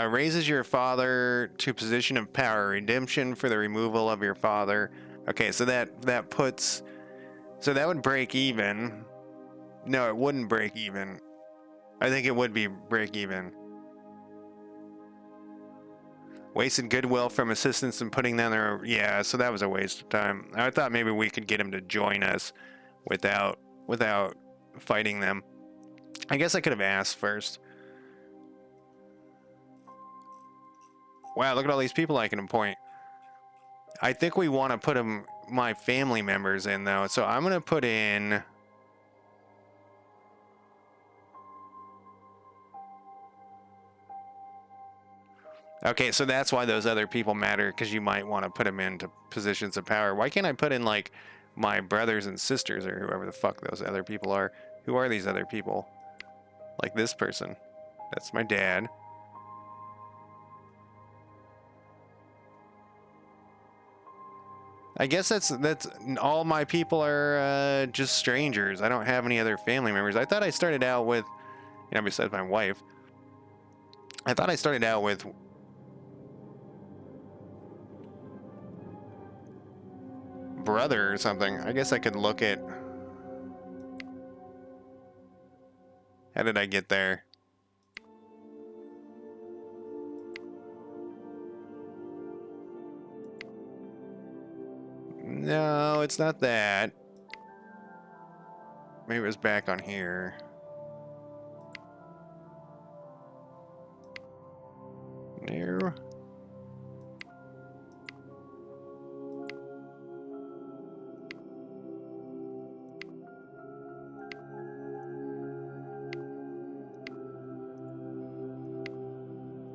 raises your father to position of power. Redemption for the removal of your father. Okay, so that puts, so that would break even. No, it wouldn't break even. I think it would be break even. Wasted goodwill from assistance and putting down their, yeah, so that was a waste of time. I thought maybe we could get him to join us without fighting them. I guess I could have asked first. Wow, look at all these people I can appoint. I think we want to put my family members in though, so I'm gonna put in. Okay, so that's why those other people matter, because you might want to put them into positions of power. Why can't I put in, like, my brothers and sisters or whoever the fuck those other people are? Who are these other people? Like this person. That's my dad. I guess that's all my people are just strangers. I don't have any other family members. I thought I started out with, you know, besides my wife, I thought I started out with brother or something. I guess I could look at, how did I get there? No, it's not that. Maybe it was back on here. There.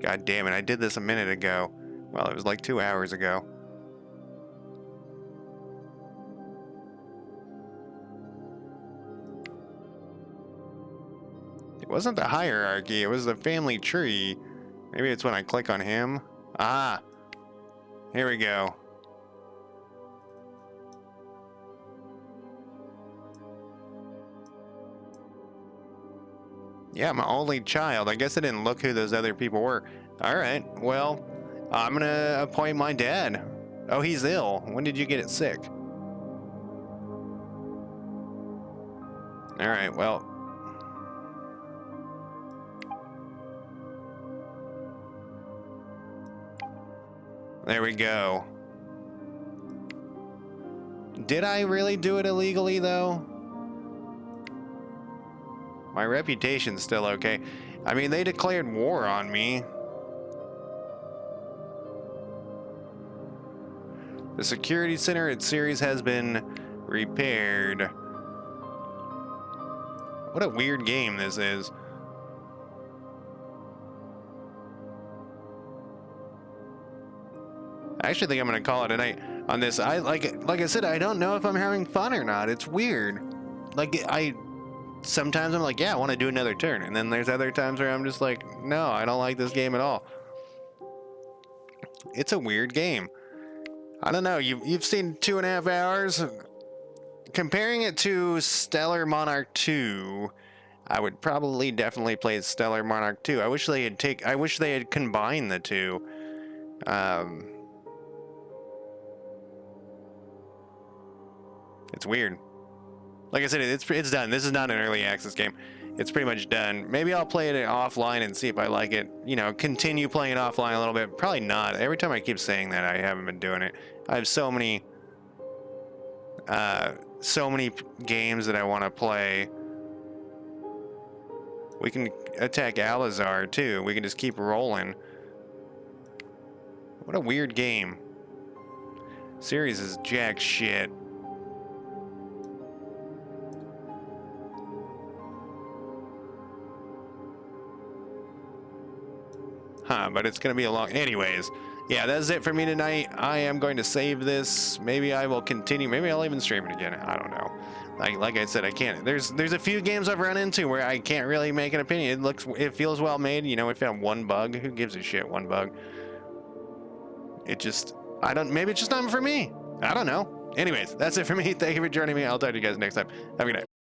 God damn it, I did this a minute ago. Well, it was like 2 hours ago. It wasn't the hierarchy, it was the family tree. Maybe it's when I click on him. Ah! Here we go. Yeah, I'm an only child. I guess I didn't look who those other people were. Alright, well, I'm gonna appoint my dad. Oh, he's ill. When did you get it sick? Alright, well. There we go. Did I really do it illegally, though? My reputation's still okay. I mean, they declared war on me. The security center at Ceres has been repaired. What a weird game this is. I actually think I'm gonna call it a night on this. Like I said, I don't know if I'm having fun or not. It's weird. Like sometimes I'm like, yeah, I want to do another turn, and then there's other times where I'm just like, no, I don't like this game at all. It's a weird game. I don't know. You've seen 2.5 hours. Comparing it to Stellar Monarch 2, I would probably definitely play Stellar Monarch 2. I wish they had combined the two. It's weird. Like I said, it's done. This is not an early access game. It's pretty much done. Maybe I'll play it offline and see if I like it. You know, continue playing it offline a little bit. Probably not. Every time I keep saying that, I haven't been doing it. I have so many games that I want to play. We can attack Alizar too. We can just keep rolling. What a weird game. Series is jack shit. Huh, but it's gonna be a long... Anyways, yeah, that's it for me tonight. I am going to save this. Maybe I will continue. Maybe I'll even stream it again. I don't know. Like I said, I can't. There's a few games I've run into where I can't really make an opinion. It feels well made. You know, if you have one bug, who gives a shit? One bug. It just... Maybe it's just not for me. I don't know. Anyways, that's it for me. Thank you for joining me. I'll talk to you guys next time. Have a good night.